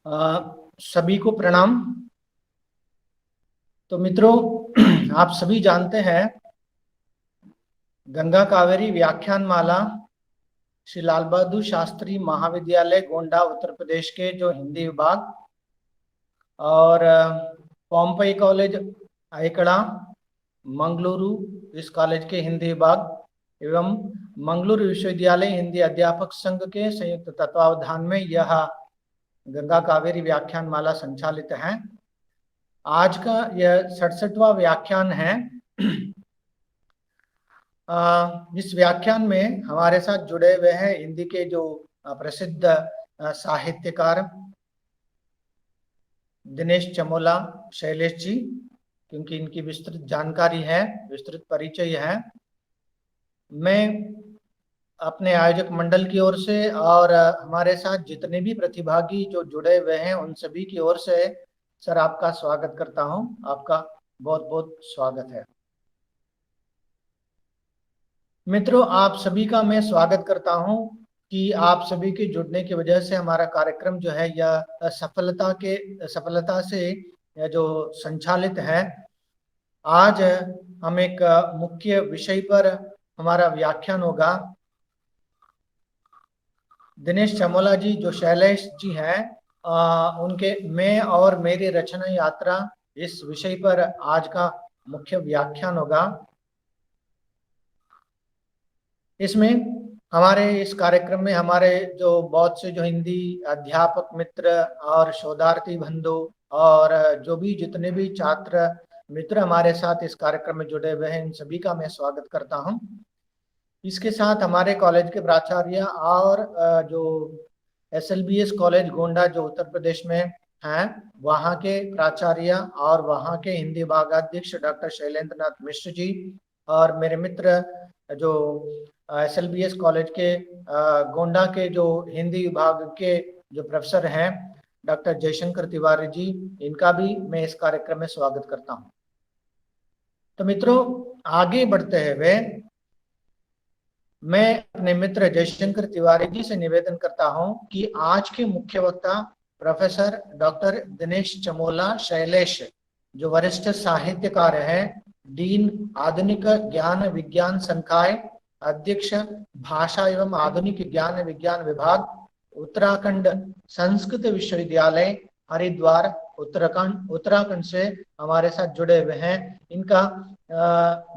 सभी को प्रणाम। तो मित्रों, आप सभी जानते हैं गंगा कावेरी व्याख्यान माला श्री लाल बहादुर शास्त्री महाविद्यालय गोंडा उत्तर प्रदेश के जो हिंदी विभाग और पॉम्पई कॉलेज आयकड़ा मंगलुरु इस कॉलेज के हिंदी विभाग एवं मंगलुरु विश्वविद्यालय हिंदी अध्यापक संघ के संयुक्त तत्वावधान में यह गंगा कावेरी व्याख्यान माला संचालित है। आज का यह 67वां व्याख्यान है। इस व्याख्यान में हमारे साथ जुड़े हुए हैं हिंदी के जो प्रसिद्ध साहित्यकार दिनेश चमोला शैलेश जी, क्योंकि इनकी विस्तृत जानकारी है, विस्तृत परिचय है। मैं अपने आयोजक मंडल की ओर से और हमारे साथ जितने भी प्रतिभागी जो जुड़े हुए हैं उन सभी की ओर से सर आपका स्वागत करता हूं। आपका बहुत बहुत स्वागत है। मित्रों, आप सभी का मैं स्वागत करता हूं कि आप सभी के जुड़ने की वजह से हमारा कार्यक्रम जो है यह सफलता से यह जो संचालित है। आज हम एक मुख्य विषय पर हमारा व्याख्यान होगा। दिनेश चमोला जी जो शैलेश जी हैं, उनके मैं और मेरी रचना यात्रा इस विषय पर आज का मुख्य व्याख्यान होगा। इसमें हमारे इस कार्यक्रम में हमारे जो बहुत से जो हिंदी अध्यापक मित्र और शोधार्थी बंधु और जो भी जितने भी छात्र मित्र हमारे साथ इस कार्यक्रम में जुड़े हुए हैं, इन सभी का मैं स्वागत करता हूं। इसके साथ हमारे कॉलेज के प्राचार्य और जो SLBS कॉलेज गोंडा जो उत्तर प्रदेश में हैं, वहाँ के प्राचार्य और वहाँ के हिंदी विभागाध्यक्ष डॉक्टर शैलेंद्र नाथ मिश्र जी और मेरे मित्र जो SLBS कॉलेज के गोंडा के जो हिंदी विभाग के जो प्रोफेसर हैं डॉक्टर जयशंकर तिवारी जी, इनका भी मैं इस कार्यक्रम में स्वागत करता हूं। तो मित्रों, आगे बढ़ते हुए मैं अपने मित्र जयशंकर तिवारी जी से निवेदन करता हूं कि आज के मुख्य वक्ता प्रोफेसर डॉक्टर दिनेश चमोला शैलेश, जो वरिष्ठ साहित्यकार हैं, डीन आधुनिक ज्ञान विज्ञान संकाय, अध्यक्ष भाषा एवं आधुनिक ज्ञान विज्ञान विभाग, उत्तराखंड संस्कृत विश्वविद्यालय हरिद्वार उत्तराखंड से हमारे साथ जुड़े हुए हैं। इनका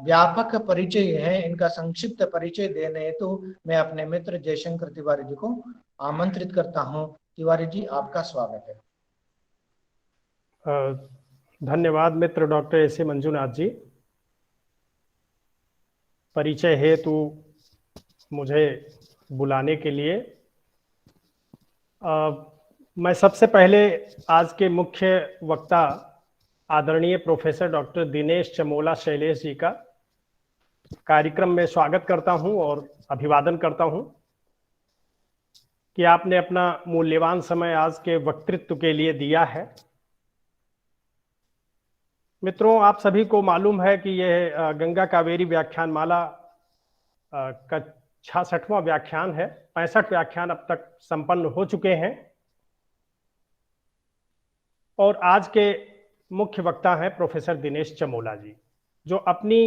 व्यापक परिचय है, इनका संक्षिप्त परिचय देने हेतु तो मैं अपने मित्र जयशंकर तिवारी जी को आमंत्रित करता हूं। तिवारी जी, आपका स्वागत है। धन्यवाद मित्र डॉक्टर एस ए मंजूनाथ जी। परिचय हेतु मुझे बुलाने के लिए मैं सबसे पहले आज के मुख्य वक्ता आदरणीय प्रोफेसर डॉक्टर दिनेश चमोला शैलेश जी का कार्यक्रम में स्वागत करता हूं और अभिवादन करता हूं कि आपने अपना मूल्यवान समय आज के वक्तृत्व के लिए दिया है। मित्रों, आप सभी को मालूम है कि यह गंगा कावेरी व्याख्यान माला का 66वां व्याख्यान है। 65 व्याख्यान अब तक संपन्न हो चुके हैं और आज के मुख्य वक्ता हैं प्रोफेसर दिनेश चमोला जी, जो अपनी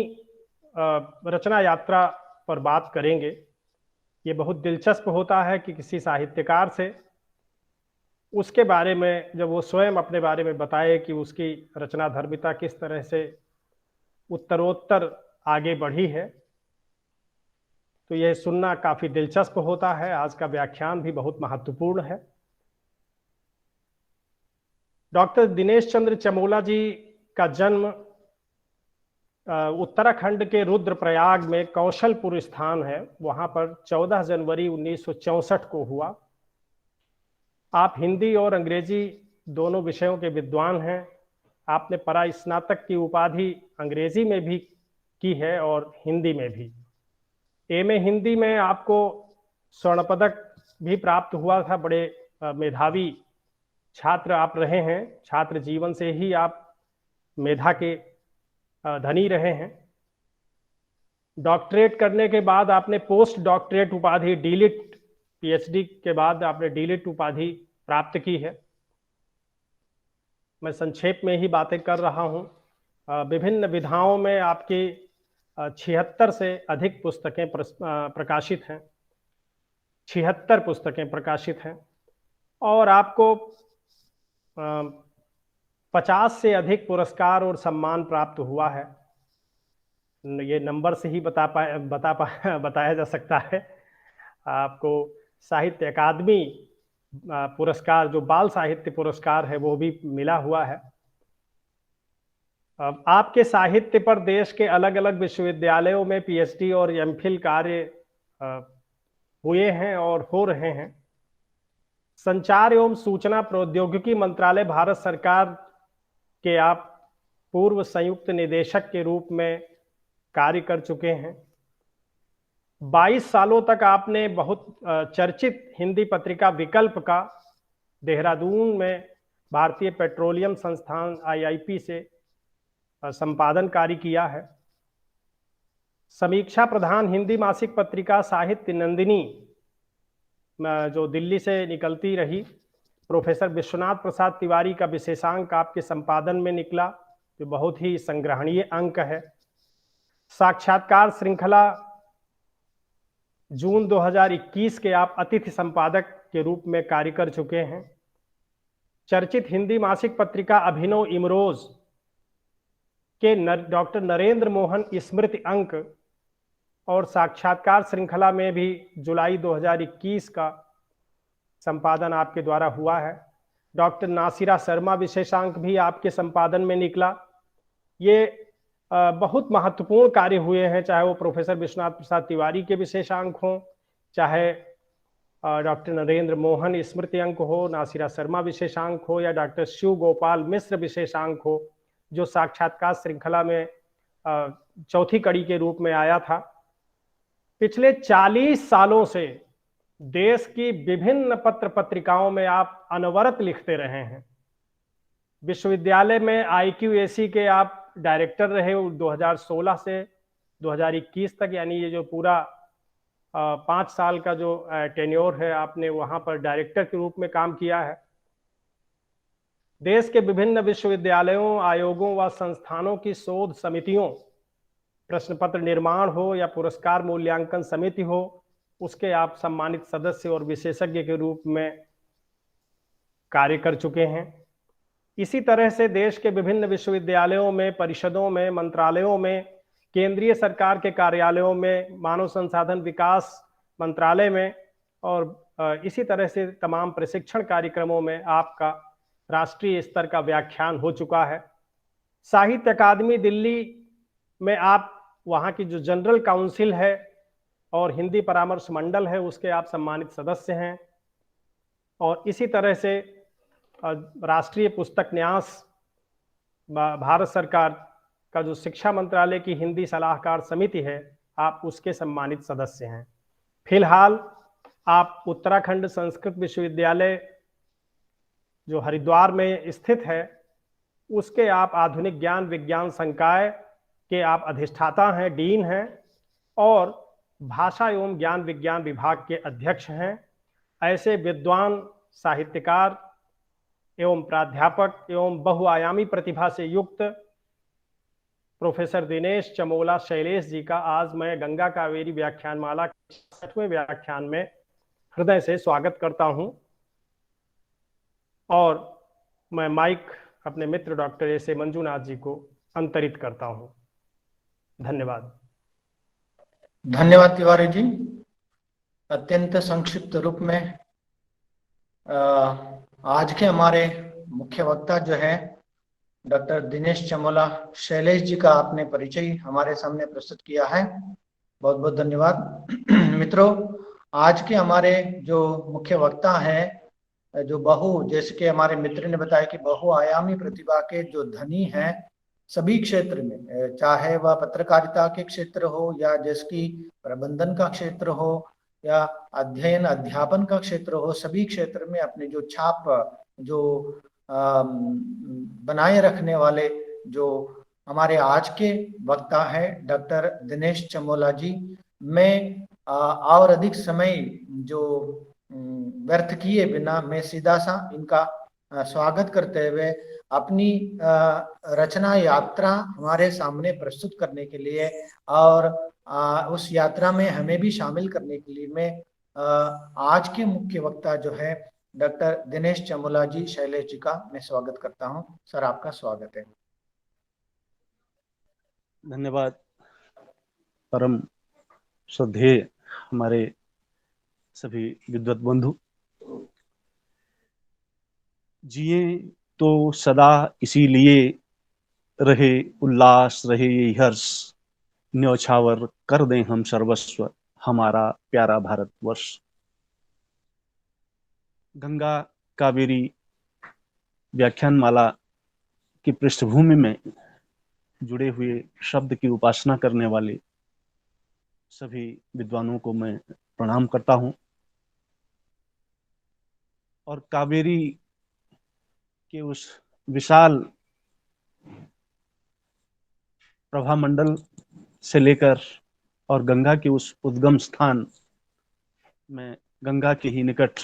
रचना यात्रा पर बात करेंगे। ये बहुत दिलचस्प होता है कि किसी साहित्यकार से उसके बारे में जब वो स्वयं अपने बारे में बताए कि उसकी रचना धर्मिता किस तरह से उत्तरोत्तर आगे बढ़ी है, तो यह सुनना काफी दिलचस्प होता है। आज का व्याख्यान भी बहुत महत्वपूर्ण है। डॉक्टर दिनेश चंद्र चमोला जी का जन्म उत्तराखंड के रुद्रप्रयाग में कौशलपुर स्थान है, वहां पर 14 जनवरी 1964 को हुआ। आप हिंदी और अंग्रेजी दोनों विषयों के विद्वान हैं। आपने परास्नातक की उपाधि अंग्रेजी में भी की है और हिंदी में भी। एमए हिंदी में आपको स्वर्ण पदक भी प्राप्त हुआ था। बड़े मेधावी छात्र आप रहे हैं। छात्र जीवन से ही आप मेधा के धनी रहे हैं। डॉक्टरेट करने के बाद आपने पोस्ट डॉक्टरेट उपाधि डीलिट, पीएचडी के बाद आपने डीलिट उपाधि प्राप्त की है। मैं संक्षेप में ही बातें कर रहा हूँ। विभिन्न विधाओं में आपकी 76 से अधिक पुस्तकें प्रकाशित हैं, 76 पुस्तकें प्रकाशित हैं, और आपको 50 से अधिक पुरस्कार और सम्मान प्राप्त हुआ है। ये नंबर से ही बताया जा सकता है। आपको साहित्य अकादमी पुरस्कार, जो बाल साहित्य पुरस्कार है, वो भी मिला हुआ है। आपके साहित्य पर देश के अलग अलग विश्वविद्यालयों में पीएचडी और एमफिल कार्य हुए हैं और हो रहे हैं। संचार एवं सूचना प्रौद्योगिकी मंत्रालय भारत सरकार के आप पूर्व संयुक्त निदेशक के रूप में कार्य कर चुके हैं। 22 सालों तक आपने बहुत चर्चित हिंदी पत्रिका विकल्प का देहरादून में भारतीय पेट्रोलियम संस्थान आईआईपी से संपादन कार्य किया है। समीक्षा प्रधान हिंदी मासिक पत्रिका साहित्य नंदिनी, जो दिल्ली से निकलती रही, प्रोफेसर विश्वनाथ प्रसाद तिवारी का विशेषांक आपके संपादन में निकला, जो बहुत ही संग्रहणीय अंक है। साक्षात्कार श्रृंखला जून 2021 के आप अतिथि संपादक के रूप में कार्य कर चुके हैं। चर्चित हिंदी मासिक पत्रिका अभिनव इमरोज के डॉक्टर नरेंद्र मोहन स्मृति अंक और साक्षात्कार श्रृंखला में भी जुलाई 2021 का संपादन आपके द्वारा हुआ है। डॉक्टर नासिरा शर्मा विशेषांक भी आपके संपादन में निकला। ये बहुत महत्वपूर्ण कार्य हुए हैं, चाहे वो प्रोफेसर विश्वनाथ प्रसाद तिवारी के विशेषांक हों, चाहे डॉक्टर नरेंद्र मोहन स्मृति अंक हो, नासिरा शर्मा विशेषांक हो, या डॉक्टर शिव गोपाल मिश्र विशेषांक हो, जो साक्षात्कार श्रृंखला में चौथी कड़ी के रूप में आया था। पिछले 40 सालों से देश की विभिन्न पत्र पत्रिकाओं में आप अनवरत लिखते रहे हैं। विश्वविद्यालय में IQAC के आप डायरेक्टर रहे 2016 से 2021 तक, यानी ये जो पूरा 5 साल का जो टेन्योर है, आपने वहां पर डायरेक्टर के रूप में काम किया है। देश के विभिन्न विश्वविद्यालयों, आयोगों व संस्थानों की शोध समितियों, प्रश्न पत्र निर्माण हो या पुरस्कार मूल्यांकन समिति हो, उसके आप सम्मानित सदस्य और विशेषज्ञ के रूप में कार्य कर चुके हैं। इसी तरह से देश के विभिन्न विश्वविद्यालयों में, परिषदों में, मंत्रालयों में, केंद्रीय सरकार के कार्यालयों में, मानव संसाधन विकास मंत्रालय में, और इसी तरह से तमाम प्रशिक्षण कार्यक्रमों में आपका राष्ट्रीय स्तर का व्याख्यान हो चुका है। साहित्य अकादमी दिल्ली में आप वहाँ की जो जनरल काउंसिल है और हिंदी परामर्श मंडल है, उसके आप सम्मानित सदस्य हैं। और इसी तरह से राष्ट्रीय पुस्तक न्यास, भारत सरकार का जो शिक्षा मंत्रालय की हिंदी सलाहकार समिति है, आप उसके सम्मानित सदस्य हैं। फिलहाल आप उत्तराखंड संस्कृत विश्वविद्यालय जो हरिद्वार में स्थित है, उसके आप आधुनिक ज्ञान विज्ञान संकाय के आप अधिष्ठाता हैं, डीन हैं, और भाषा एवं ज्ञान विज्ञान विभाग के अध्यक्ष हैं। ऐसे विद्वान, साहित्यकार एवं प्राध्यापक एवं बहुआयामी प्रतिभा से युक्त प्रोफेसर दिनेश चमोला शैलेश जी का आज मैं गंगा कावेरी व्याख्यानमाला के 60वें व्याख्यान में हृदय से स्वागत करता हूं, और मैं माइक अपने मित्र डॉक्टर एस.ए. मंजुनाथ जी को अंतरित करता हूं। धन्यवाद। धन्यवाद तिवारी जी। अत्यंत संक्षिप्त रूप में आज के हमारे मुख्य वक्ता जो है डॉक्टर दिनेश चमोला शैलेश जी का आपने परिचय हमारे सामने प्रस्तुत किया है। बहुत बहुत धन्यवाद। मित्रों, आज के हमारे जो मुख्य वक्ता हैं, जो जैसे कि हमारे मित्र ने बताया कि बहुआयामी प्रतिभा के जो धनी हैं सभी क्षेत्र में, चाहे वह पत्रकारिता के क्षेत्र हो या जिसकी प्रबंधन का क्षेत्र हो या अध्ययन अध्यापन का क्षेत्र हो, सभी क्षेत्र में अपनी जो छाप जो बनाए रखने वाले जो हमारे आज के वक्ता है डॉक्टर दिनेश चमोला जी, मैं और अधिक समय जो व्यर्थ किए बिना मैं सीधा सा इनका स्वागत करते हुए अपनी रचना यात्रा हमारे सामने प्रस्तुत करने के लिए और उस यात्रा में हमें भी शामिल करने के लिए मैं आज के मुख्य वक्ता जो है डॉक्टर दिनेश चमोला जी शैलेश जी का मैं स्वागत करता हूं। सर, आपका स्वागत है। धन्यवाद। परम श्रद्धेय हमारे सभी विद्वत बंधु, जिए तो सदा इसीलिए रहे उल्लास रहे ये हर्ष, न्यौछावर कर दें हम सर्वस्व हमारा प्यारा भारतवर्ष। गंगा कावेरी व्याख्यान माला की पृष्ठभूमि में जुड़े हुए शब्द की उपासना करने वाले सभी विद्वानों को मैं प्रणाम करता हूं। और कावेरी के उस विशाल प्रभामंडल से लेकर और गंगा के उस उद्गम स्थान में, गंगा के ही निकट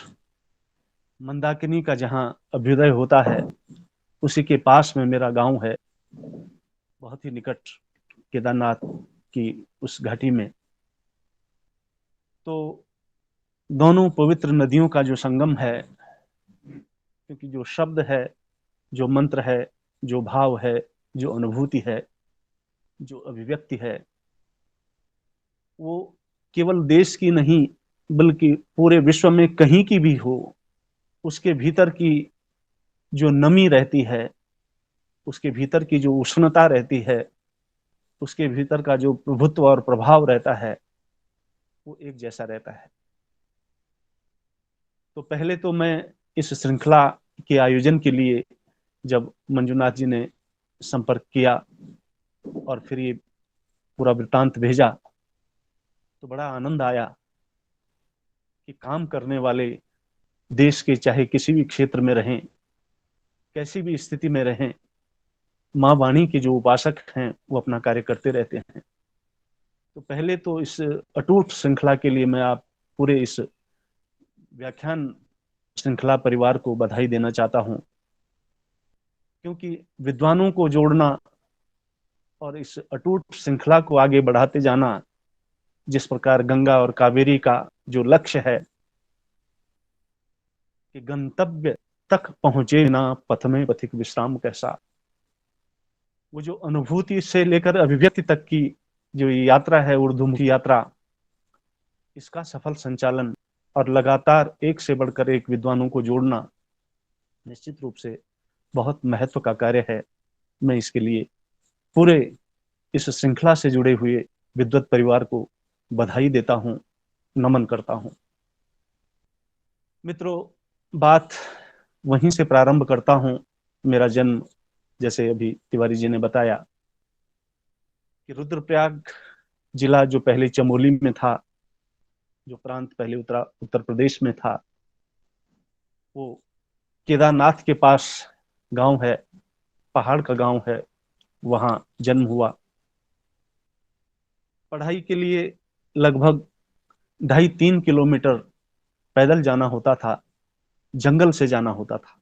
मंदाकिनी का जहां अभ्युदय होता है, उसी के पास में मेरा गांव है, बहुत ही निकट केदारनाथ की उस घाटी में। तो दोनों पवित्र नदियों का जो संगम है, क्योंकि जो शब्द है, जो मंत्र है, जो भाव है, जो अनुभूति है, जो अभिव्यक्ति है, वो केवल देश की नहीं बल्कि पूरे विश्व में कहीं की भी हो, उसके भीतर की जो नमी रहती है, उसके भीतर की जो उष्णता रहती है, उसके भीतर का जो प्रभुत्व और प्रभाव रहता है, वो एक जैसा रहता है। तो पहले तो मैं इस श्रृंखला के आयोजन के लिए जब मंजुनाथ जी ने संपर्क किया और फिर ये पूरा वृत्तांत भेजा, तो बड़ा आनंद आया कि काम करने वाले देश के चाहे किसी भी क्षेत्र में रहें, कैसी भी स्थिति में रहें, माँ वाणी के जो उपासक हैं वो अपना कार्य करते रहते हैं। तो पहले तो इस अटूट श्रृंखला के लिए मैं आप पूरे इस व्याख्यान श्रृंखला परिवार को बधाई देना चाहता हूं, क्योंकि विद्वानों को जोड़ना और इस अटूट श्रृंखला को आगे बढ़ाते जाना, जिस प्रकार गंगा और कावेरी का जो लक्ष्य है कि गंतव्य तक पहुंचे ना पथ में पथिक विश्राम कैसा, वो जो अनुभूति से लेकर अभिव्यक्ति तक की जो यात्रा है, ऊर्ध्वमुखी यात्रा, इसका सफल संचालन और लगातार एक से बढ़कर एक विद्वानों को जोड़ना निश्चित रूप से बहुत महत्व का कार्य है। मैं इसके लिए पूरे इस श्रृंखला से जुड़े हुए विद्वत परिवार को बधाई देता हूं, नमन करता हूं। मित्रों, बात वहीं से प्रारंभ करता हूं। मेरा जन्म, जैसे अभी तिवारी जी ने बताया, कि रुद्रप्रयाग जिला जो पहले चमोली में था, जो प्रांत पहले उत्तर प्रदेश में था, वो केदारनाथ के पास गांव है, पहाड़ का गांव है, वहां जन्म हुआ। पढ़ाई के लिए लगभग 2.5-3 किलोमीटर पैदल जाना होता था, जंगल से जाना होता था,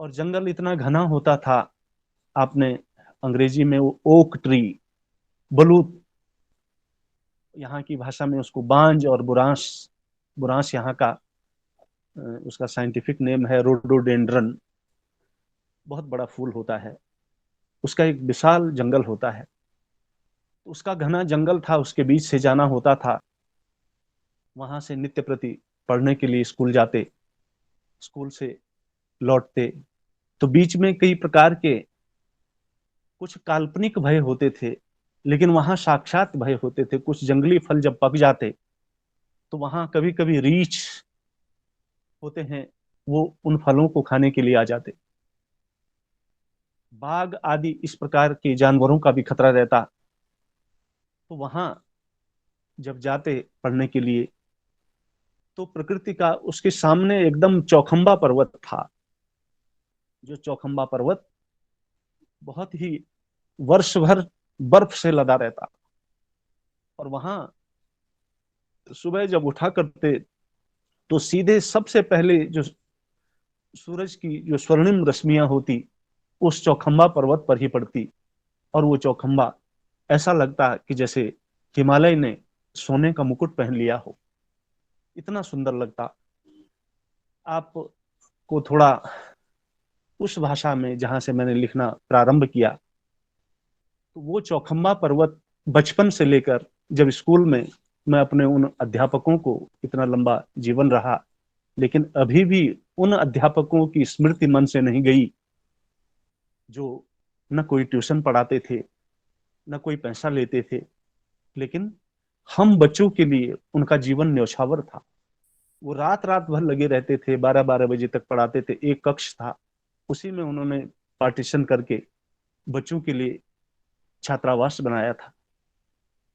और जंगल इतना घना होता था, आपने अंग्रेजी में वो ओक ट्री, बलूत, यहाँ की भाषा में उसको बांज और बुरांस, बुरांस यहाँ का उसका साइंटिफिक नेम है रोडोडेंड्रन, बहुत बड़ा फूल होता है, उसका एक विशाल जंगल होता है। उसका घना जंगल था, उसके बीच से जाना होता था। वहां से नित्य प्रति पढ़ने के लिए स्कूल जाते, स्कूल से लौटते, तो बीच में कई प्रकार के कुछ काल्पनिक भय होते थे, लेकिन वहां साक्षात भय होते थे। कुछ जंगली फल जब पक जाते तो वहां कभी कभी रीछ होते हैं, वो उन फलों को खाने के लिए आ जाते। बाघ आदि इस प्रकार के जानवरों का भी खतरा रहता। तो वहां जब जाते पढ़ने के लिए, तो प्रकृति का उसके सामने एकदम चौखंबा पर्वत था। जो चौखंबा पर्वत बहुत ही वर्ष भर बर्फ से लदा रहता, और वहां सुबह जब उठा करते तो सीधे सबसे पहले जो सूरज की जो स्वर्णिम रश्मियां होती उस चौखंबा पर्वत पर ही पड़ती, और वो चौखंबा ऐसा लगता कि जैसे हिमालय ने सोने का मुकुट पहन लिया हो, इतना सुंदर लगता। आपको थोड़ा उस भाषा में जहां से मैंने लिखना प्रारंभ किया, तो वो चौखंबा पर्वत बचपन से लेकर जब स्कूल में मैं अपने उन अध्यापकों को, इतना लंबा जीवन रहा लेकिन अभी भी उन अध्यापकों की स्मृति मन से नहीं गई, जो न कोई ट्यूशन पढ़ाते थे, न कोई पैसा लेते थे, लेकिन हम बच्चों के लिए उनका जीवन न्यौछावर था। वो रात रात भर लगे रहते थे, 12-12 बजे तक पढ़ाते थे। एक कक्ष था, उसी में उन्होंने पार्टीशन करके बच्चों के लिए छात्रावास बनाया था।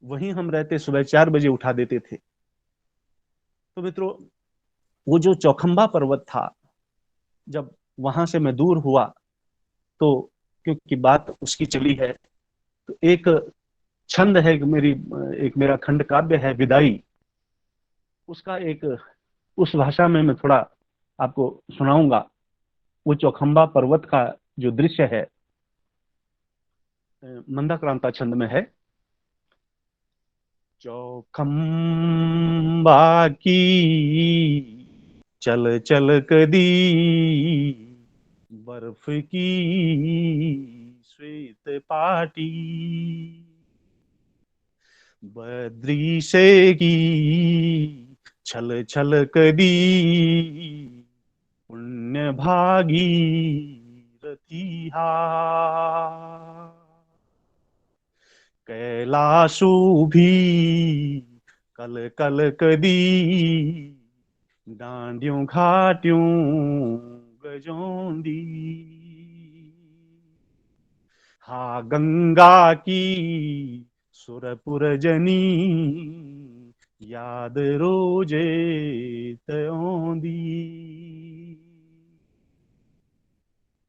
वहीं हम रहते, सुबह 4 बजे उठा देते थे। तो मित्रों, वो जो चौखंबा पर्वत था, जब वहां से मैं दूर हुआ तो, क्योंकि बात उसकी चली है, तो एक छंद है एक मेरा खंड काव्य है विदाई, उसका एक उस भाषा में मैं थोड़ा आपको सुनाऊंगा। वो चौखंबा पर्वत का जो दृश्य है, मंदाक्रांता छंद में है। चौखंबा की चल चल कदी बर्फ की श्वेत पाटी, बद्री से की छल छल कदी पुण्य भागी रथी हा, कैलाशु भी कल कल कदी डांडियों घाटियों गजोंदी, हा गंगा की सुरपुर जनी याद रोजे तयोंदी।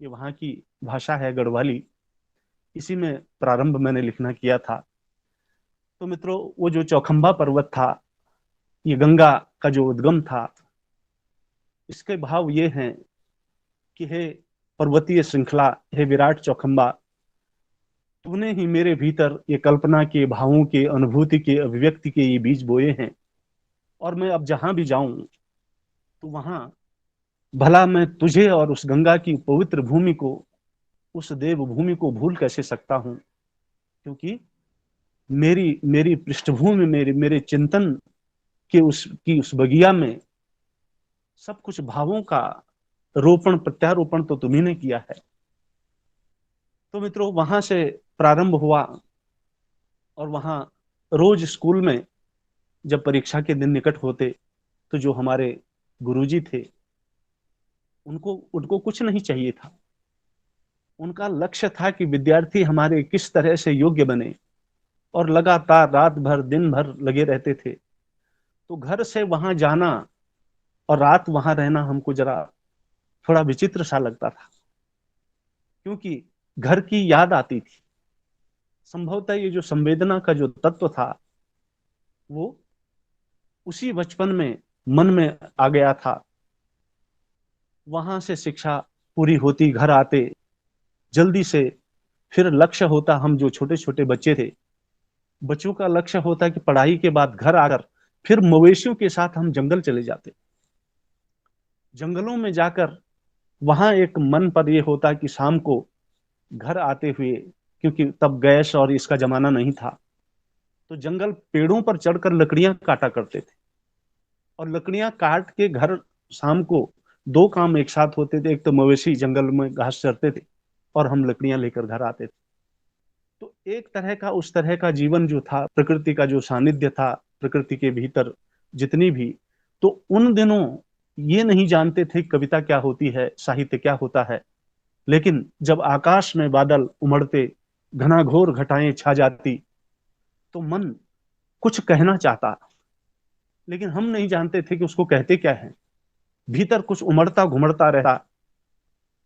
ये वहां की भाषा है, गढ़वाली। इसी में प्रारंभ मैंने लिखना किया था। तो मित्रों, वो जो चौखंबा पर्वत था, ये गंगा का जो उद्गम था, इसके भाव ये हैं कि हे पर्वतीय श्रृंखला, हे विराट चौखंबा, तूने ही मेरे भीतर ये कल्पना के, भावों के, अनुभूति के, अभिव्यक्ति के ये बीज बोए हैं। और मैं अब जहां भी जाऊं तो वहां भला मैं तुझे और उस गंगा की पवित्र भूमि को, उस देव भूमि को भूल कैसे सकता हूं, क्योंकि मेरी मेरी पृष्ठभूमि, मेरे मेरे चिंतन के उस बगिया में सब कुछ भावों का रोपण प्रत्यारोपण तो तुम्ही ने किया है। तो मित्रों, वहां से प्रारंभ हुआ, और वहां रोज स्कूल में जब परीक्षा के दिन निकट होते तो जो हमारे गुरुजी थे, उनको उनको कुछ नहीं चाहिए था। उनका लक्ष्य था कि विद्यार्थी हमारे किस तरह से योग्य बने, और लगातार रात भर दिन भर लगे रहते थे। तो घर से वहां जाना और रात वहां रहना हमको जरा थोड़ा विचित्र सा लगता था, क्योंकि घर की याद आती थी। संभवतः ये जो संवेदना का जो तत्व था, वो उसी बचपन में मन में आ गया था। वहां से शिक्षा पूरी होती, घर आते जल्दी से, फिर लक्ष्य होता, हम जो छोटे छोटे बच्चे थे, बच्चों का लक्ष्य होता कि पढ़ाई के बाद घर आकर फिर मवेशियों के साथ हम जंगल चले जाते। जंगलों में जाकर वहां एक मन पर यह होता कि शाम को घर आते हुए, क्योंकि तब गैस और इसका जमाना नहीं था, तो जंगल पेड़ों पर चढ़कर लकड़ियां काटा करते थे, और लकड़ियां काट के घर, शाम को दो काम एक साथ होते थे। एक तो मवेशी जंगल में घास चरते थे, और हम लकड़ियां लेकर घर आते थे। तो एक तरह का, उस तरह का जीवन जो था, प्रकृति का जो सानिध्य था, प्रकृति के भीतर जितनी भी, तो उन दिनों ये नहीं जानते थे कविता क्या होती है, साहित्य क्या होता है। लेकिन जब आकाश में बादल उमड़ते, घनाघोर घटाएं छा जाती, तो मन कुछ कहना चाहता, लेकिन हम नहीं जानते थे कि उसको कहते क्या है। भीतर कुछ उमड़ता घुमड़ता रहता,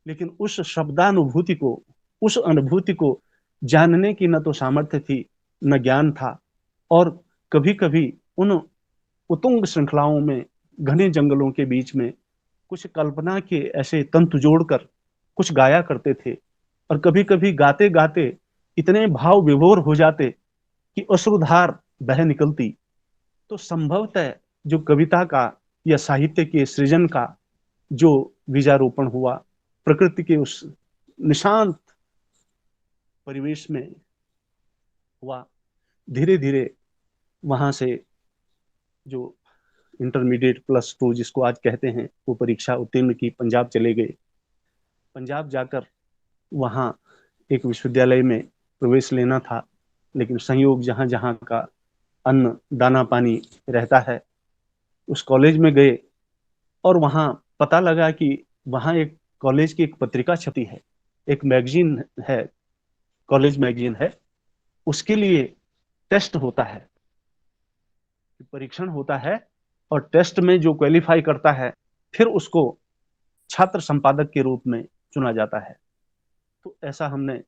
लेकिन उस शब्दानुभूति को, उस अनुभूति को जानने की न तो सामर्थ्य थी, न ज्ञान था। और कभी कभी उन उतुंग श्रृंखलाओं में, घने जंगलों के बीच में कुछ कल्पना के ऐसे तंतु जोड़कर कुछ गाया करते थे, और कभी कभी गाते गाते इतने भाव विभोर हो जाते कि अश्रुधार बह निकलती। तो संभवतः जो कविता का या साहित्य के सृजन का जो बीजारोपण हुआ, प्रकृति के उस निशांत परिवेश में हुआ, धीरे धीरे वहां से जो इंटरमीडिएट +2 जिसको आज कहते हैं, वो परीक्षा उत्तीर्ण की, पंजाब चले गए। पंजाब जाकर वहाँ एक विश्वविद्यालय में प्रवेश लेना था, लेकिन संयोग जहाँ जहाँ का अन्न दाना पानी रहता है, उस कॉलेज में गए, और वहाँ पता लगा कि वहाँ एक कॉलेज की एक पत्रिका छपी है, एक मैगजीन है, कॉलेज मैगजीन है। उसके लिए टेस्ट होता है, परीक्षण होता है, और टेस्ट में जो क्वालिफाई करता है फिर उसको छात्र संपादक के रूप में चुना जाता है। तो ऐसा हमने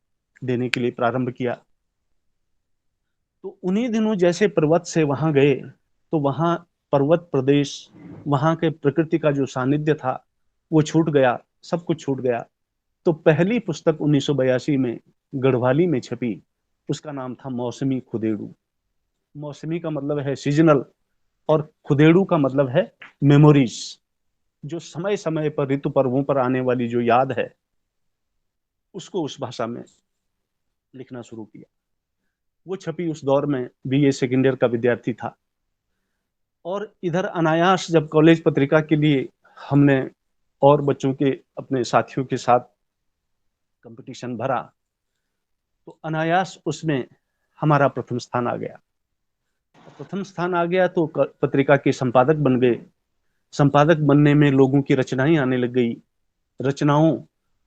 देने के लिए प्रारंभ किया। तो उन्हीं दिनों जैसे पर्वत से वहां गए, तो वहां पर्वत प्रदेश, वहां के प्रकृति का जो सानिध्य था वो छूट गया, सब कुछ छूट गया। तो पहली पुस्तक 1982 में गढ़वाली में छपी, उसका नाम था मौसमी खुदेड़ू। मौसमी का मतलब है सीजनल, और खुदेड़ू का मतलब है मेमोरीज, जो समय समय पर ऋतु पर्वों पर आने वाली जो याद है, उसको उस भाषा में लिखना शुरू किया। वो छपी उस दौर में BA सेकेंड ईयर का विद्यार्थी था। और इधर अनायास जब कॉलेज पत्रिका के लिए हमने और बच्चों के, अपने साथियों के साथ कंपटीशन भरा, तो अनायास उसमें हमारा प्रथम स्थान आ गया। प्रथम स्थान आ गया तो पत्रिका के संपादक बन गए। संपादक बनने में लोगों की रचनाएं आने लग गई। रचनाओं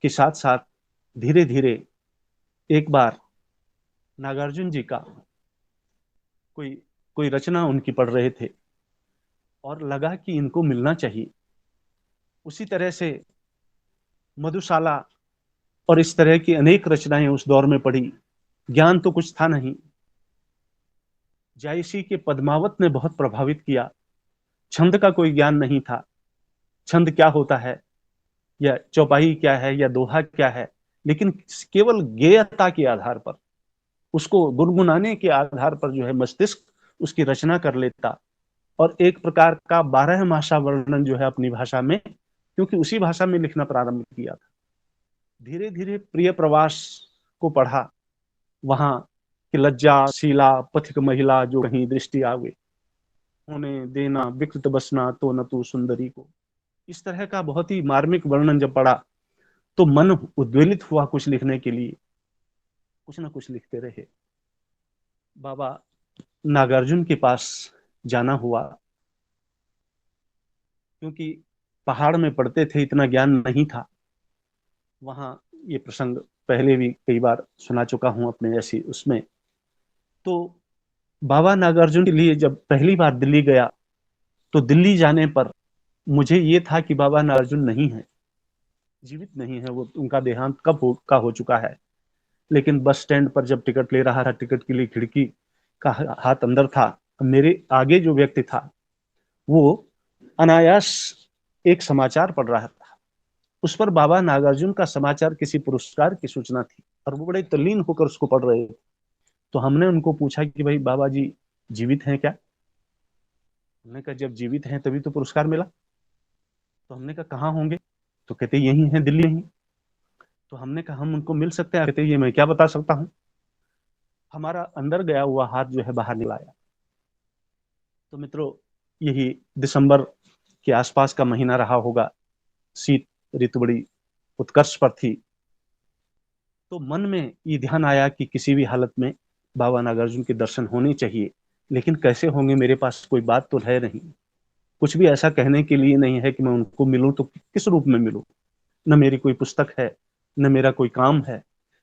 के साथ साथ धीरे धीरे एक बार नागार्जुन जी का कोई रचना उनकी पढ़ रहे थे, और लगा कि इनको मिलना चाहिए। उसी तरह से मधुशाला और इस तरह की अनेक रचनाएं उस दौर में पढ़ी। ज्ञान तो कुछ था नहीं। जायसी के पद्मावत ने बहुत प्रभावित किया। छंद का कोई ज्ञान नहीं था, छंद क्या होता है, या चौपाई क्या है, या दोहा क्या है, लेकिन केवल गेयता के आधार पर, उसको गुनगुनाने के आधार पर जो है मस्तिष्क उसकी रचना कर लेता, और एक प्रकार का 12 मासा वर्णन जो है अपनी भाषा में, क्योंकि उसी भाषा में लिखना प्रारंभ किया था। धीरे धीरे प्रिय प्रवास को पढ़ा, वहां कि लज्जा शीला पथिक महिला जो कहीं दृष्टि आवे, होने देना विकृत बसना तो न तू सुंदरी को। इस तरह का बहुत ही मार्मिक वर्णन जब पढ़ा तो मन उद्वेलित हुआ कुछ लिखने के लिए, कुछ ना कुछ लिखते रहे। बाबा नागार्जुन के पास जाना हुआ, क्योंकि पहाड़ में पढ़ते थे, इतना ज्ञान नहीं था वहां। ये प्रसंग पहले भी कई बार सुना चुका हूं अपने ऐसी उसमें। तो बाबा नागार्जुन के लिए जब पहली बार दिल्ली गया, तो दिल्ली जाने पर मुझे ये था कि बाबा नागार्जुन नहीं है, जीवित नहीं है, वो उनका देहांत का हो चुका है। लेकिन बस स्टैंड पर जब टिकट ले रहा था, टिकट के लिए खिड़की का हाथ अंदर था, मेरे आगे जो व्यक्ति था वो अनायास एक समाचार पढ़ रहा था। उस पर बाबा नागार्जुन का समाचार किसी पुरस्कार की सूचना थी, और वो बड़े तल्लीन होकर उसको पढ़ रहे थे। तो हमने उनको पूछा कि भाई बाबा जी जीवित हैं क्या? उन्होंने कहा जब जीवित हैं तभी तो पुरस्कार मिला। तो हमने कहा कहाँ होंगे? तो कहते यही हैं, दिल्ली ही। तो हमने कहा हम उनको मिल सकते हैं? कहते ये मैं क्या बता सकता हूँ। हमारा अंदर गया हुआ हाथ जो है बाहर निकलाया। तो मित्रों, यही दिसंबर के आसपास का महीना रहा होगा, शीत ऋतु बड़ी उत्कर्ष पर थी। तो मन में ये ध्यान आया कि किसी भी हालत में बाबा नागार्जुन के दर्शन होने चाहिए, लेकिन कैसे होंगे, मेरे पास कोई बात तो है नहीं, कुछ भी ऐसा कहने के लिए नहीं है कि मैं उनको मिलूं तो किस रूप में मिलूं। न मेरी कोई पुस्तक है, न मेरा कोई काम है,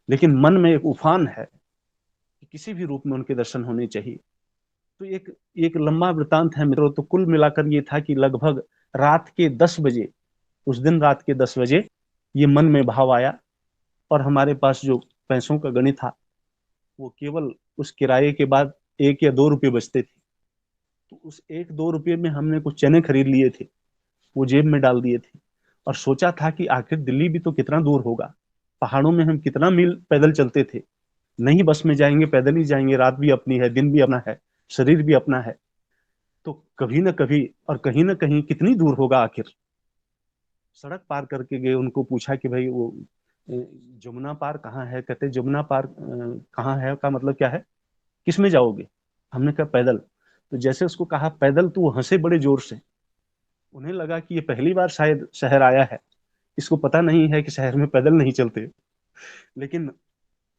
लेकिन मन में एक उफान है कि किसी भी रूप में उनके दर्शन होने चाहिए। तो एक लंबा वृतांत है मित्रों। तो कुल मिलाकर ये था कि लगभग रात के 10 बजे, उस दिन रात के 10 बजे ये मन में भाव आया, और हमारे पास जो पैसों का गणित था वो केवल उस किराए के बाद 1 या 2 रुपये बचते थे। तो उस 1-2 रुपये में हमने कुछ चने खरीद लिए थे, वो जेब में डाल दिए थे, और सोचा था कि आखिर दिल्ली भी तो कितना दूर होगा, पहाड़ों में हम कितना मील पैदल चलते थे, नहीं बस में जाएंगे, पैदल ही जाएंगे, रात भी अपनी है, दिन भी अपना है, शरीर भी अपना है, तो कभी ना कभी और कहीं ना कहीं कितनी दूर होगा आखिर। सड़क पार करके गए, उनको पूछा कि भाई वो जमुना पार कहाँ है? कहते जमुना पार कहाँ है का मतलब क्या है, किस में जाओगे? हमने कहा पैदल। तो जैसे उसको कहा पैदल, तो वो हंसे बड़े जोर से। उन्हें लगा कि ये पहली बार शायद शहर आया है, इसको पता नहीं है कि शहर में पैदल नहीं चलते। लेकिन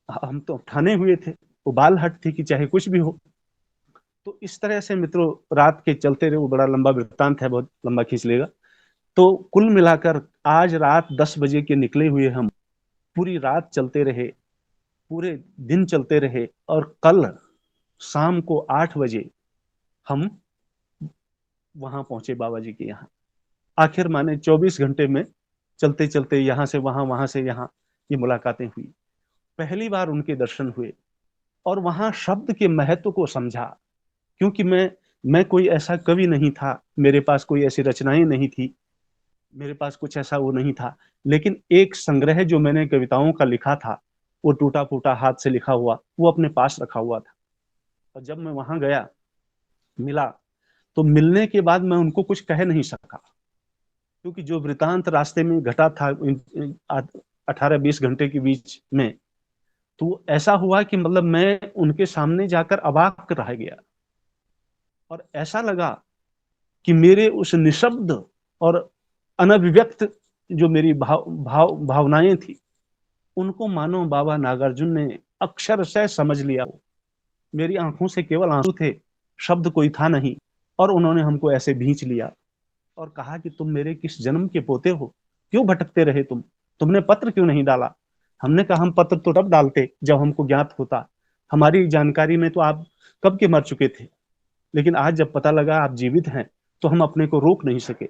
हम तो ठाने हुए थे, वो बाल हट थी कि चाहे कुछ भी हो। तो इस तरह से मित्रों रात के चलते रहे, वो बड़ा लंबा वृत्तांत है, बहुत लंबा खींच लेगा। तो कुल मिलाकर आज रात 10 बजे के निकले हुए हम पूरी रात चलते रहे, पूरे दिन चलते रहे, और कल शाम को 8 बजे हम वहां पहुंचे बाबा जी के यहाँ। आखिर माने 24 घंटे में चलते चलते यहां से वहां से यहाँ ये मुलाकातें हुई। पहली बार उनके दर्शन हुए और वहां शब्द के महत्व को समझा, क्योंकि मैं कोई ऐसा कवि नहीं था, मेरे पास कोई ऐसी रचनाएं नहीं थी, मेरे पास कुछ ऐसा वो नहीं था। लेकिन एक संग्रह जो मैंने कविताओं का लिखा था, वो टूटा फूटा हाथ से लिखा हुआ, वो अपने पास रखा हुआ था। और जब मैं वहां गया, मिला, तो मिलने के बाद मैं उनको कुछ कह नहीं सका, क्योंकि जो वृतांत रास्ते में घटा था 18-20 घंटे के बीच में, तो ऐसा हुआ कि मतलब मैं उनके सामने जाकर अवाक रह गया। और ऐसा लगा कि मेरे उस निशब्द और अनभिव्यक्त जो मेरी भावनाएं थी, उनको मानो बाबा नागार्जुन ने अक्षरशः समझ लिया। मेरी आंखों से केवल आंसू थे, शब्द कोई था नहीं, और उन्होंने हमको ऐसे भींच लिया और कहा कि तुम मेरे किस जन्म के पोते हो, क्यों भटकते रहे तुमने पत्र क्यों नहीं डाला? हमने कहा हम पत्र तो तब डालते जब हमको ज्ञात होता, हमारी जानकारी में तो आप कब के मर चुके थे, लेकिन आज जब पता लगा आप जीवित हैं तो हम अपने को रोक नहीं सके,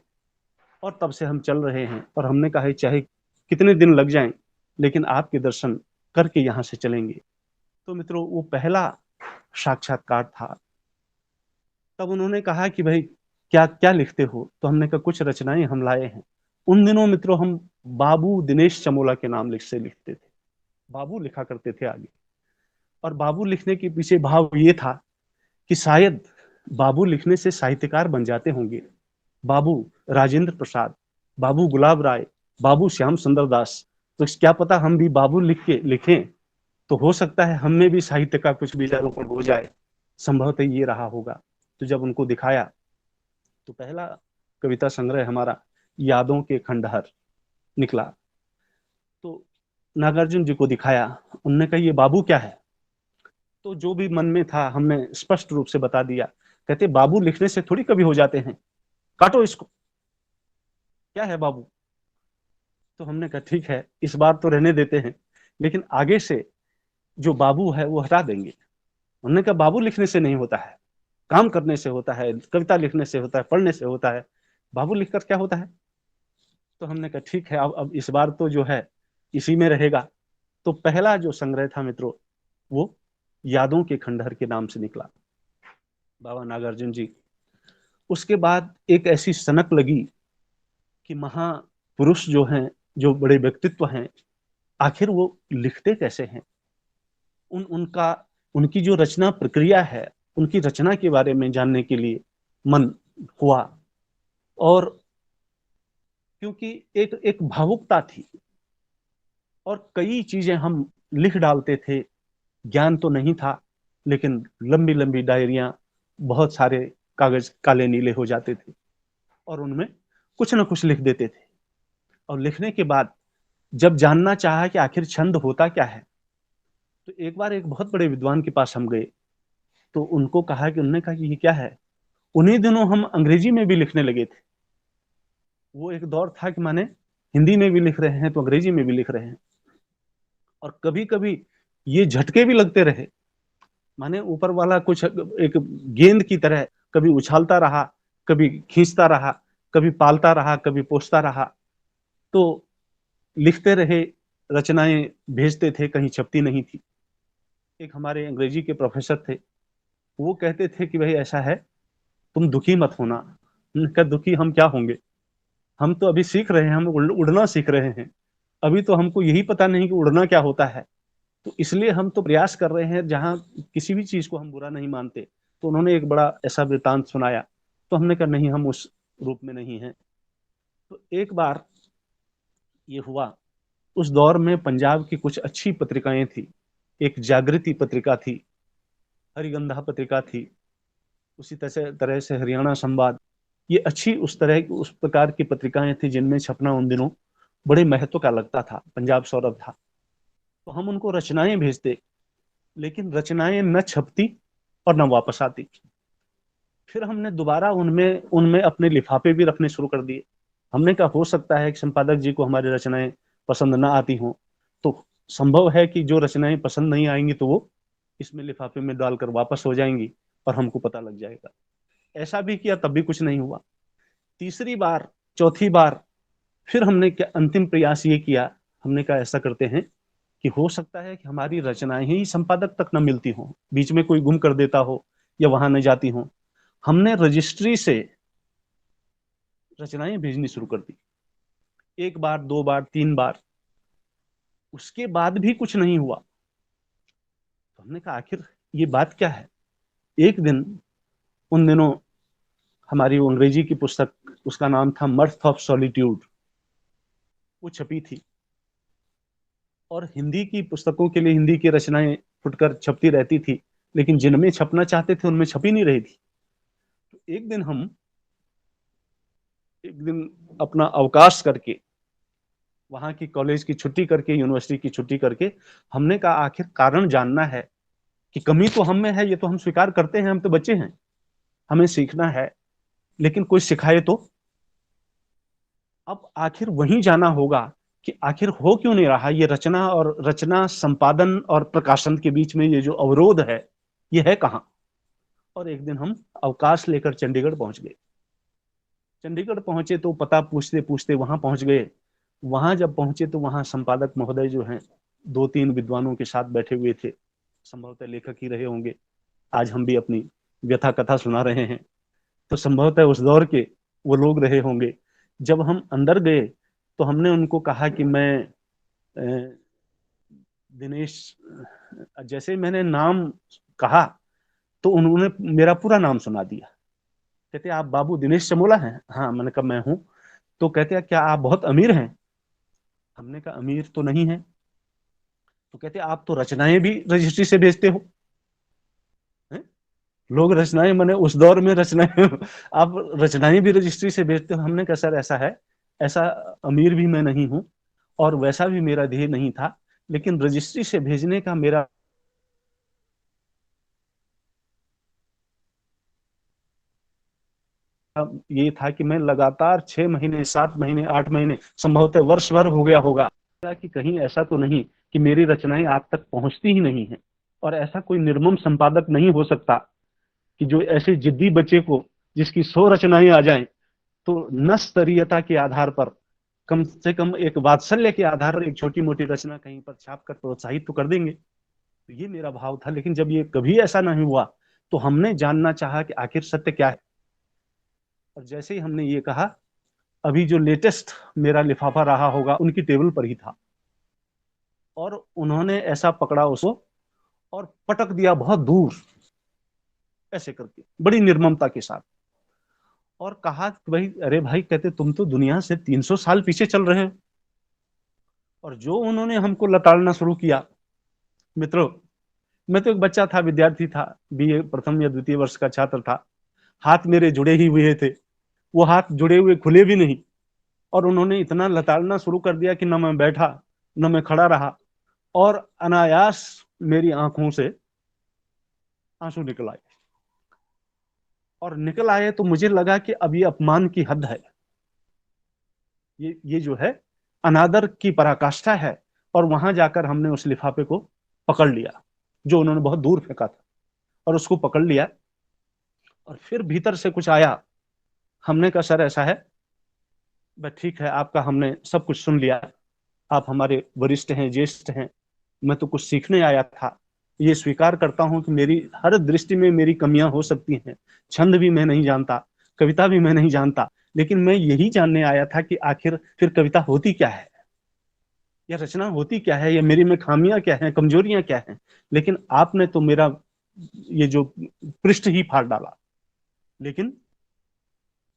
और तब से हम चल रहे हैं। और हमने कहा चाहे कितने दिन लग जाएं, लेकिन आपके दर्शन करके यहां से चलेंगे। तो मित्रों वो पहला साक्षात्कार था। तब उन्होंने कहा कि भाई क्या क्या लिखते हो? तो हमने कहा कुछ रचनाएं हम लाए हैं। उन दिनों मित्रों हम बाबू दिनेश चमोला के नाम से लिखते थे, बाबू लिखा करते थे आगे। और बाबू लिखने के पीछे भाव ये था कि शायद बाबू लिखने से साहित्यकार बन जाते होंगे, बाबू राजेंद्र प्रसाद, बाबू गुलाब राय, बाबू श्याम सुंदर दास। तो क्या पता हम भी बाबू लिखें, तो हो सकता है हम में भी साहित्य का कुछ बीजारोपण हो जाए, संभवतः ये रहा होगा। तो जब उनको दिखाया, तो पहला कविता संग्रह हमारा यादों के खंडहर निकला। तो नागार्जुन जी को दिखाया, उन्होंने कहा ये बाबू क्या है? तो जो भी मन में था हमने स्पष्ट रूप से बता दिया। कहते बाबू लिखने से थोड़ी कभी हो जाते हैं, काटो इसको, क्या है बाबू? तो हमने कहा ठीक है, इस बार तो रहने देते हैं, लेकिन आगे से जो बाबू है वो हटा देंगे। उन्होंने कहा बाबू लिखने से नहीं होता है, काम करने से होता है, कविता लिखने से होता है, पढ़ने से होता है, बाबू लिखकर क्या होता है? तो हमने कहा ठीक है, अब इस बार तो जो है इसी में रहेगा। तो पहला जो संग्रह था मित्रों, वो यादों के खंडहर के नाम से निकला, बाबा नागार्जुन जी। उसके बाद एक ऐसी सनक लगी कि महापुरुष जो हैं, जो बड़े व्यक्तित्व हैं, आखिर वो लिखते कैसे हैं, उनकी जो रचना प्रक्रिया है, उनकी रचना के बारे में जानने के लिए मन हुआ। और क्योंकि एक एक भावुकता थी, और कई चीजें हम लिख डालते थे, ज्ञान तो नहीं था, लेकिन लंबी लंबी डायरियां, बहुत सारे कागज काले नीले हो जाते थे, और उनमें कुछ ना कुछ लिख देते थे। और लिखने के बाद जब जानना चाहा कि आखिर छंद होता क्या है, तो एक बार एक बहुत बड़े विद्वान के पास हम गए, तो उनको कहा कि उन्होंने कहा कि ये क्या है? उन्हीं दिनों हम अंग्रेजी में भी लिखने लगे थे। वो एक दौर था कि माने हिंदी में भी लिख रहे हैं तो अंग्रेजी में भी लिख रहे हैं। और कभी कभी ये झटके भी लगते रहे, माने ऊपर वाला कुछ एक गेंद की तरह कभी उछालता रहा, कभी खींचता रहा, कभी पालता रहा, कभी पोसता रहा। तो लिखते रहे, रचनाएं भेजते थे, कहीं छपती नहीं थी। एक हमारे अंग्रेजी के प्रोफेसर थे, वो कहते थे कि भाई ऐसा है, तुम दुखी मत होना। उन्होंने कहा दुखी हम क्या होंगे, हम तो अभी सीख रहे हैं, हम उड़ना सीख रहे हैं, अभी तो हमको यही पता नहीं कि उड़ना क्या होता है। तो इसलिए हम तो प्रयास कर रहे हैं, जहां किसी भी चीज को हम बुरा नहीं मानते। तो उन्होंने एक बड़ा ऐसा वृतांत सुनाया, तो हमने कहा नहीं, हम उस रूप में नहीं हैं। तो एक बार ये हुआ, उस दौर में पंजाब की कुछ अच्छी पत्रिकाएं थी। एक जागृति पत्रिका थी, हरिगंधा पत्रिका थी, उसी तरह से हरियाणा संवाद। ये अच्छी उस प्रकार की पत्रिकाएं थी जिनमें छपना उन दिनों बड़े महत्व का लगता था, पंजाब सौरभ था। तो हम उनको रचनाएं भेजते, लेकिन रचनाएं न छपती और न वापस आती। फिर हमने दोबारा उनमें उनमें अपने लिफाफे भी रखने शुरू कर दिए। हमने कहा हो सकता है कि संपादक जी को हमारी रचनाएं पसंद ना आती हों, तो संभव है कि जो रचनाएं पसंद नहीं आएंगी तो वो इसमें लिफाफे में डालकर वापस हो जाएंगी और हमको पता लग जाएगा। ऐसा भी किया, तब भी कुछ नहीं हुआ। तीसरी बार, चौथी बार फिर हमने क्या अंतिम प्रयास ये किया, हमने कहा ऐसा करते हैं कि हो सकता है कि हमारी रचनाएं ही संपादक तक न मिलती हों, बीच में कोई गुम कर देता हो या वहां न जाती हो। हमने रजिस्ट्री से रचनाएं भेजनी शुरू कर दी, एक बार, दो बार, तीन बार। उसके बाद भी कुछ नहीं हुआ। तो हमने कहा आखिर ये बात क्या है। एक दिन, उन दिनों हमारी वो अंग्रेजी की पुस्तक, उसका नाम था मर्थ ऑफ सॉलिट्यूड, वो छपी थी। और हिंदी की पुस्तकों के लिए हिंदी की रचनाएं फुटकर छपती रहती थी, लेकिन जिनमें छपना चाहते थे उनमें छपी नहीं रही थी। तो एक दिन अपना अवकाश करके, वहां की कॉलेज की छुट्टी करके, यूनिवर्सिटी की छुट्टी करके, हमने कहा आखिर कारण जानना है कि कमी तो हम में है, ये तो हम स्वीकार करते हैं, हम तो बच्चे हैं, हमें सीखना है, लेकिन कोई सिखाए तो। अब आखिर वहीं जाना होगा कि आखिर हो क्यों नहीं रहा ये रचना संपादन और प्रकाशन के बीच में ये जो अवरोध है, ये है कहां। और एक दिन हम अवकाश लेकर चंडीगढ़ पहुंच गए। चंडीगढ़ पहुंचे तो पता पूछते पूछते वहां पहुंच गए। वहां जब पहुंचे तो वहां संपादक महोदय जो हैं, दो तीन विद्वानों के साथ बैठे हुए थे, संभवतः लेखक ही रहे होंगे। आज हम भी अपनी व्यथा कथा सुना रहे हैं, तो संभवतः उस दौर के वो लोग रहे होंगे। जब हम अंदर गए तो हमने उनको कहा कि मैं दिनेश, जैसे मैंने नाम कहा तो उन्होंने मेरा पूरा नाम सुना दिया। कहते आप बाबू दिनेश चमोला हैं? हाँ, मैंने कहा मैं हूं। तो कहते हैं क्या आप बहुत अमीर हैं? हमने कहा अमीर तो नहीं है। तो कहते आप तो रचनाएं भी रजिस्ट्री से भेजते हो। हैं? लोग रचनाएं, मैंने उस दौर में रचनाएं आप रचनाएं भी रजिस्ट्री से भेजते हो। हमने कहा सर ऐसा है, ऐसा अमीर भी मैं नहीं हूं और वैसा भी मेरा ध्येय नहीं था, लेकिन रजिस्ट्री से भेजने का मेरा ये था कि मैं लगातार 6 महीने, 7 महीने, 8 महीने, संभवतः वर्ष भर हो गया होगा कि कहीं ऐसा तो नहीं कि मेरी रचनाएं आप तक पहुंचती ही नहीं है। और ऐसा कोई निर्मम संपादक नहीं हो सकता कि जो ऐसे जिद्दी बच्चे को, जिसकी 100 रचनाएं आ जाएं, तो न स्तरीयता के आधार पर, कम से कम एक वात्सल्य के आधार पर एक छोटी मोटी रचना कहीं पर छाप कर प्रोत्साहित तो कर देंगे। तो ये मेरा भाव था। लेकिन जब ये कभी ऐसा नहीं हुआ तो हमने जानना चाहा कि आखिर सत्य क्या है। और जैसे ही हमने ये कहा, अभी जो लेटेस्ट मेरा लिफाफा रहा होगा उनकी टेबल पर ही था, और उन्होंने ऐसा पकड़ा उसको और पटक दिया बहुत दूर, ऐसे करके बड़ी निर्ममता के साथ, और कहा कि भाई, अरे भाई, कहते तुम तो दुनिया से 300 साल पीछे चल रहे हो। और जो उन्होंने हमको लताड़ना शुरू किया, मित्रों, मैं तो एक बच्चा था, विद्यार्थी था, बीए प्रथम या द्वितीय वर्ष का छात्र था। हाथ मेरे जुड़े ही हुए थे, वो हाथ जुड़े हुए खुले भी नहीं। और उन्होंने इतना लताड़ना शुरू कर दिया कि न मैं बैठा न मैं खड़ा रहा, और अनायास मेरी आंखों से आंसू निकल आए। और निकल आए तो मुझे लगा कि अब ये अपमान की हद है, ये जो है अनादर की पराकाष्ठा है। और वहां जाकर हमने उस लिफाफे को पकड़ लिया जो उन्होंने बहुत दूर फेंका था, और उसको पकड़ लिया। और फिर भीतर से कुछ आया। हमने कहा सर ऐसा है, बस ठीक है, आपका हमने सब कुछ सुन लिया, आप हमारे वरिष्ठ हैं, ज्येष्ठ हैं, मैं तो कुछ सीखने आया था। ये स्वीकार करता हूं कि मेरी हर दृष्टि में मेरी कमियां हो सकती हैं, छंद भी मैं नहीं जानता, कविता भी मैं नहीं जानता, लेकिन मैं यही जानने आया था कि आखिर फिर कविता होती क्या है, या रचना होती क्या है, या मेरी में खामियां क्या हैं, कमजोरियां क्या हैं। लेकिन आपने तो मेरा ये जो पृष्ठ ही फाड़ डाला। लेकिन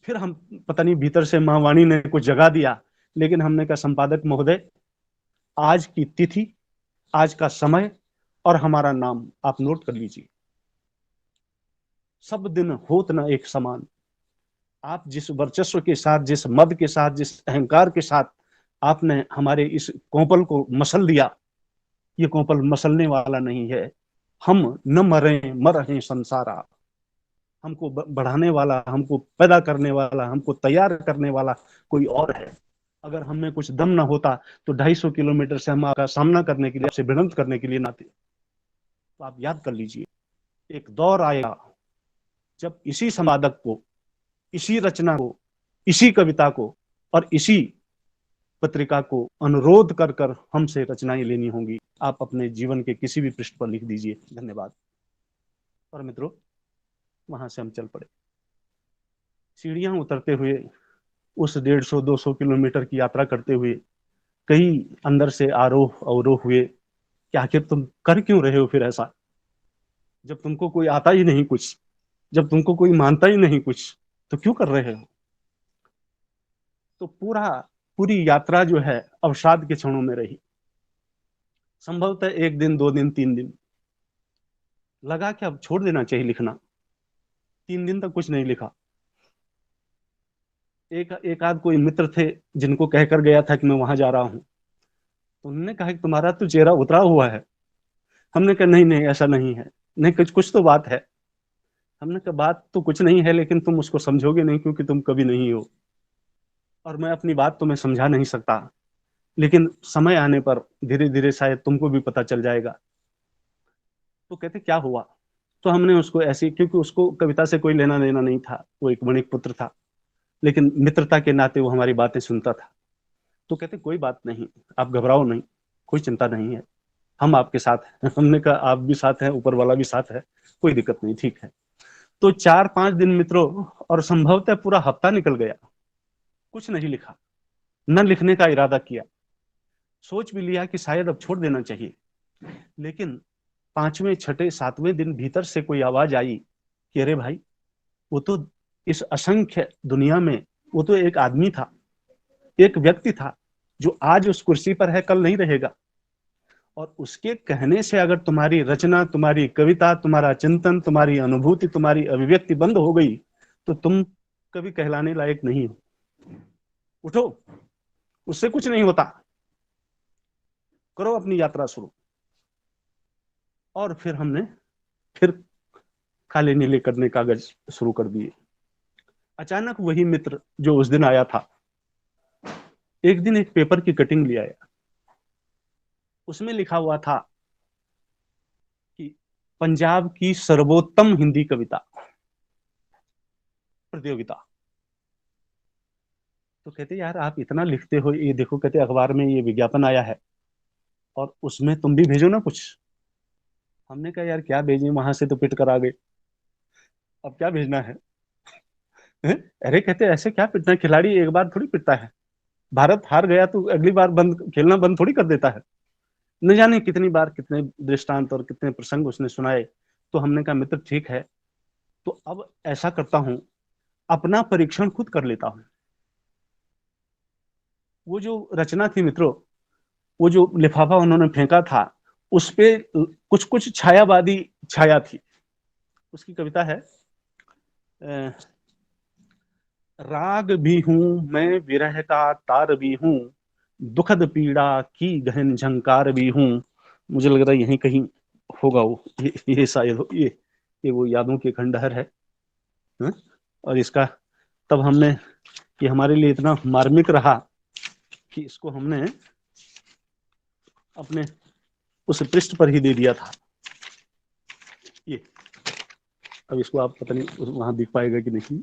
फिर हम, पता नहीं भीतर से माँ वाणी ने कुछ जगा दिया, लेकिन हमने कहा संपादक महोदय, आज की तिथि, आज का समय और हमारा नाम आप नोट कर लीजिए। सब दिन होत न एक समान। आप जिस वर्चस्व के साथ, जिस मद के साथ, जिस अहंकार के साथ आपने हमारे इस कोंपल को मसल दिया, ये कोंपल मसलने वाला नहीं है। हम न मरें मरहें संसारा। हमको बढ़ाने वाला, हमको पैदा करने वाला, हमको तैयार करने वाला कोई और है। अगर हमें कुछ दम ना होता तो 250 किलोमीटर से हम आपका सामना करने के लिए, आपसे भिड़ंत करने के लिए ना थे। तो आप याद कर लीजिए, एक दौर आएगा जब इसी संपादक को, इसी रचना को, इसी कविता को और इसी पत्रिका को अनुरोध कर कर हमसे रचनाएं लेनी होंगी। आप अपने जीवन के किसी भी पृष्ठ पर लिख दीजिए। धन्यवाद। और मित्रों, वहां से हम चल पड़े, सीढ़ियां उतरते हुए, उस 150-200 किलोमीटर की यात्रा करते हुए कई अंदर से आरोह अवरोह हुए कि आखिर तुम कर क्यों रहे हो फिर ऐसा, जब तुमको कोई आता ही नहीं कुछ, जब तुमको कोई मानता ही नहीं कुछ, तो क्यों कर रहे हो। तो पूरी यात्रा जो है अवसाद के क्षणों में रही। संभवतः 1 दिन, 2 दिन, 3 दिन लगा कि अब छोड़ देना चाहिए लिखना। 3 दिन तक कुछ नहीं लिखा। एक आध कोई मित्र थे जिनको कहकर गया था कि मैं वहां जा रहा हूं, तो उन्होंने कहा कि तुम्हारा तो चेहरा उतरा हुआ है। हमने कहा नहीं नहीं, ऐसा नहीं है, नहीं कुछ कुछ तो बात है। हमने कहा बात तो कुछ नहीं है, लेकिन तुम उसको समझोगे नहीं क्योंकि तुम कभी नहीं हो, और मैं अपनी बात तुम्हें समझा नहीं सकता, लेकिन समय आने पर धीरे धीरे शायद तुमको भी पता चल जाएगा। तो कहते क्या हुआ। तो हमने उसको ऐसी, क्योंकि उसको कविता से कोई लेना देना नहीं था, वो एक वणिक पुत्र था, लेकिन मित्रता के नाते वो हमारी बातें सुनता था। तो कहते कोई बात नहीं, आप घबराओ नहीं, कोई चिंता नहीं है, हम आपके साथ हैं। हमने कहा आप भी साथ हैं, ऊपर वाला भी साथ है, कोई दिक्कत नहीं, ठीक है। तो 4-5 दिन मित्रों, और संभवतः पूरा हफ्ता निकल गया, कुछ नहीं लिखा, न लिखने का इरादा किया। सोच भी लिया कि शायद अब छोड़ देना चाहिए, लेकिन 5वें, 6ठे, 7वें दिन भीतर से कोई आवाज आई कि अरे भाई, वो तो इस असंख्य दुनिया में वो तो एक आदमी था, एक व्यक्ति था जो आज उस कुर्सी पर है, कल नहीं रहेगा। और उसके कहने से अगर तुम्हारी रचना, तुम्हारी कविता, तुम्हारा चिंतन, तुम्हारी अनुभूति, तुम्हारी अभिव्यक्ति बंद हो गई तो तुम कभी कहलाने लायक नहीं हो। उठो, उससे कुछ नहीं होता, करो अपनी यात्रा शुरू। और फिर हमने फिर काले नीले करने कागज शुरू कर दिए। अचानक वही मित्र जो उस दिन आया था, एक दिन एक पेपर की कटिंग ले आया। उसमें लिखा हुआ था कि पंजाब की सर्वोत्तम हिंदी कविता प्रतियोगिता। तो कहते यार आप इतना लिखते हो, ये देखो, कहते अखबार में ये विज्ञापन आया है और उसमें तुम भी भेजो ना कुछ। हमने कहा यार क्या भेजें, वहां से तो पिट कर आ गए, अब क्या भेजना है। अरे कहते ऐसे क्या पिटना है, खिलाड़ी एक बार थोड़ी पिटता है, भारत हार गया तो अगली बार बंद खेलना बंद थोड़ी कर देता है। न जाने कितनी बार कितने दृष्टांत और कितने प्रसंग उसने सुनाए। तो हमने कहा मित्र ठीक है, तो अब ऐसा करता हूं, अपना परीक्षण खुद कर लेता हूं। वो जो रचना थी मित्रों, वो जो लिफाफा उन्होंने फेंका था, उस पे कुछ कुछ छायावादी छाया थी। उसकी कविता है, राग भी हूं मैं विरह का तार भी हूं, दुखद पीड़ा की गहन झंकार भी हूं। मुझे लग रहा है यहीं कहीं होगा वो, ये शायद ये वो यादों के खंडहर है। हा? और इसका तब हमने, ये हमारे लिए इतना मार्मिक रहा कि इसको हमने अपने उस पृष्ठ पर ही दे दिया था। ये अब इसको आप पता नहीं वहां दिख पाएगा कि नहीं।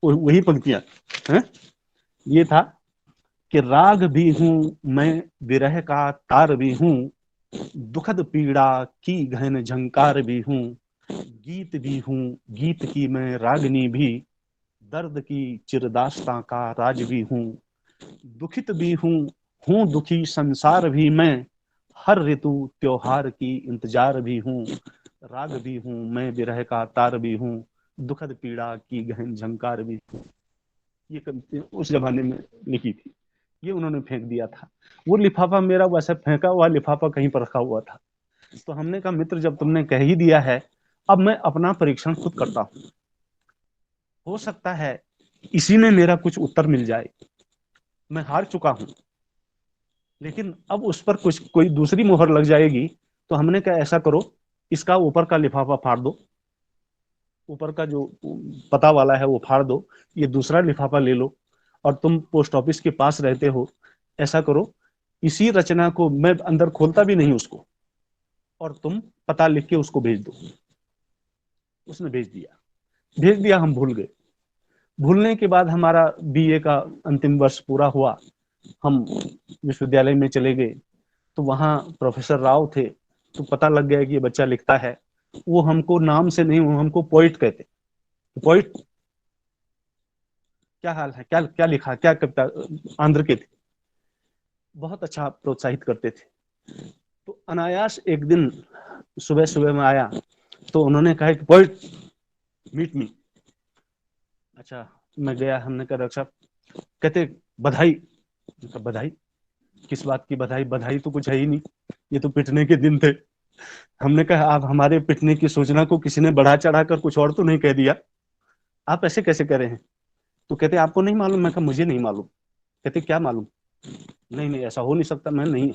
वही पंक्तियां हैं। ये था कि राग भी हूं मैं विरह का तार भी हूं, दुखद पीड़ा की गहन झंकार भी हूं, गीत भी हूं गीत की मैं रागनी भी, दर्द की चिरदास्तां का राज भी हूँ, दुखित भी हूँ दुखी संसार भी मैं, हर ऋतु त्योहार की इंतजार भी हूँ, राग भी हूँ मैं विरह का तार भी हूँ, दुखद पीड़ा की गहन झंकार भी हूँ। ये कविता उस जमाने में लिखी थी, ये उन्होंने फेंक दिया था। वो लिफाफा मेरा वैसे फेंका हुआ लिफाफा कहीं पर रखा हुआ था। तो हमने कहा मित्र जब तुमने कह ही दिया है, अब मैं अपना परीक्षण खुद करता हूं, हो सकता है इसी में मेरा कुछ उत्तर मिल जाए। मैं हार चुका हूं, लेकिन अब उस पर कुछ कोई दूसरी मोहर लग जाएगी। तो हमने कहा ऐसा करो, इसका ऊपर का लिफाफा फाड़ दो, ऊपर का जो पता वाला है वो फाड़ दो, ये दूसरा लिफाफा ले लो, और तुम पोस्ट ऑफिस के पास रहते हो, ऐसा करो इसी रचना को, मैं अंदर खोलता भी नहीं उसको, और तुम पता लिख के उसको भेज दो। उसने भेज दिया, हम भूल गए। भूलने के बाद हमारा बीए का अंतिम वर्ष पूरा हुआ, हम विश्वविद्यालय में चले गए, तो वहां प्रोफेसर राव थे, तो पता लग गया कि ये बच्चा लिखता है। वो हमको नाम से नहीं, वो हमको पोइट कहते। पोइट, क्या हाल है, क्या क्या लिखा, क्या कविता, आंध्र के थे, बहुत अच्छा प्रोत्साहित करते थे। तो अनायास एक दिन सुबह सुबह में आया, तो उन्होंने कहा कि पोइट मीट मी। अच्छा, मैं गया, हमने कहा डॉक्टर साहब, कहते बधाई। बधाई? किस बात की बधाई? बधाई तो कुछ है ही नहीं, ये तो पिटने के दिन थे। हमने कहा आप हमारे पिटने की सूचना को किसी ने बढ़ा चढ़ा कर कुछ और तो नहीं कह दिया, आप ऐसे कैसे कह रहे हैं? तो कहते आपको नहीं मालूम? मैं कहा मुझे नहीं मालूम। कहते क्या मालूम? नहीं नहीं, ऐसा हो नहीं सकता। मैं नहीं।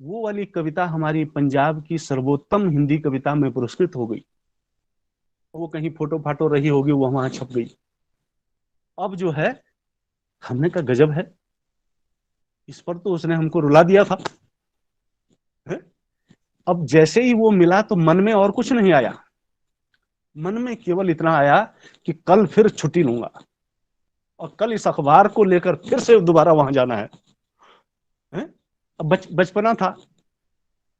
वो वाली कविता हमारी पंजाब की सर्वोत्तम हिंदी कविता में पुरस्कृत हो गई। वो कहीं फोटो फाटो रही होगी, वो वहां छप गई। अब जो है, हमने कहा गजब है, इस पर तो उसने हमको रुला दिया था। अब जैसे ही वो मिला तो मन में और कुछ नहीं आया, मन में केवल इतना आया कि कल फिर छुट्टी लूंगा और कल इस अखबार को लेकर फिर से दोबारा वहां जाना है। अब बचपना था,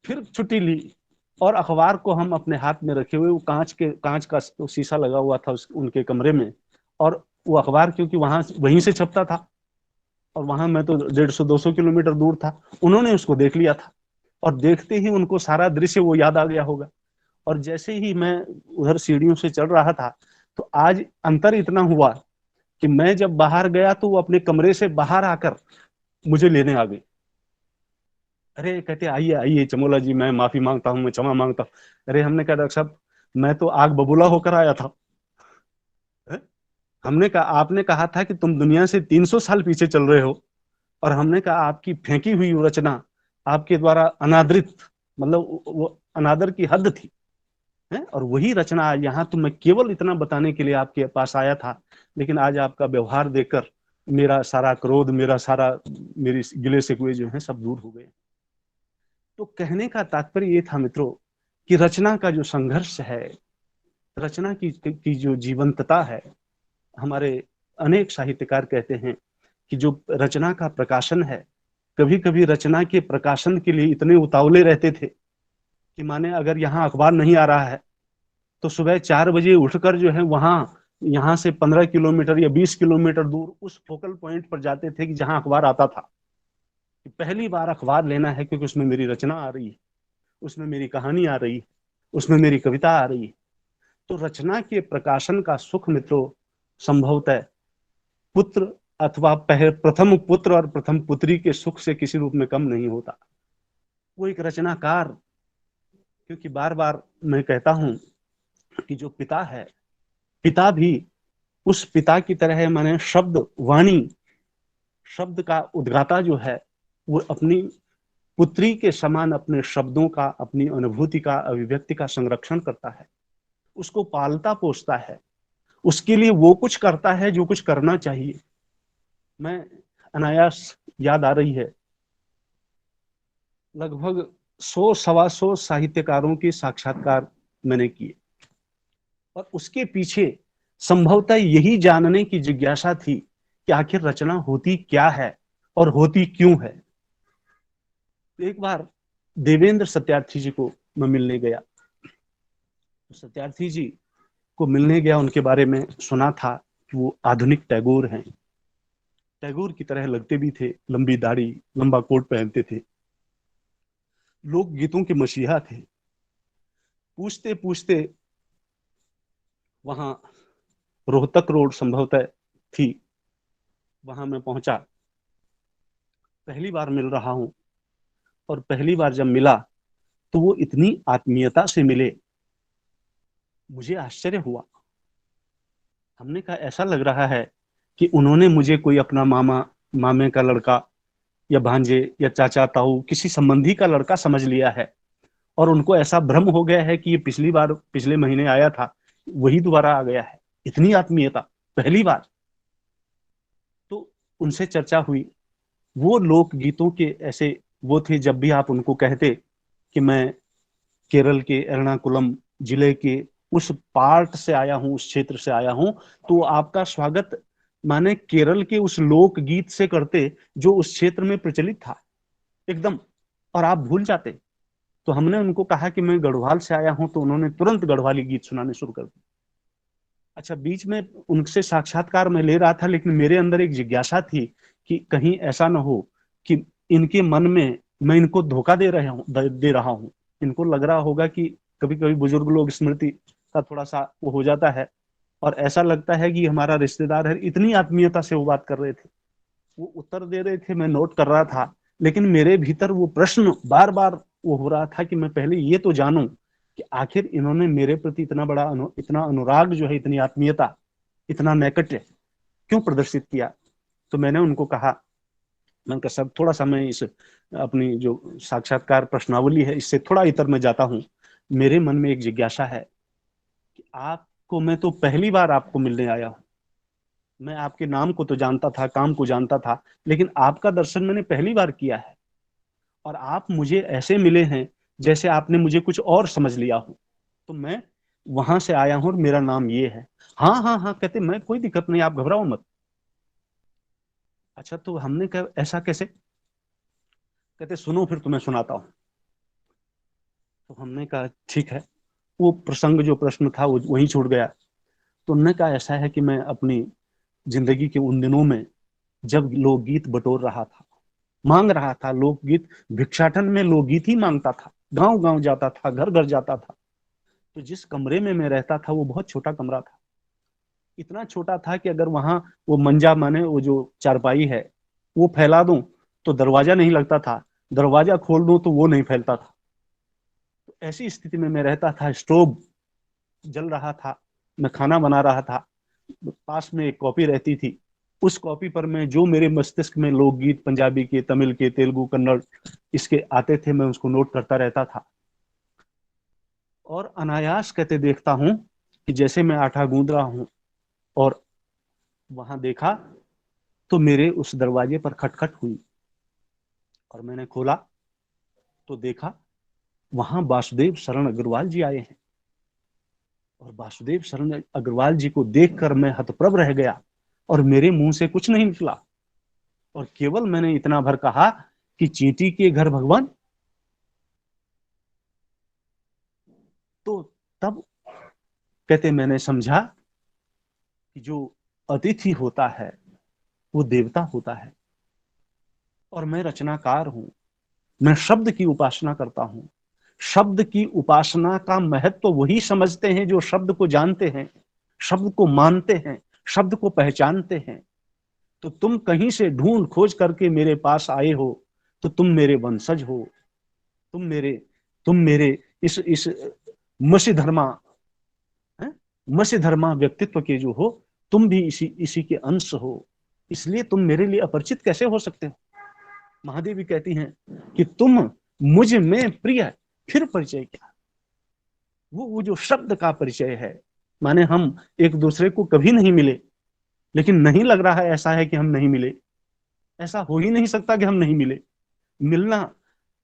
फिर छुट्टी ली, और अखबार को हम अपने हाथ में रखे हुए, वो कांच का शीशा लगा हुआ था उनके कमरे में, और वो अखबार क्योंकि वहीं से छपता था, और वहां मैं तो 150-200 किलोमीटर दूर था, उन्होंने उसको देख लिया था, और देखते ही उनको सारा दृश्य वो याद आ गया होगा। और जैसे ही मैं उधर सीढ़ियों से चढ़ रहा था, तो आज अंतर इतना हुआ कि मैं जब बाहर गया तो वो अपने कमरे से बाहर आकर मुझे लेने आ गई। अरे कहते आइए आइए चमोला जी, मैं माफी मांगता हूँ, मैं क्षमा मांगता हूँ। अरे हमने कहा डॉक्टर साहब, मैं तो आग बबूला होकर आया था। हमने कहा आपने कहा था कि तुम दुनिया से 300 साल पीछे चल रहे हो, और हमने कहा आपकी फेंकी हुई रचना आपके द्वारा अनादरित, मतलब वो अनादर की हद थी, है? और वही रचना आज यहाँ, तो मैं केवल इतना बताने के लिए आपके पास आया था, लेकिन आज आपका व्यवहार देखकर मेरा सारा क्रोध, मेरी गिले शिकवे जो है सब दूर हो गए। तो कहने का तात्पर्य ये था मित्रों कि रचना का जो संघर्ष है, रचना की जो जीवंतता है, हमारे अनेक साहित्यकार कहते हैं कि जो रचना का प्रकाशन है, कभी कभी रचना के प्रकाशन के लिए इतने उतावले रहते थे कि माने अगर यहाँ अखबार नहीं आ रहा है तो सुबह 4 बजे उठकर जो है वहां, यहाँ से 15 किलोमीटर या 20 किलोमीटर दूर उस फोकल पॉइंट पर जाते थे कि जहां अखबार आता था, कि पहली बार अखबार लेना है क्योंकि उसमें मेरी रचना आ रही है, उसमें मेरी कहानी आ रही है, उसमें मेरी कविता आ रही है। तो रचना के प्रकाशन का सुख मित्रों संभवतः पुत्र अथवा प्रथम पुत्र और प्रथम पुत्री के सुख से किसी रूप में कम नहीं होता। वो एक रचनाकार, क्योंकि बार बार मैं कहता हूं कि जो पिता है, पिता भी उस पिता की तरह है, माने शब्द वाणी, शब्द का उद्गाता जो है, वो अपनी पुत्री के समान अपने शब्दों का, अपनी अनुभूति का, अभिव्यक्ति का संरक्षण करता है, उसको पालता पोसता है, उसके लिए वो कुछ करता है जो कुछ करना चाहिए। मैं अनायास याद आ रही है, लगभग 100-125 साहित्यकारों के साक्षात्कार मैंने किए, और उसके पीछे संभवतः यही जानने की जिज्ञासा थी कि आखिर रचना होती क्या है और होती क्यों है। एक बार देवेंद्र सत्यार्थी जी को मैं मिलने गया, सत्यार्थी जी को मिलने गया, उनके बारे में सुना था कि वो आधुनिक टैगोर हैं। टैगोर की तरह लगते भी थे, लंबी दाढ़ी, लंबा कोट पहनते थे, लोक गीतों के मसीहा थे। पूछते पूछते वहां रोहतक रोड संभवतः थी, वहां मैं पहुंचा। पहली बार मिल रहा हूं, और पहली बार जब मिला तो वो इतनी आत्मीयता से मिले, मुझे आश्चर्य हुआ। हमने कहा ऐसा लग रहा है कि उन्होंने मुझे कोई अपना मामा, मामे का लड़का या भांजे या चाचा ताऊ किसी संबंधी का लड़का समझ लिया है, और उनको ऐसा भ्रम हो गया है कि ये पिछली बार पिछले महीने आया था, वही दोबारा आ गया है। इतनी आत्मीयता पहली बार। तो उनसे चर्चा हुई। वो लोक गीतों के ऐसे वो थे, जब भी आप उनको कहते कि मैं केरल के एर्नाकुलम जिले के उस पार्ट से आया हूं, उस क्षेत्र से आया हूं, तो आपका स्वागत माने केरल के उस लोक गीत से करते जो उस क्षेत्र में प्रचलित था एकदम, और आप भूल जाते। तो हमने उनको कहा कि मैं गढ़वाल से आया हूं, तो उन्होंने तुरंत गढ़वाली गीत सुनाने शुरू कर दिए। अच्छा, बीच में उनसे साक्षात्कार मैं ले रहा था, लेकिन मेरे अंदर एक जिज्ञासा थी कि कहीं ऐसा ना हो कि इनके मन में मैं इनको धोखा दे रहा हूं। इनको लग रहा होगा कि कभी कभी बुजुर्ग लोग स्मृति का थोड़ा सा वो हो जाता है, और ऐसा लगता है कि हमारा रिश्तेदार है। इतनी आत्मीयता से वो बात कर रहे थे, वो उत्तर दे रहे थे, मैं नोट कर रहा था, लेकिन मेरे भीतर वो प्रश्न बार बार वो हो रहा था कि मैं पहले ये तो जानूं कि आखिर इन्होंने मेरे प्रति इतना अनुराग जो है, इतनी आत्मीयता, इतना नैकट्य क्यों प्रदर्शित किया। तो मैंने उनको कहा, मैंने कहा सब थोड़ा सा मैं इस अपनी जो साक्षात्कार प्रश्नावली है इससे थोड़ा इतर में जाता हूं। मेरे मन में एक जिज्ञासा है कि आपको मैं तो पहली बार आपको मिलने आया हूं। मैं आपके नाम को तो जानता था, काम को जानता था, लेकिन आपका दर्शन मैंने पहली बार किया है, और आप मुझे ऐसे मिले हैं जैसे आपने मुझे कुछ और समझ लिया हो। तो मैं वहां से आया हूं और मेरा नाम ये है। हाँ हाँ हाँ कहते, मैं कोई दिक्कत नहीं, आप घबराओ मत। अच्छा, तो हमने कहा ऐसा कैसे? कहते सुनो फिर तुम्हें सुनाता हूं। तो हमने कहा ठीक है। वो प्रसंग जो प्रश्न था वो वहीं छूट गया। तो उन्होंने कहा ऐसा है कि मैं अपनी जिंदगी के उन दिनों में जब लोकगीत बटोर रहा था, मांग रहा था लोकगीत, भिक्षाटन में लोकगीत ही मांगता था, गांव गांव जाता था, घर घर जाता था। तो जिस कमरे में मैं रहता था वो बहुत छोटा कमरा था। इतना छोटा था कि अगर वहां वो मंजा माने वो जो चारपाई है वो फैला दूं तो दरवाजा नहीं लगता था, दरवाजा खोल दूं तो वो नहीं फैलता था। तो ऐसी स्थिति में मैं रहता था। स्टोव जल रहा था, मैं खाना बना रहा था, पास में एक कॉपी रहती थी। उस कॉपी पर मैं जो मेरे मस्तिष्क में लोकगीत पंजाबी के, तमिल के, तेलुगु, कन्नड़ इसके आते थे, मैं उसको नोट करता रहता था। और अनायास कहते देखता हूं कि जैसे मैं आटा गूंद रहा हूं, और वहां देखा तो मेरे उस दरवाजे पर खटखट हुई, और मैंने खोला तो देखा वहां वासुदेव शरण अग्रवाल जी आए हैं। और वासुदेव शरण अग्रवाल जी को देखकर मैं हतप्रभ रह गया, और मेरे मुंह से कुछ नहीं निकला, और केवल मैंने इतना भर कहा कि चींटी के घर भगवान। तो तब कहते मैंने समझा कि जो अतिथि होता है वो देवता होता है, और मैं रचनाकार हूं। मैं शब्द की उपासना करता हूं। शब्द की उपासना का महत्व वही समझते हैं जो शब्द को जानते हैं, शब्द को मानते हैं, शब्द को पहचानते हैं। तो तुम कहीं से ढूंढ खोज करके मेरे पास आए हो, तो तुम मेरे वंशज हो। तुम मेरे इस मसी धर्मा है, मसी धर्मा व्यक्तित्व के जो हो, तुम भी इसी के अंश हो। इसलिए तुम मेरे लिए अपरिचित कैसे हो सकते हो? महादेवी कहती हैं कि तुम मुझ में प्रिय, फिर परिचय क्या? वो जो शब्द का परिचय है, माने हम एक दूसरे को कभी नहीं मिले, लेकिन नहीं लग रहा है ऐसा है कि हम नहीं मिले। ऐसा हो ही नहीं सकता कि हम नहीं मिले। मिलना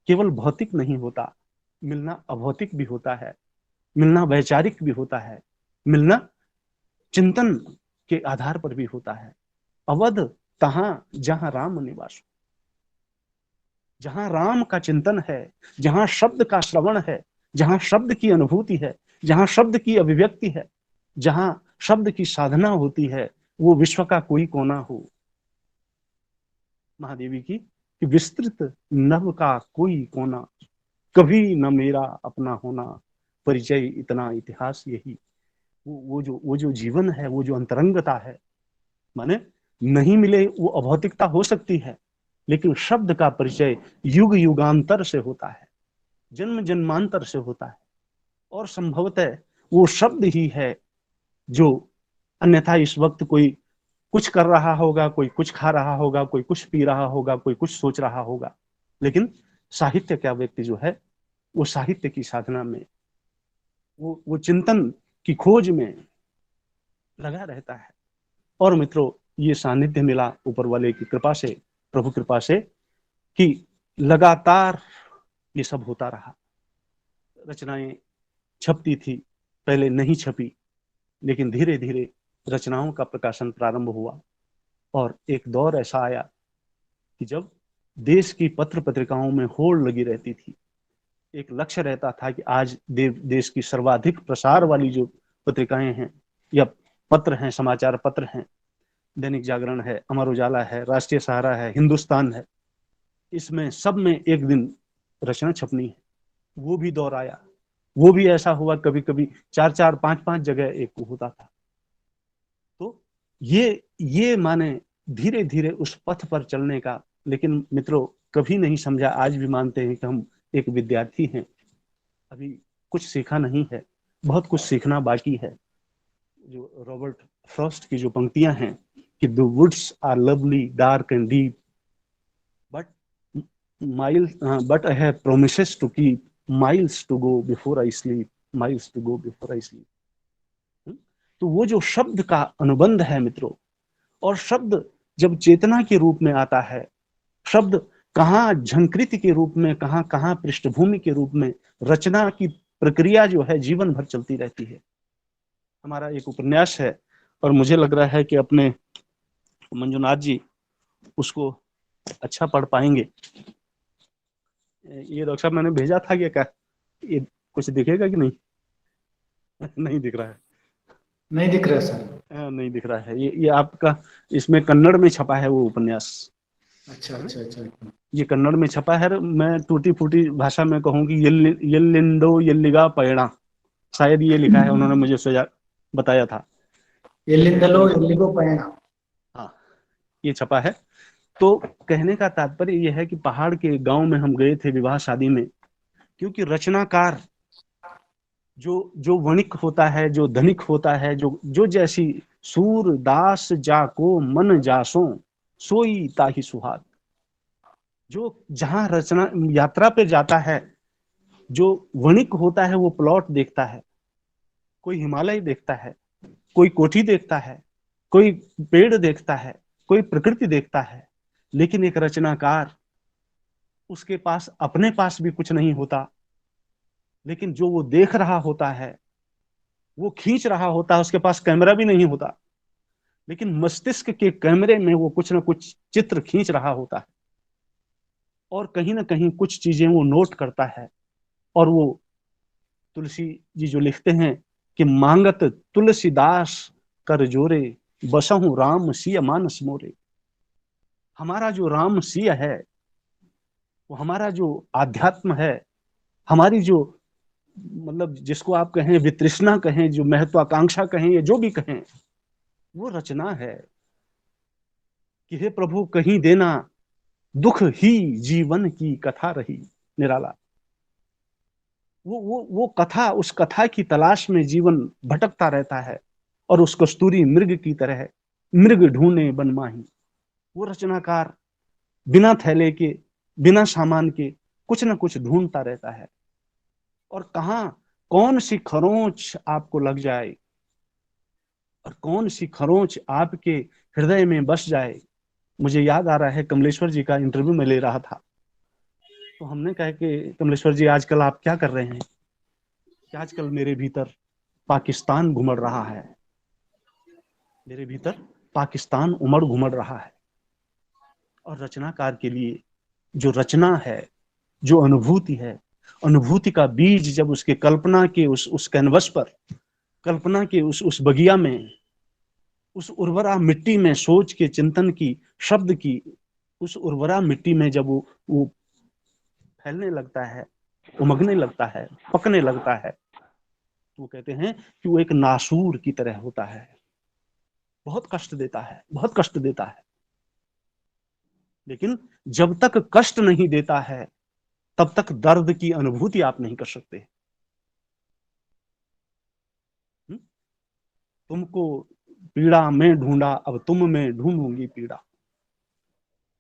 केवल भौतिक नहीं होता, मिलना अभौतिक भी होता है, मिलना वैचारिक भी होता है, मिलना चिंतन के आधार पर भी होता है। अवध तहां जहां राम निवास, जहां राम का चिंतन है, जहां शब्द का श्रवण है, जहां शब्द की अनुभूति है, जहां शब्द की अभिव्यक्ति है, जहां शब्द की साधना होती है, वो विश्व का कोई कोना हो, महादेवी की, कि विस्तृत नभ का कोई कोना, कभी न मेरा अपना होना, परिचय इतना इतिहास यही। वो जो जीवन है, वो जो अंतरंगता है, माने नहीं मिले वो अभौतिकता हो सकती है, लेकिन शब्द का परिचय युग युगांतर से होता है, जन्म जन्मांतर से होता है, और संभवतः वो शब्द ही है जो, अन्यथा इस वक्त कोई कुछ कर रहा होगा, कोई कुछ खा रहा होगा, कोई कुछ पी रहा होगा, कोई कुछ सोच रहा होगा, लेकिन साहित्य का व्यक्ति जो है वो साहित्य की साधना में, वो चिंतन की खोज में लगा रहता है। और मित्रों, ये सानिध्य मिला ऊपर वाले की कृपा से, प्रभु कृपा से, कि लगातार ये सब होता रहा। रचनाएं छपती थी, पहले नहीं छपी, लेकिन धीरे धीरे रचनाओं का प्रकाशन प्रारंभ हुआ। और एक दौर ऐसा आया कि जब देश की पत्र पत्रिकाओं में होड़ लगी रहती थी, एक लक्ष्य रहता था कि आज देश की सर्वाधिक प्रसार वाली जो पत्रिकाएं हैं या पत्र हैं, समाचार पत्र हैं, दैनिक जागरण है, अमर उजाला है, राष्ट्रीय सहारा है, हिंदुस्तान है, इसमें सब में एक दिन रचना छपनी है। वो भी दौर आया, वो भी ऐसा हुआ, कभी कभी 4-4, 5-5 जगह एक होता था। तो ये माने धीरे धीरे उस पथ पर चलने का। लेकिन मित्रों, कभी नहीं समझा, आज भी मानते हैं कि हम एक विद्यार्थी हैं, अभी कुछ सीखा नहीं है, बहुत कुछ सीखना बाकी है। जो रॉबर्ट फ्रॉस्ट की जो पंक्तियां हैं कि the woods are lovely dark and deep, but I have promises to keep, miles to go before I sleep, miles to go before I sleep. तो वो जो शब्द का अनुबंध है मित्रों, और शब्द जब चेतना के रूप में आता है, शब्द कहाँ झंकृति के रूप में, कहाँ कहाँ पृष्ठभूमि के रूप में, रचना की प्रक्रिया जो है जीवन भर चलती रहती है। हमारा एक उपन्यास है और मुझे लग रहा है कि अपने मंजुनाथ जी उसको अच्छा पढ़ पाएंगे। ये डॉक्टर साहब मैंने भेजा था कि क्या ये कुछ दिखेगा कि नहीं? नहीं दिख रहा है, नहीं दिख रहा सर। नहीं दिख रहा है। ये आपका इसमें कन्नड़ में छपा है वो उपन्यास। अच्छा अच्छा अच्छा। ये कन्नड़ में छपा है। मैं टूटी फूटी भाषा में कहूँ कि येल्लिंडो येल्लिगा पैणा, शायद ये लिखा है, उन्होंने मुझे बताया था। एलिंदलो एलिगो पैना। हाँ, ये छपा है। तो कहने का तात्पर्य यह है कि पहाड़ के गांव में हम गए थे विवाह शादी में, क्योंकि रचनाकार जो वणिक होता है, जो धनिक होता है, जो जैसी सूर दास जाको मन जासो सोई ताहि सुहाग, जो जहां रचना यात्रा पे जाता है, जो वणिक होता है वो प्लॉट देखता है, कोई हिमालय देखता है, कोई कोठी देखता है, कोई पेड़ देखता है, कोई प्रकृति देखता है। लेकिन एक रचनाकार, उसके पास अपने पास भी कुछ नहीं होता, लेकिन जो वो देख रहा होता है, वो खींच रहा होता है, उसके पास कैमरा भी नहीं होता, लेकिन मस्तिष्क के कैमरे में वो कुछ ना कुछ चित्र खींच रहा होता है, और कहीं ना कहीं कुछ चीजें वो नोट करता है। और वो तुलसी जी जो लिखते हैं कि मांगत तुलसीदास कर जोरे, बसहु राम सिय मानस मोरे। हमारा जो राम सिय है, वो हमारा जो आध्यात्म है, हमारी जो मतलब जिसको आप कहें वितृष्णा कहें, जो महत्वाकांक्षा कहें, या जो भी कहें, वो रचना है कि हे प्रभु कहीं देना दुख ही जीवन की कथा रही निराला। वो कथा, उस कथा की तलाश में जीवन भटकता रहता है, और उस कस्तूरी मृग की तरह मृग ढूंढे बनमाही। वो रचनाकार बिना थैले के, बिना सामान के कुछ ना कुछ ढूंढता रहता है, और कहाँ कौन सी खरोंच आपको लग जाए, और कौन सी खरोंच आपके हृदय में बस जाए। मुझे याद आ रहा है, कमलेश्वर जी का इंटरव्यू में ले रहा था, तो हमने कहा कि कमलेश्वर जी आजकल आप क्या कर रहे हैं? कि आजकल मेरे भीतर पाकिस्तान घुमड़ रहा है, मेरे भीतर पाकिस्तान उमड़ घुमड़ रहा है। और रचनाकार के लिए जो रचना है, जो अनुभूति है, अनुभूति का बीज जब उसके कल्पना के उस कैनवस पर, कल्पना के उस बगिया में उस उर्वरा मिट्टी में सोच के, चिंतन की, शब्द की, उस उर्वरा मिट्टी में जब वो फैलने लगता है, उमगने लगता है, पकने लगता है, तो वो कहते हैं कि वो एक नासूर की तरह होता है। बहुत कष्ट देता है, बहुत कष्ट देता है। लेकिन जब तक कष्ट नहीं देता है तब तक दर्द की अनुभूति आप नहीं कर सकते। तुमको पीड़ा में ढूंढा, अब तुम में ढूंढूंगी पीड़ा।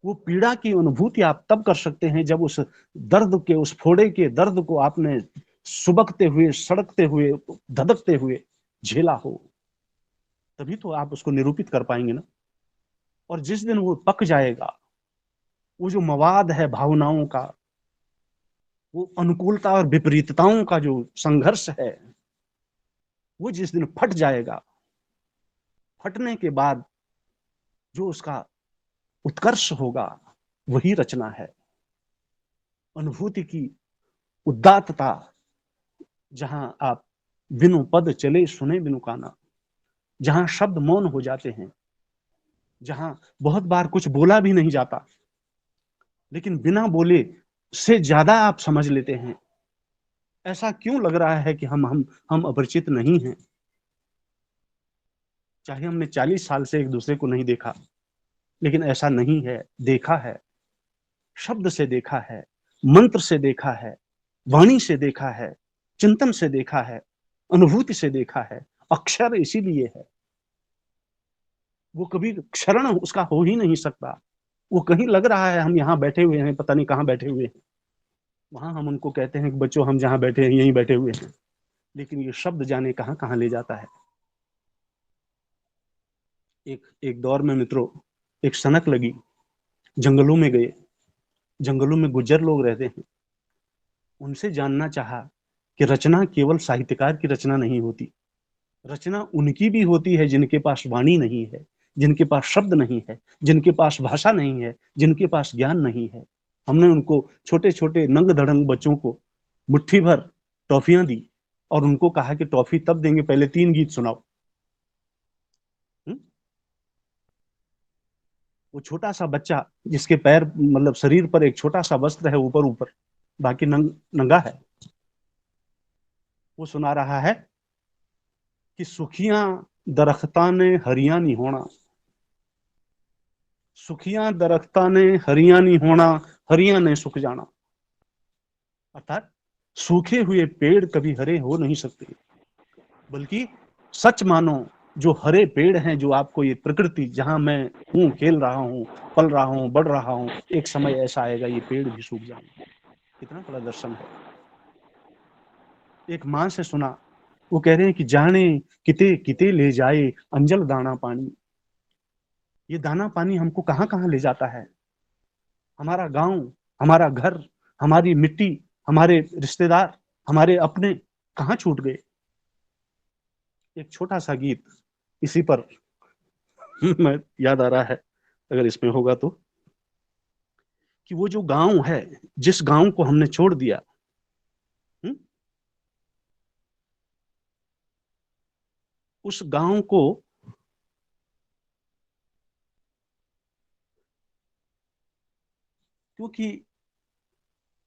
वो पीड़ा की अनुभूति आप तब कर सकते हैं जब उस दर्द के, उस फोड़े के दर्द को आपने सुबकते हुए, सड़कते हुए, धधकते हुए झेला हो, तभी तो आप उसको निरूपित कर पाएंगे ना। और जिस दिन वो पक जाएगा, वो जो मवाद है भावनाओं का, वो अनुकूलता और विपरीतताओं का जो संघर्ष है, वो जिस दिन फट जाएगा, फटने के बाद जो उसका उत्कर्ष होगा, वही रचना है। अनुभूति की उदात्तता, जहां आप बिनु पद चले सुने बिनु काना, जहां शब्द मौन हो जाते हैं, जहां बहुत बार कुछ बोला भी नहीं जाता, लेकिन बिना बोले से ज्यादा आप समझ लेते हैं। ऐसा क्यों लग रहा है कि हम अपरिचित नहीं हैं? चाहे हमने 40 साल से एक दूसरे को नहीं देखा, लेकिन ऐसा नहीं है। देखा है, शब्द से देखा है, मंत्र से देखा है, वाणी से देखा है, चिंतन से देखा है, अनुभूति से देखा है। अक्षर इसीलिए है, वो कभी क्षरण उसका हो ही नहीं सकता। वो कहीं लग रहा है हम यहाँ बैठे हुए हैं, पता नहीं कहाँ बैठे हुए हैं। वहां हम उनको कहते हैं कि बच्चों हम जहाँ बैठे हैं यहीं बैठे हुए हैं, लेकिन ये शब्द जाने कहाँ कहाँ ले जाता है। एक दौर में मित्रों, एक सनक लगी, जंगलों में गए, जंगलों में गुज्जर लोग रहते हैं। उनसे जानना चाहा कि रचना केवल साहित्यकार की रचना नहीं होती, रचना उनकी भी होती है जिनके पास वाणी नहीं है, जिनके पास शब्द नहीं है, जिनके पास भाषा नहीं है, जिनके पास ज्ञान नहीं है। हमने उनको, छोटे छोटे नंग धड़ंग बच्चों को मुट्ठी भर टॉफियां दी और उनको कहा कि टॉफी तब देंगे, पहले 3 गीत सुनाओ। वो छोटा सा बच्चा जिसके पैर, मतलब शरीर पर एक छोटा सा वस्त्र है ऊपर ऊपर, बाकी नंगा है, वो सुना रहा है कि सुखियां दरख्तां ने हरियां नहीं होना, सुखियां दरख्तां ने हरियां नहीं होना, हरियां ने सुख जाना। अर्थात सूखे हुए पेड़ कभी हरे हो नहीं सकते, बल्कि सच मानो जो हरे पेड़ हैं, जो आपको ये प्रकृति, जहां मैं हूं, खेल रहा हूं, पल रहा हूं, बढ़ रहा हूं, एक समय ऐसा आएगा ये पेड़ भी सूख जाएंगे। कितना बड़ा दर्शन है। एक मां से सुना, वो कह रहे हैं कि जाने किते किते ले जाए अंजल दाना पानी। ये दाना पानी हमको कहां कहां ले जाता है। हमारा गांव, हमारा घर, हमारी मिट्टी, हमारे रिश्तेदार, हमारे अपने कहां छूट गए। एक छोटा सा गीत इसी पर मैं याद आ रहा है, अगर इसमें होगा तो, कि वो जो गांव है, जिस गांव को हमने छोड़ दिया, उस गांव को क्योंकि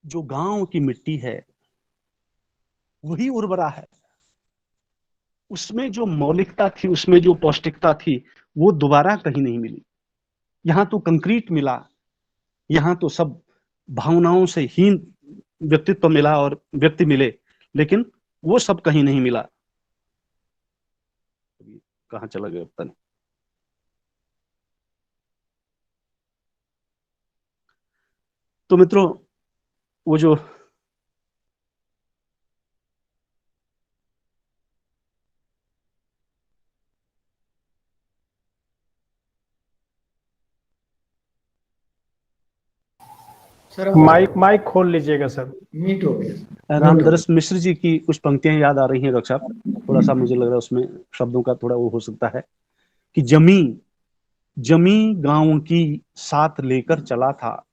जो गांव की मिट्टी है वही उर्वरा है, उसमें जो मौलिकता थी, उसमें जो पौष्टिकता थी, वो दोबारा कहीं नहीं मिली। यहां तो कंक्रीट मिला, यहां तो सब भावनाओं से हीन व्यक्तित्व मिला और व्यक्ति मिले, लेकिन वो सब कहीं नहीं मिला। कहां चला गया पता नहीं। तो मित्रों, वो जो सर माइक माइक खोल लीजिएगा सर। मीट हो गया। रामदरस मिश्र जी की कुछ पंक्तियां याद आ रही हैं डॉक्टर साहब, थोड़ा सा मुझे लग रहा है उसमें शब्दों का थोड़ा वो हो सकता है कि जमी जमी गांव की साथ लेकर चला था,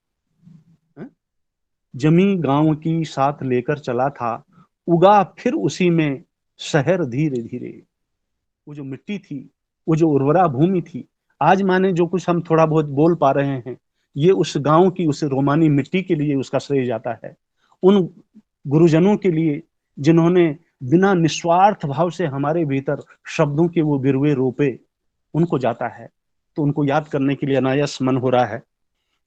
जमी गांव की साथ लेकर चला था, उगा फिर उसी में शहर धीरे धीरे। वो जो मिट्टी थी, वो जो उर्वरा भूमि थी, आज माने जो कुछ हम थोड़ा बहुत बोल पा रहे हैं, ये उस गांव की, उस रोमानी मिट्टी के लिए उसका श्रेय जाता है। उन गुरुजनों के लिए जिन्होंने बिना निस्वार्थ भाव से हमारे भीतर शब्दों के वो बिरवे रोपे, उनको जाता है। तो उनको याद करने के लिए अनायास मन हो रहा है।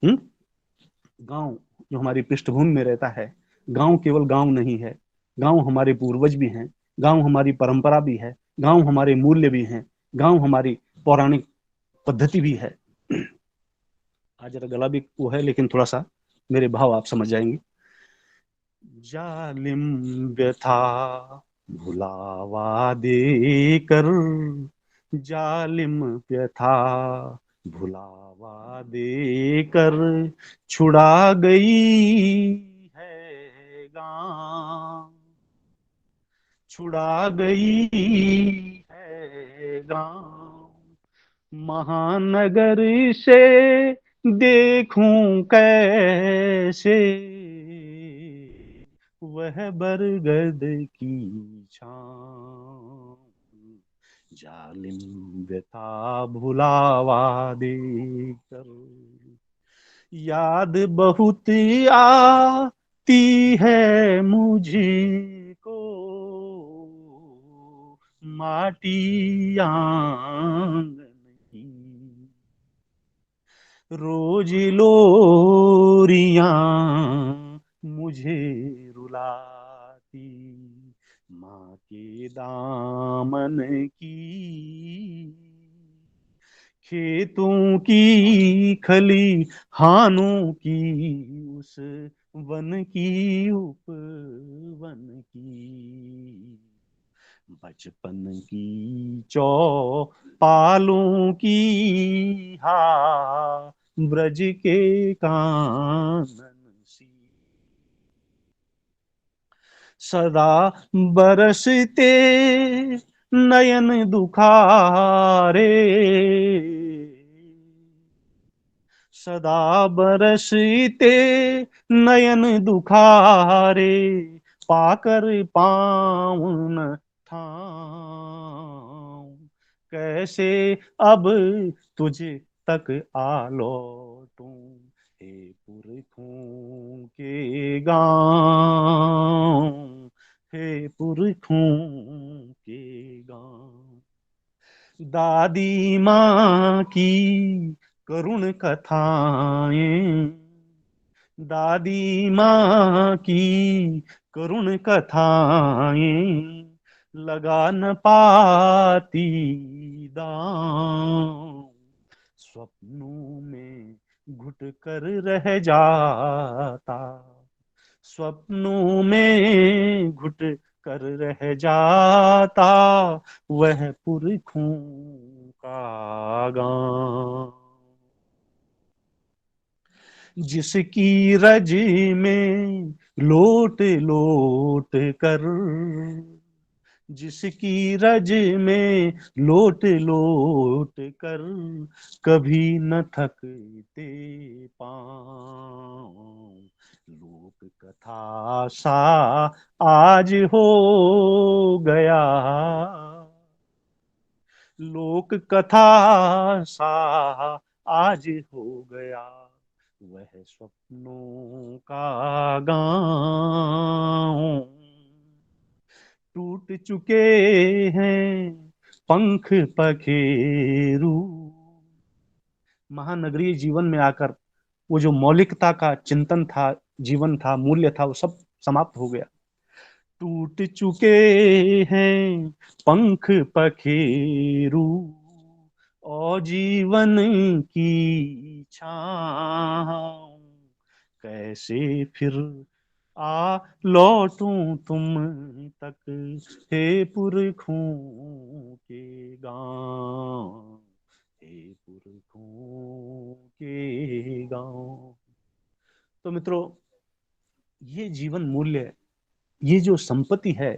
गांव जो हमारी पृष्ठभूमि में रहता है, गांव केवल गांव नहीं है, गांव हमारे पूर्वज भी हैं, गांव हमारी परंपरा भी है, गांव हमारे मूल्य भी हैं, गांव हमारी पौराणिक पद्धति भी है। आज जरा गला भी वो है, लेकिन थोड़ा सा मेरे भाव आप समझ जाएंगे। जालिम व्यथा भुलावा देकर, जालिम व्यथा भुलावा देकर, छुड़ा गई है गांव, छुड़ा गई है गांव। महानगर से देखूं कैसे वह बरगद की छांव, जालिम व्यथा भुलावा देकर। याद बहुत आती है मुझको माटी आंगन की, रोज लोरियां मुझे रुलाती, माँ के दामन की, खेतों की खलिहानों की, उस वन की उपवन की, बचपन की चौपालों की, हा ब्रज के कानन सी, सदा बरसते नयन दुखारे, सदा बरसते नयन दुखारे, पाकर पावन ठाऊं, कैसे अब तुझ तक आ लौटूं, हे पुरखों के गांव, हे पुरखों के गांव। दादी माँ की करुण कथाएं, दादी माँ की करुण कथाएं, लगा न पाती दांव, स्वप्नों में घुट कर रह जाता, स्वप्नों में घुट कर रह जाता, वह पुरखों का गांव, जिसकी रज में लोट लोट कर, जिसकी रज में लोट लोट कर, कभी न थकते पांव, लोक कथा सा आज हो गया, लोक कथा सा आज हो गया, वह स्वप्नों का गांव, टूट चुके हैं पंख पखेरु, महानगरीय जीवन में आकर वो जो मौलिकता का चिंतन था, जीवन था, मूल्य था, वो सब समाप्त हो गया। टूट चुके हैं पंख पखेरु, और जीवन की छाँव, कैसे फिर आ लौटूं तुम तक, हे पुरखों के गांव, हे पुरखों के गांव। तो मित्रों, ये जीवन मूल्य, ये जो संपत्ति है,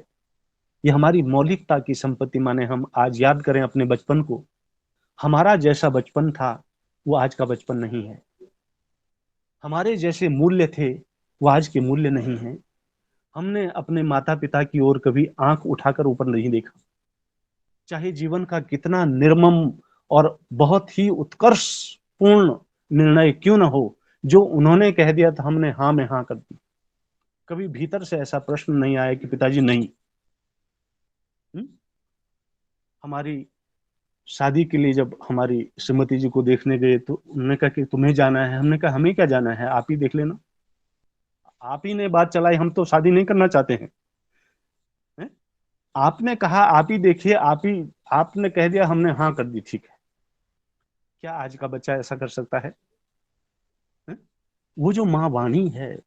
ये हमारी मौलिकता की संपत्ति। माने हम आज याद करें अपने बचपन को, हमारा जैसा बचपन था वो आज का बचपन नहीं है, हमारे जैसे मूल्य थे वो आज के मूल्य नहीं है। हमने अपने माता पिता की ओर कभी आंख उठाकर ऊपर नहीं देखा, चाहे जीवन का कितना निर्मम और बहुत ही उत्कर्ष पूर्ण निर्णय क्यों न हो, जो उन्होंने कह दिया था हमने हाँ में हाँ कर दी। कभी भीतर से ऐसा प्रश्न नहीं आया कि पिताजी नहीं। हमारी शादी के लिए जब हमारी श्रीमती जी को देखने गए तो उन्होंने कहा कि तुम्हें जाना है। हमने कहा हमें क्या जाना है, आप ही देख लेना। आप ही ने बात चलाई, हम तो शादी नहीं करना चाहते हैं। आपने कहा आप ही देखिए, आपने कह दिया, हमने हाँ कर दी, ठीक है। क्या आज का बच्चा ऐसा कर सकता है? वो जो माँ वाणी है,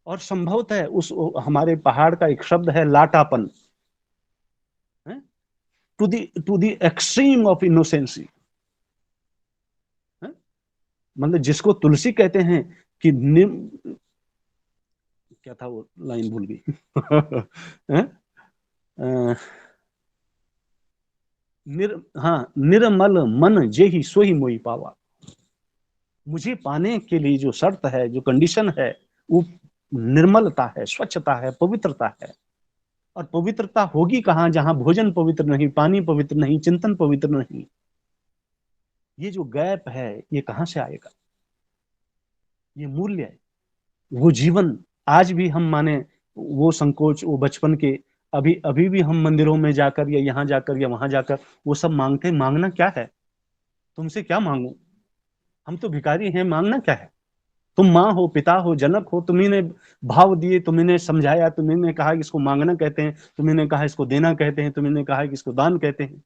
और संभवतः है उस हमारे पहाड़ का एक शब्द है लाटापन, to the extreme of innocency. मतलब जिसको तुलसी कहते हैं कि क्या था वो लाइन भूल गई। निर्मल मन जेहि सोहि मोहि पावा। मुझे पाने के लिए जो शर्त है, जो कंडीशन है, वो निर्मलता है, स्वच्छता है, पवित्रता है। और पवित्रता होगी कहाँ? जहां भोजन पवित्र नहीं, पानी पवित्र नहीं, चिंतन पवित्र नहीं। ये जो गैप है, ये कहां से आएगा? ये मूल्य है, वो जीवन आज भी हम माने, वो संकोच, वो बचपन के अभी अभी भी हम मंदिरों में जाकर या यहाँ जाकर या वहां जाकर वो सब मांगते। मांगना क्या है? तुमसे क्या मांगू? हम तो भिखारी हैं, मांगना क्या है? तुम माँ हो, पिता हो, जनक हो, तुम्ही ने भाव दिए, तुम्ही ने समझाया, तुम्ही ने कहा कि इसको मांगना कहते हैं, तुम्ही ने कहा इसको देना कहते हैं, तुम्ही ने कहा कि इसको दान कहते हैं।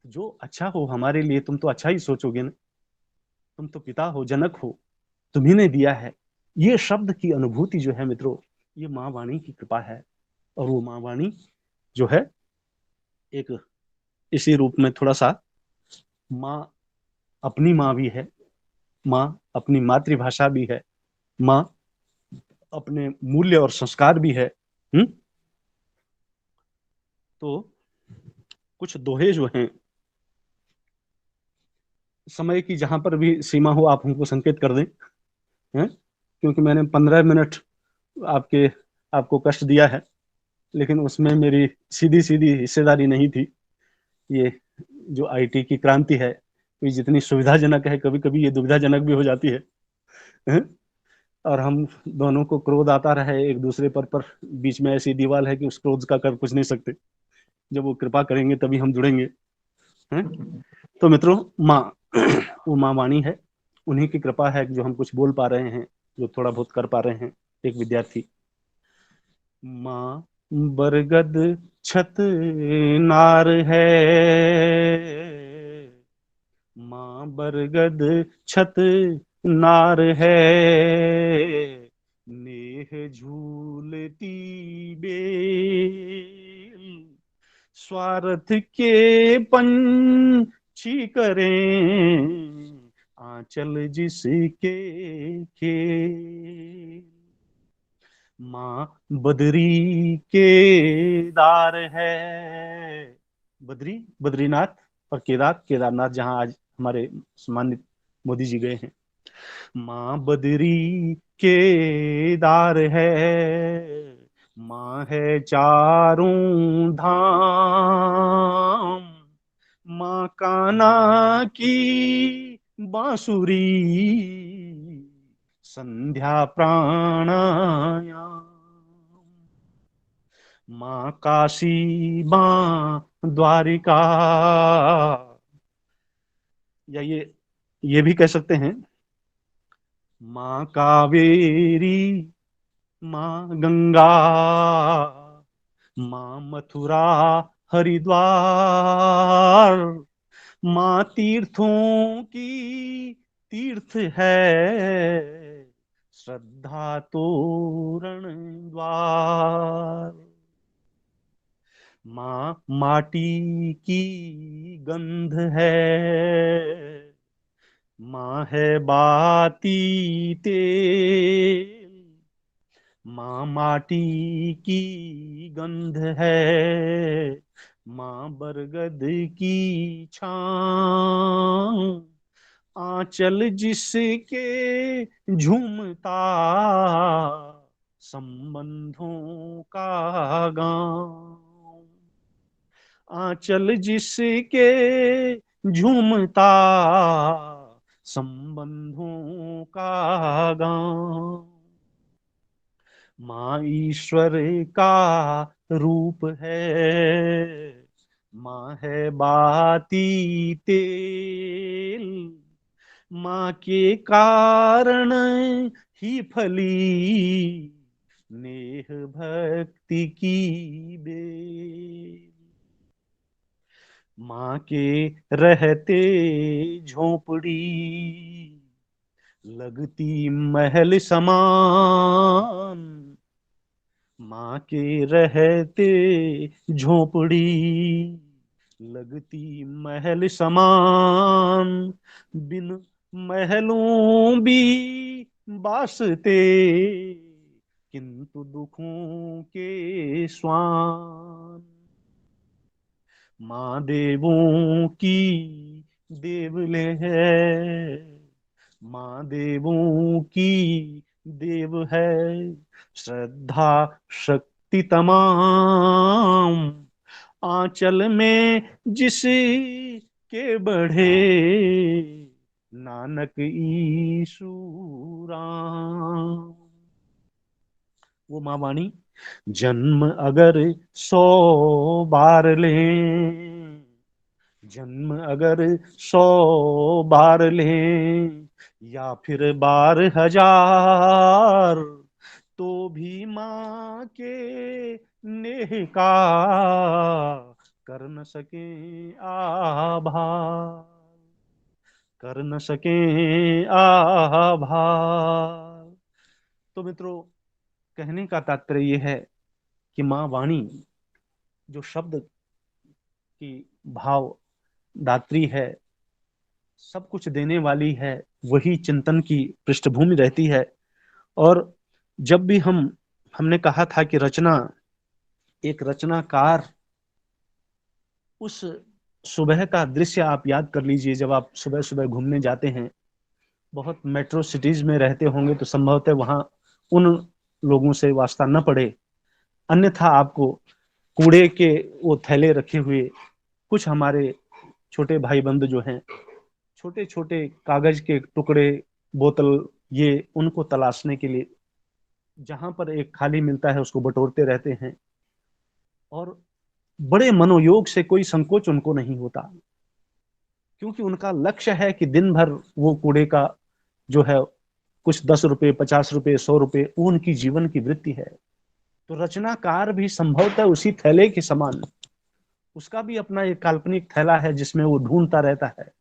जो अच्छा हो हमारे लिए तुम तो अच्छा ही सोचोगे ना। तुम तो पिता हो, जनक हो, तुम्ही ने दिया है। ये शब्द की अनुभूति जो है मित्रों, ये माँ वाणी की कृपा है। और वो माँ वाणी जो है एक इसी रूप में थोड़ा सा, माँ अपनी माँ भी है, माँ अपनी मातृभाषा भी है, माँ अपने मूल्य और संस्कार भी है। तो कुछ दोहे जो हैं, समय की जहां पर भी सीमा हो आप हमको संकेत कर दें, हैं? क्योंकि मैंने 15 मिनट आपके आपको कष्ट दिया है, लेकिन उसमें मेरी सीधी सीधी हिस्सेदारी नहीं थी। ये जो आईटी की क्रांति है, ये जितनी सुविधाजनक है, कभी कभी ये दुविधाजनक भी हो जाती है, हैं? और हम दोनों को क्रोध आता रहे एक दूसरे पर बीच में ऐसी दीवार है कि उस क्रोध का कर कुछ नहीं सकते। जब वो कृपा करेंगे तभी हम जुड़ेंगे, हैं? तो मित्रों, माँ वो माँ वाणी है, उन्हीं की कृपा है जो हम कुछ बोल पा रहे हैं, जो थोड़ा बहुत कर पा रहे हैं। एक विद्यार्थी, माँ बरगद छत नार है, माँ बरगद छत नार है, नेह झूलती बेल, स्वार्थ के पंछी करें, आंचल जिसके खेल। माँ बद्री केदार है, बद्री बद्रीनाथ, और केदारनाथ जहां आज हमारे सम्मानित मोदी जी गए हैं। माँ बद्री केदार है, माँ है चारों धाम, माँ कान्हा की बांसुरी, संध्या प्राणायाम। माँ काशी, माँ द्वारिका, या ये भी कह सकते हैं, माँ कावेरी, माँ गंगा, माँ मथुरा हरिद्वार, माँ तीर्थों की तीर्थ है, श्रद्धा तोरण द्वार। माँ माटी की गंध है, माँ है बाती तेल, माँ माटी की गंध है, माँ बरगद की छां, आंचल जिसके झूमता, संबंधों का गांव। आंचल जिसके झूमता संबंधों का गांव। माँ ईश्वर का रूप है, माँ है बाती तेल, माँ के कारण ही फली नेह भक्ति की बेल। माँ के रहते झोपड़ी लगती महल समान, माँ के रहते झोपड़ी लगती महल समान। बिन महलों भी बासते, किंतु दुखों के स्वान। माँ देवों की देवले है, माँ देवों की देव है, श्रद्धा शक्ति तमाम आंचल में जिस के बढ़े, नानक ईशु राम। वो माँ वाणी जन्म अगर 100 बार लें, जन्म अगर 100 बार लें या फिर बार 1000, तो भी माँ के नेह का कर न सके आभार, कर न सके आभार। तो मित्रों, कहने का तात्पर्य यह है कि माँ वाणी जो शब्द की भाव दात्री है, सब कुछ देने वाली है, वही चिंतन की पृष्ठभूमि रहती है। और जब भी हमने कहा था कि रचना, एक रचनाकार, उस सुबह का दृश्य आप याद कर लीजिए। जब आप सुबह सुबह घूमने जाते हैं, बहुत मेट्रो सिटीज में रहते होंगे तो संभवतः वहां उन लोगों से वास्ता न पड़े, अन्यथा आपको कूड़े के वो थैले रखे हुए, कुछ हमारे छोटे भाई बंधु जो हैं, छोटे छोटे कागज के टुकड़े, बोतल, ये उनको तलाशने के लिए जहां पर एक खाली मिलता है उसको बटोरते रहते हैं। और बड़े मनोयोग से, कोई संकोच उनको नहीं होता, क्योंकि उनका लक्ष्य है कि दिन भर वो कूड़े का जो है कुछ 10 रुपए, 50 रुपए, 100 रुपए, वो उनकी जीवन की वृत्ति है। तो रचनाकार भी संभवतः उसी थैले के समान, उसका भी अपना एक काल्पनिक थैला है जिसमें वो ढूंढता रहता है।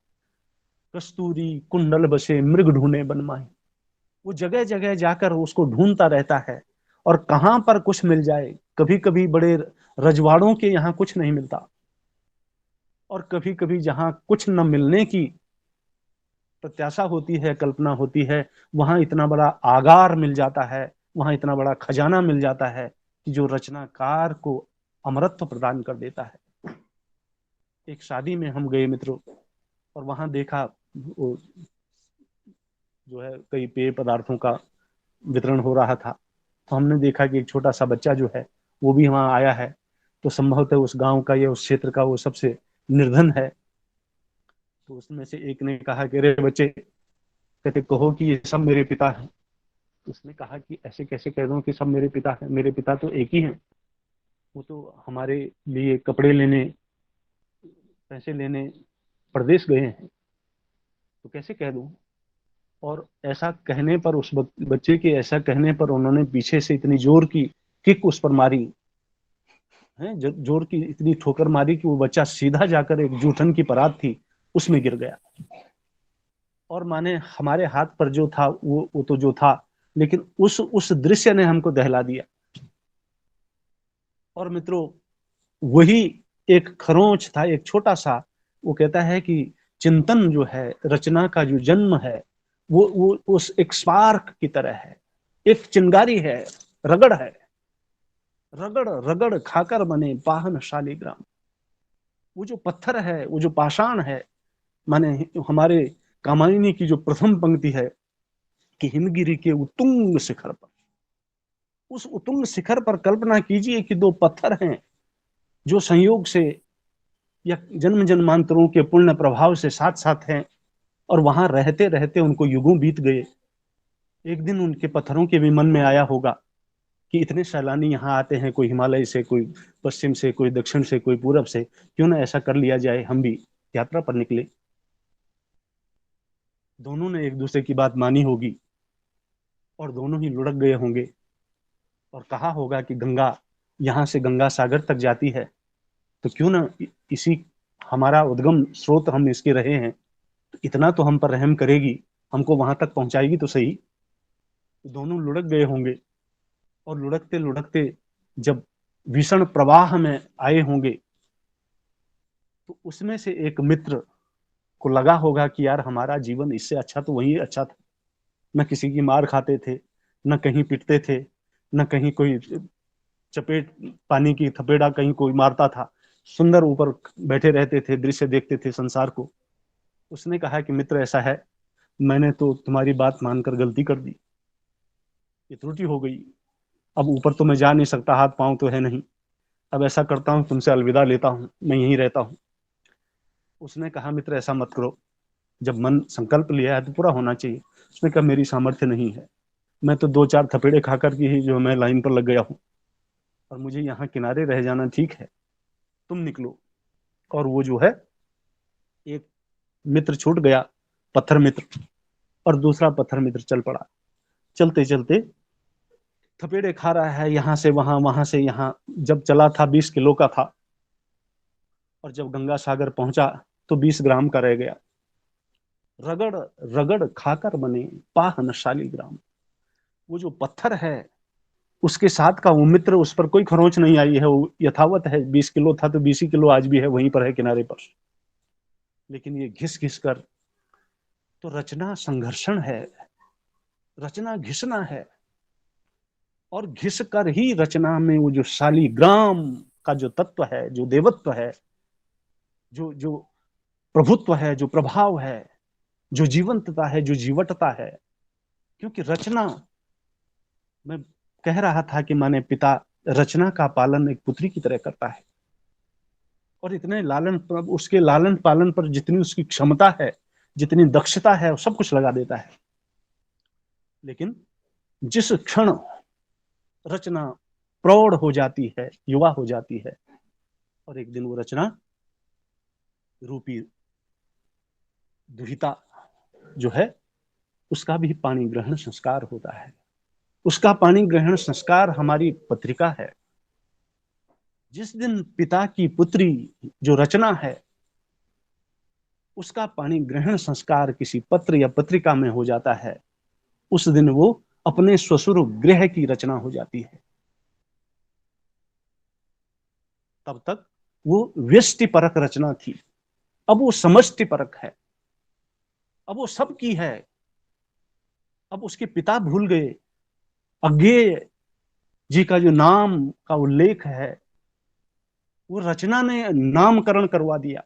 कस्तूरी कुंडल बसे मृग ढूंढे बनमाही, वो जगह जगह जाकर उसको ढूंढता रहता है। और कहां पर कुछ मिल जाए, कभी कभी बड़े रजवाड़ों के यहाँ कुछ नहीं मिलता, और कभी कभी जहां कुछ न मिलने की प्रत्याशा होती है, कल्पना होती है, वहां इतना बड़ा आगार मिल जाता है, वहां इतना बड़ा खजाना मिल जाता है कि जो रचनाकार को अमरत्व प्रदान कर देता है। एक शादी में हम गए मित्रों, और वहां देखा वो जो है कई पेय पदार्थों का वितरण हो रहा था। तो हमने देखा कि एक छोटा सा बच्चा जो है वो भी वहां आया है। तो संभवतः उस गांव का या उस क्षेत्र का वो सबसे निर्धन है। तो उसमें से एक ने कहा कि अरे बच्चे, कहते कहो कि ये सब मेरे पिता हैं। उसने कहा कि ऐसे कैसे कह दूं कि सब मेरे पिता हैं, मेरे पिता तो एक ही हैं, वो तो हमारे लिए कपड़े लेने, पैसे लेने प्रदेश गए हैं, तो कैसे कह दूं। और ऐसा कहने पर, उस बच्चे के ऐसा कहने पर उन्होंने पीछे से इतनी जोर की किक उस पर मारी है, जोर की इतनी ठोकर मारी कि वो बच्चा सीधा जाकर एक जूठन की परात थी उसमें गिर गया। और माने हमारे हाथ पर जो था वो तो जो था, लेकिन उस दृश्य ने हमको दहला दिया। और मित्रों, वही एक खरोंच था, एक छोटा सा। वो कहता है कि चिंतन जो है, रचना का जो जन्म है, वो उस एक स्पार्क की तरह है, एक चिंगारी है, रगड़ है, रगड़ रगड़ खाकर बने पाहन शालिग्राम। वो जो पत्थर है, वो जो पाषाण है, माने हमारे कामायनी की जो प्रथम पंक्ति है कि हिमगिरी के उत्तुंग शिखर पर, उस उत्तुंग शिखर पर कल्पना कीजिए कि दो पत्थर हैं जो संयोग से या जन्म जन्मांतरों के पुण्य प्रभाव से साथ साथ हैं, और वहां रहते रहते उनको युगों बीत गए। एक दिन उनके पत्थरों के भी मन में आया होगा कि इतने सैलानी यहाँ आते हैं, कोई हिमालय से, कोई पश्चिम से, कोई दक्षिण से, कोई पूरब से, क्यों ना ऐसा कर लिया जाए, हम भी यात्रा पर निकले। दोनों ने एक दूसरे की बात मानी होगी और दोनों ही लुढ़क गए होंगे और कहा होगा कि गंगा यहाँ से गंगा सागर तक जाती है, तो क्यों ना इसी हमारा उद्गम स्रोत हम इसके रहे हैं, तो इतना तो हम पर रहम करेगी, हमको वहां तक पहुंचाएगी तो सही। दोनों लुढ़क गए होंगे और लुढ़कते लुढ़कते जब भीषण प्रवाह में आए होंगे तो उसमें से एक मित्र को लगा होगा कि यार हमारा जीवन इससे अच्छा तो वही अच्छा था, न किसी की मार खाते थे, न कहीं पिटते थे, न कहीं कोई चपेट पानी की थपेड़ा कहीं कोई मारता था, सुंदर ऊपर बैठे रहते थे, दृश्य देखते थे संसार को। उसने कहा कि मित्र ऐसा है, मैंने तो तुम्हारी बात मानकर गलती कर दी, ये त्रुटि हो गई, अब ऊपर तो मैं जा नहीं सकता, हाथ पांव तो है नहीं, अब ऐसा करता हूं तुमसे अलविदा लेता हूं, मैं यहीं रहता हूं। उसने कहा मित्र ऐसा मत करो, जब मन संकल्प लिया है तो पूरा होना चाहिए। उसने कहा मेरी सामर्थ्य नहीं है, मैं तो 2-4 थपेड़े खाकर के ही जो मैं लाइन पर लग गया हूं, और मुझे यहाँ किनारे रह जाना ठीक है, तुम निकलो। और वो जो है एक मित्र छूट गया, पत्थर मित्र, और दूसरा पत्थर मित्र चल पड़ा। चलते चलते थपेड़े खा रहा है, यहां से वहां, वहां से यहां। जब चला था 20 किलो का था, और जब गंगा सागर पहुंचा तो 20 ग्राम का रह गया। रगड़ रगड़ खाकर बने पाहन शालिग्राम। वो जो पत्थर है उसके साथ का वो मित्र, उस पर कोई खरोंच नहीं आई है, वो यथावत है। 20 किलो था तो 20 ही किलो आज भी है, वहीं पर है किनारे पर। लेकिन ये घिस घिस कर, तो रचना संघर्षण है, रचना घिसना है, और घिस कर ही रचना में वो जो शालिग्राम का जो तत्व है, जो देवत्व है, जो जो प्रभुत्व है, जो प्रभाव है, जो जीवंतता है, जो जीवटता है। क्योंकि रचना, मैं कह रहा था कि माने पिता रचना का पालन एक पुत्री की तरह करता है, और इतने लालन, उसके लालन पालन पर जितनी उसकी क्षमता है, जितनी दक्षता है, वो सब कुछ लगा देता है। लेकिन जिस क्षण रचना प्रौढ़ हो जाती है, युवा हो जाती है, और एक दिन वो रचना रूपी दुहिता जो है, उसका भी पाणी ग्रहण संस्कार होता है। उसका पाणी ग्रहण संस्कार हमारी पत्रिका है। जिस दिन पिता की पुत्री जो रचना है, उसका पाणी ग्रहण संस्कार किसी पत्र या पत्रिका में हो जाता है, उस दिन वो अपने स्वसुर गृह की रचना हो जाती है। तब तक वो व्यष्टि परक रचना थी, अब वो समष्टि परक है, अब वो सबकी है। अब उसके पिता भूल गए, अज्ञेय जी का जो नाम का उल्लेख है, वो रचना ने नामकरण करवा दिया।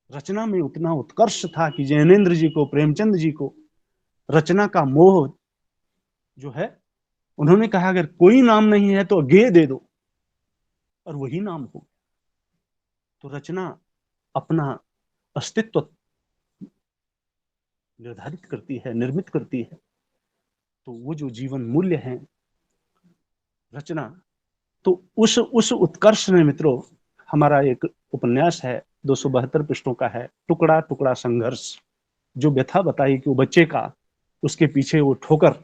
रचना में उतना उत्कर्ष था कि जैनेन्द्र जी को, प्रेमचंद जी को रचना का मोह जो है, उन्होंने कहा अगर कोई नाम नहीं है तो अज्ञेय दे दो, और वही नाम हो। तो रचना अपना अस्तित्व निर्धारित करती है, निर्मित करती है। तो वो जो जीवन मूल्य है रचना, तो उस उत्कर्ष में मित्रों, हमारा एक उपन्यास है 272 पृष्ठों का है, टुकड़ा टुकड़ा संघर्ष। जो व्यथा बताई कि वो बच्चे का, उसके पीछे वो ठोकर,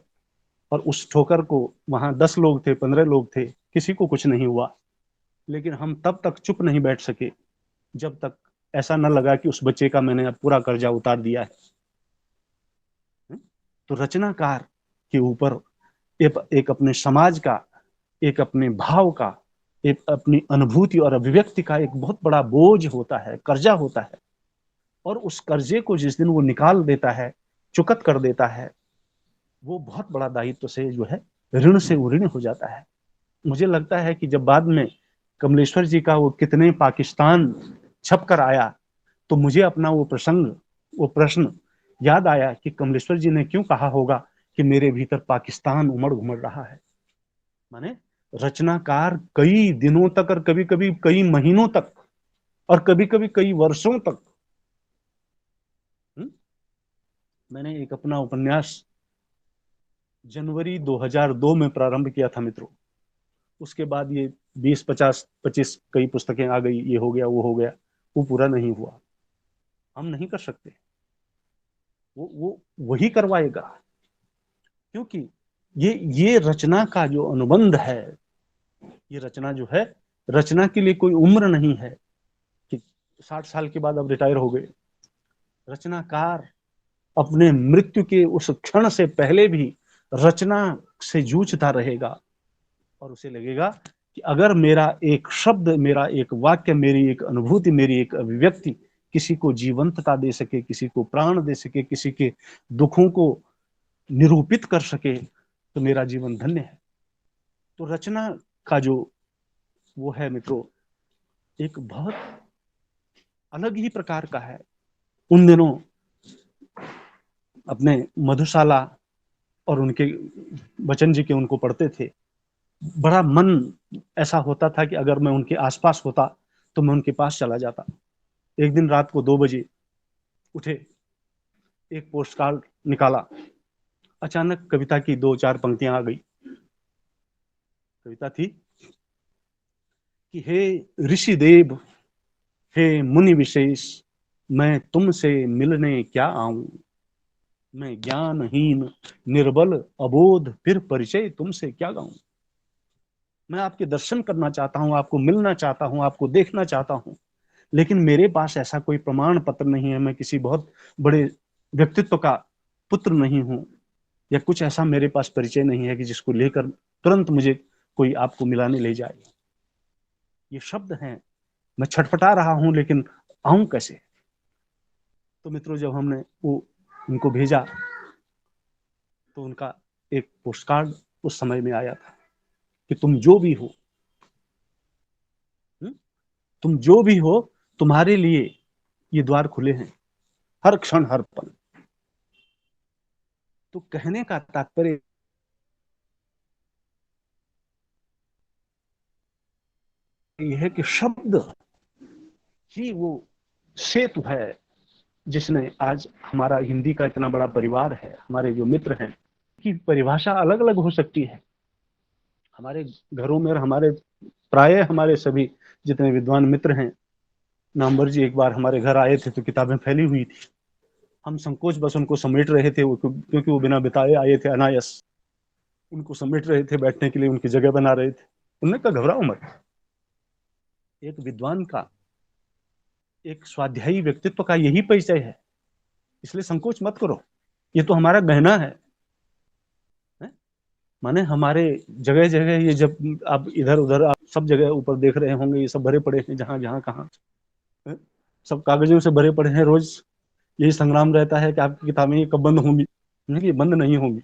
और उस ठोकर को वहां 10 लोग थे, 15 लोग थे, किसी को कुछ नहीं हुआ, लेकिन हम तब तक चुप नहीं बैठ सके जब तक ऐसा न लगा कि उस बच्चे का मैंने अब पूरा कर्जा उतार दिया है। तो रचनाकार के ऊपर एक अपने समाज का, एक अपने भाव का, एक अपनी अनुभूति और अभिव्यक्ति का एक बहुत बड़ा बोझ होता है, कर्जा होता है। और उस कर्जे को जिस दिन वो निकाल देता है, चुकत कर देता है, वो बहुत बड़ा दायित्व से जो है ऋण से ऋण हो जाता है। मुझे लगता है कि जब बाद में कमलेश्वर जी का वो कितने पाकिस्तान छप कर आया, तो मुझे अपना वो प्रसंग, वो प्रश्न याद आया कि कमलेश्वर जी ने क्यों कहा होगा कि मेरे भीतर पाकिस्तान उमड़ घुमड़ रहा है। माने रचनाकार कई दिनों तक और कभी कभी कई महीनों तक और कभी कभी कई वर्षों तक। मैंने एक अपना उपन्यास जनवरी 2002 में प्रारंभ किया था मित्रों। उसके बाद ये 20, 50, 25 कई पुस्तकें आ गई, ये हो गया वो हो गया, वो पूरा नहीं हुआ। हम नहीं कर सकते, वो वही करवाएगा। क्योंकि ये रचना का जो अनुबंध है, ये रचना जो है, रचना के लिए कोई उम्र नहीं है कि 60 साल के बाद अब रिटायर हो गए। रचनाकार अपने मृत्यु के उस क्षण से पहले भी रचना से जूझता रहेगा और उसे लगेगा कि अगर मेरा एक शब्द, मेरा एक वाक्य, मेरी एक अनुभूति, मेरी एक अभिव्यक्ति किसी को जीवंतता दे सके, किसी को प्राण दे सके, किसी के दुखों को निरूपित कर सके, तो मेरा जीवन धन्य है। तो रचना का जो वो है मित्रों, एक बहुत अलग ही प्रकार का है। उन दिनों अपने मधुशाला और उनके बच्चन जी के उनको पढ़ते थे, बड़ा मन ऐसा होता था कि अगर मैं उनके आसपास होता तो मैं उनके पास चला जाता। एक दिन रात को 2 बजे उठे, एक पोस्ट कार्ड निकाला, अचानक कविता की 2-4 पंक्तियां आ गई। कविता थी कि हे ऋषि देव, हे मुनि विशेष, मैं तुमसे मिलने क्या आऊं, मैं ज्ञानहीन निर्बल अबोध, फिर परिचय तुमसे क्या गाऊं। मैं आपके दर्शन करना चाहता हूं, आपको मिलना चाहता हूं, आपको देखना चाहता हूं, लेकिन मेरे पास ऐसा कोई प्रमाण पत्र नहीं है, मैं किसी बहुत बड़े व्यक्तित्व का पुत्र नहीं हूं, या कुछ ऐसा मेरे पास परिचय नहीं है कि जिसको लेकर तुरंत मुझे कोई आपको मिलाने ले जाए। ये शब्द हैं, मैं छटपटा रहा हूं, लेकिन आऊं कैसे। तो मित्रों, जब हमने वो उनको भेजा तो उनका एक पोस्ट कार्ड उस समय में आया था कि तुम जो भी हो, तुम जो भी हो, तुम्हारे लिए ये द्वार खुले हैं हर क्षण हर पल। तो कहने का तात्पर्य यह है कि शब्द ही वो सेतु है जिसने आज हमारा हिंदी का इतना बड़ा परिवार है। हमारे जो मित्र हैं की परिभाषा अलग अलग हो सकती है। हमारे घरों में हमारे प्राय हमारे सभी जितने विद्वान मित्र हैं, नामवर जी एक बार हमारे घर आए थे तो किताबें फैली हुई थी। हम संकोच बस उनको समेट रहे थे, क्योंकि वो बिना बिताए आए थे अनायास। उनको समेट रहे थे, बैठने के लिए उनकी जगह बना रहे थे। उन्होंने कहा घबराओ मत, एक विद्वान का, एक स्वाध्यायी व्यक्तित्व का यही परिचय है, इसलिए संकोच मत करो, ये तो हमारा गहना है। माने हमारे जगह जगह ये, जब आप इधर उधर आप सब जगह ऊपर देख रहे होंगे, ये सब भरे पड़े हैं, जहां जहां कहाँ सब कागजों से भरे पड़े हैं। रोज यही संग्राम रहता है कि आपकी किताबें कब बंद होंगी। ये बंद नहीं होंगी,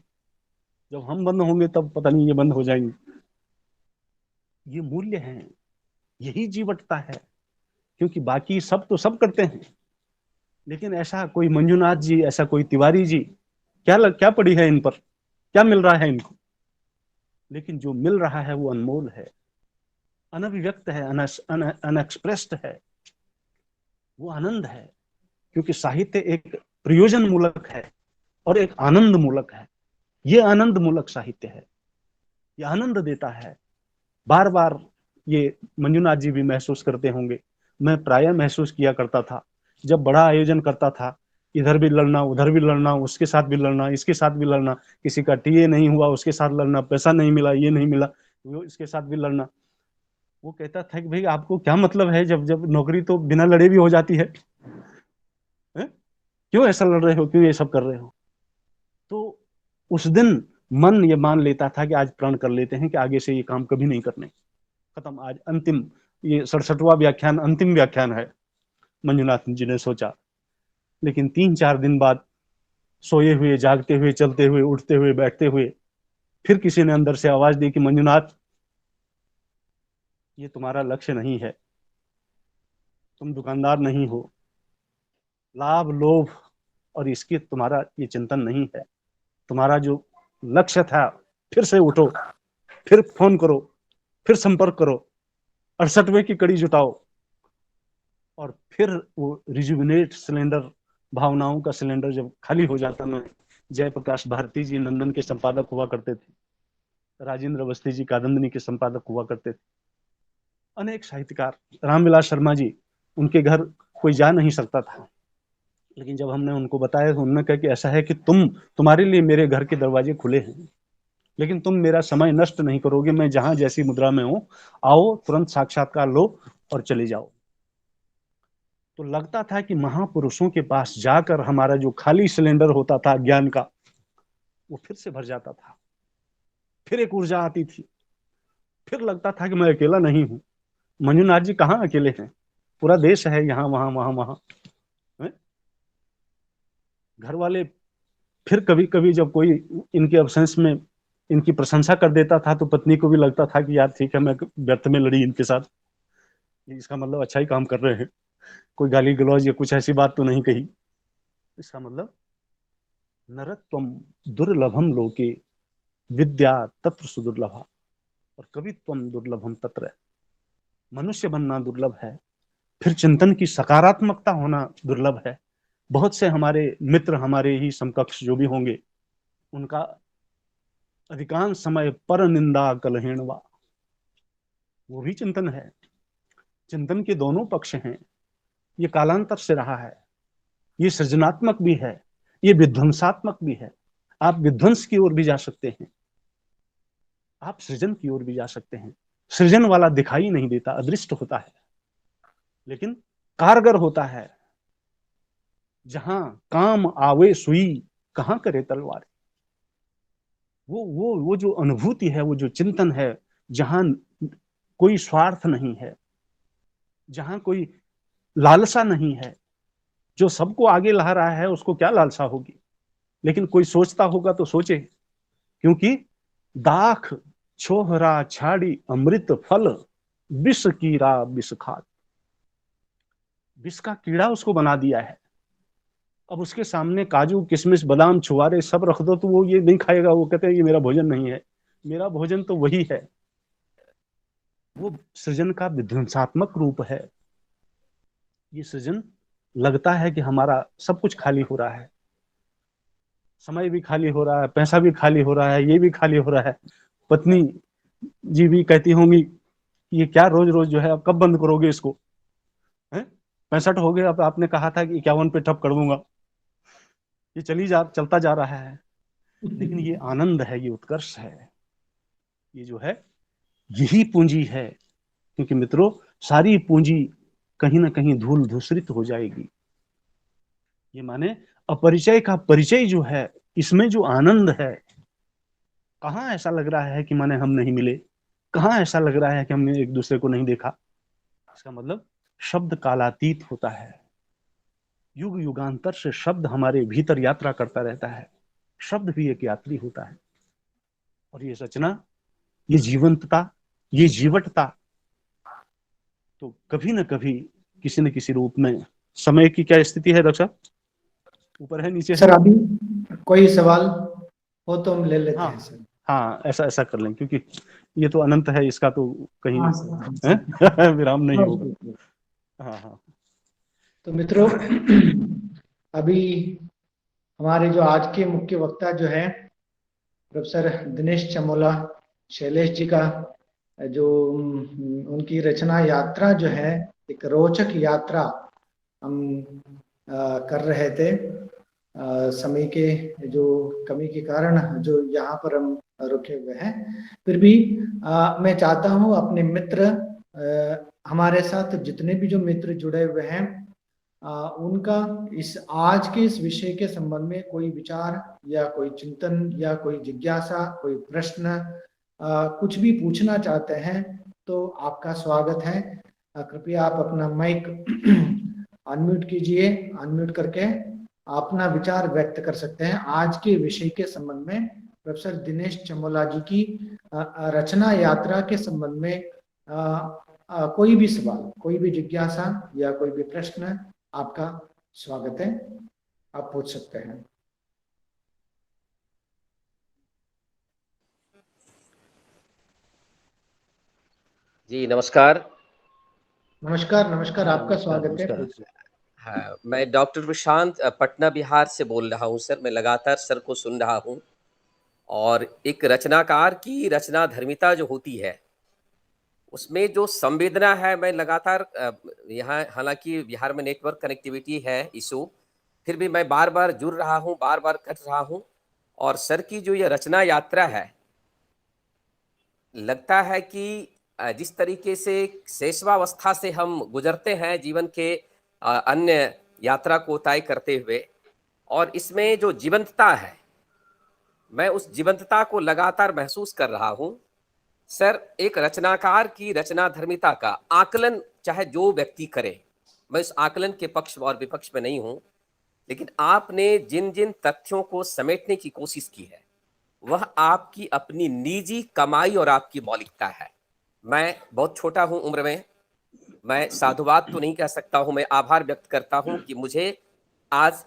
जब हम बंद होंगे तब पता नहीं ये बंद हो जाएंगी। ये मूल्य है, यही जीवटता है। क्योंकि बाकी सब तो सब करते हैं, लेकिन ऐसा कोई मंजुनाथ जी, ऐसा कोई तिवारी जी, क्या पड़ी है इन पर, क्या मिल रहा है इनको। लेकिन जो मिल रहा है वो अनमोल है, अनभिव्यक्त है, अनएक्सप्रेस्ड है, वो आनंद है। क्योंकि साहित्य एक प्रयोजन मूलक है और एक आनंद मूलक है। ये आनंद मूलक साहित्य है, ये आनंद देता है। बार बार ये मंजुनाथ जी भी महसूस करते होंगे, मैं प्राय महसूस किया करता था जब बड़ा आयोजन करता था, इधर भी लड़ना, उधर भी लड़ना, उसके साथ भी लड़ना, इसके साथ भी लड़ना, किसी का टीए नहीं हुआ उसके साथ लड़ना, पैसा नहीं मिला, ये नहीं मिला, वो इसके साथ भी लड़ना। वो कहता था कि भाई आपको क्या मतलब है, जब जब नौकरी तो बिना लड़े भी हो जाती है, क्यों ऐसा लड़ रहे हो, क्यों ये सब कर रहे हो। तो उस दिन मन ये मान लेता था कि आज प्रण कर लेते हैं कि आगे से ये काम कभी नहीं करने, खत्म, आज अंतिम, ये 67वां व्याख्यान अंतिम व्याख्यान है, मंजुनाथ जी ने सोचा। लेकिन 3-4 दिन बाद सोए हुए, जागते हुए, चलते हुए, उठते हुए, बैठते हुए, फिर किसी ने अंदर से आवाज दी कि मंजुनाथ, ये तुम्हारा लक्ष्य नहीं है, तुम दुकानदार नहीं हो, लाभ लोभ और इसकी तुम्हारा ये चिंतन नहीं है। तुम्हारा जो लक्ष्य था, फिर से उठो, फिर फोन करो, फिर संपर्क करो, 68वें की कड़ी जुटाओ, और फिर वो रिजुविनेट सिलेंडर, भावनाओं का सिलेंडर जब खाली हो जाता, मैं जयप्रकाश भारती जी नंदन के संपादक हुआ करते थे, राजेंद्र अवस्थी जी कादम्बिनी के संपादक हुआ करते थे, अनेक साहित्यकार, रामविलास शर्मा जी, उनके घर कोई जा नहीं सकता था, लेकिन जब हमने उनको बताया तो उन्होंने कहा कि ऐसा है कि तुम्हारे लिए मेरे घर के दरवाजे खुले हैं, लेकिन तुम मेरा समय नष्ट नहीं करोगे, मैं जहां जैसी मुद्रा में हूं, आओ तुरंत साक्षात्कार लो और चले जाओ। तो लगता था कि महापुरुषों के पास जाकर हमारा जो खाली सिलेंडर होता था ज्ञान का, वो फिर से भर जाता था, फिर एक ऊर्जा आती थी, फिर लगता था कि मैं अकेला नहीं हूं। मंजुनाथ जी कहाँ अकेले हैं, पूरा देश है यहाँ वहां वहां वहां। घर वाले फिर कभी कभी जब कोई इनके अब्सेंस में इनकी प्रशंसा कर देता था तो पत्नी को भी लगता था कि यार ठीक है, मैं व्यर्थ में लड़ी इनके साथ, इसका मतलब अच्छा ही काम कर रहे हैं, कोई गाली गलौज या कुछ ऐसी बात तो नहीं कही। इसका मतलब नरत्वम दुर्लभम लोके विद्या तत्र सुदुर्लभा और कवित्वम दुर्लभम तत्र। मनुष्य बनना दुर्लभ है, फिर चिंतन की सकारात्मकता होना दुर्लभ है। बहुत से हमारे मित्र, हमारे ही समकक्ष जो भी होंगे, उनका अधिकांश समय पर निंदा कलहेणवा, वो भी चिंतन है। चिंतन के दोनों पक्ष हैं, ये कालांतर से रहा है, ये सृजनात्मक भी है, ये विध्वंसात्मक भी है। आप विध्वंस की ओर भी जा सकते हैं, आप सृजन की ओर भी जा सकते हैं। सृजन वाला दिखाई नहीं देता, अदृष्ट होता है, लेकिन कारगर होता है। जहां काम आवे सुई, कहां करे तलवार। वो जो अनुभूति है, वो जो चिंतन है, जहां कोई स्वार्थ नहीं है, जहां कोई लालसा नहीं है। जो सबको आगे ला रहा है उसको क्या लालसा होगी, लेकिन कोई सोचता होगा तो सोचे, क्योंकि दाख छोहरा छाड़ी अमृत फल, विष कीड़ा विष खात। विष का कीड़ा उसको बना दिया है। अब उसके सामने काजू किशमिश बादाम छुआरे सब रख दो तो वो ये नहीं खाएगा, वो कहते हैं ये मेरा भोजन नहीं है। मेरा भोजन तो वही है। वो सृजन का विध्वंसात्मक रूप है। ये सृजन लगता है कि हमारा सब कुछ खाली हो रहा है, समय भी खाली हो रहा है, पैसा भी खाली हो रहा है, ये भी खाली हो रहा है। पत्नी जी भी कहती होंगी कि ये क्या रोज रोज जो है, अब कब बंद करोगे इसको, है 65 हो गए, अब आपने कहा था कि 51 पे ठप कर दूंगा। ये चलता जा रहा है, लेकिन ये आनंद है, ये उत्कर्ष है, ये जो है यही पूंजी है। क्योंकि मित्रों, सारी पूंजी कहीं ना कहीं धूल धूसरित हो जाएगी। ये माने अपरिचय का परिचय जो है, इसमें जो आनंद है, कहाँ ऐसा लग रहा है कि माने हम नहीं मिले, कहाँ ऐसा लग रहा है कि हमने एक दूसरे को नहीं देखा। इसका मतलब शब्द कालातीत होता है। युग युगांतर से शब्द हमारे भीतर यात्रा करता रहता है। शब्द भी एक यात्री होता है, और ये रचना, ये जीवंतता, ये जीवटता तो कभी न कभी किसी न किसी रूप में, समय की क्या स्थिति है डॉक्टर साहब, ऊपर है नीचे है? सर अभी कोई सवाल हो तो हम ले लेते हाँ हैं सर। हाँ, ऐसा ऐसा कर लें, क्योंकि ये तो अनंत है, इसका तो कहीं हाँ है? विराम नहीं होगा। सर। हाँ हाँ तो मित्रों, अभी हमारे जो आज के मुख्य वक्ता जो है प्रोफेसर दिनेश चमोला शैलेश जी का, जो उनकी रचना यात्रा जो है, एक रोचक यात्रा हम कर रहे थे। समय के जो कमी के कारण जो यहाँ पर हम रुके हुए हैं, फिर भी मैं चाहता हूँ अपने मित्र, हमारे साथ जितने भी जो मित्र जुड़े हुए हैं, उनका इस आज के इस विषय के संबंध में कोई विचार या कोई चिंतन या कोई जिज्ञासा, कोई प्रश्न, कुछ भी पूछना चाहते हैं तो आपका स्वागत है। कृपया आप अपना माइक अनम्यूट कीजिए, अनम्यूट करके अपना विचार व्यक्त कर सकते हैं आज के विषय के संबंध में। प्रोफेसर दिनेश चमोला जी की रचना यात्रा के संबंध में कोई भी सवाल, कोई भी जिज्ञासा या कोई भी प्रश्न, आपका स्वागत है, आप पूछ सकते हैं। जी नमस्कार। नमस्कार, नमस्कार, आपका स्वागत है। नमस्कार। हाँ, मैं डॉक्टर प्रशांत पटना बिहार से बोल रहा हूँ सर। मैं लगातार सर को सुन रहा हूँ, और एक रचनाकार की रचना धर्मिता जो होती है उसमें जो संवेदना है, मैं लगातार यहाँ, हालांकि बिहार में नेटवर्क कनेक्टिविटी है इशू, फिर भी मैं बार बार जुड़ रहा हूँ, बार बार कट रहा हूँ। और सर की जो ये रचना यात्रा है, लगता है कि जिस तरीके से शेषवावस्था से हम गुजरते हैं जीवन के अन्य यात्रा को तय करते हुए, और इसमें जो जीवंतता है, मैं उस जीवंतता को लगातार महसूस कर रहा हूं। सर, एक रचनाकार की रचना धर्मिता का आकलन चाहे जो व्यक्ति करे, मैं इस आकलन के पक्ष और विपक्ष में नहीं हूं, लेकिन आपने जिन जिन तथ्यों को समेटने की कोशिश की है वह आपकी अपनी निजी कमाई और आपकी मौलिकता है। मैं बहुत छोटा हूं उम्र में, मैं साधुवाद तो नहीं कह सकता हूं, मैं आभार व्यक्त करता हूं कि मुझे आज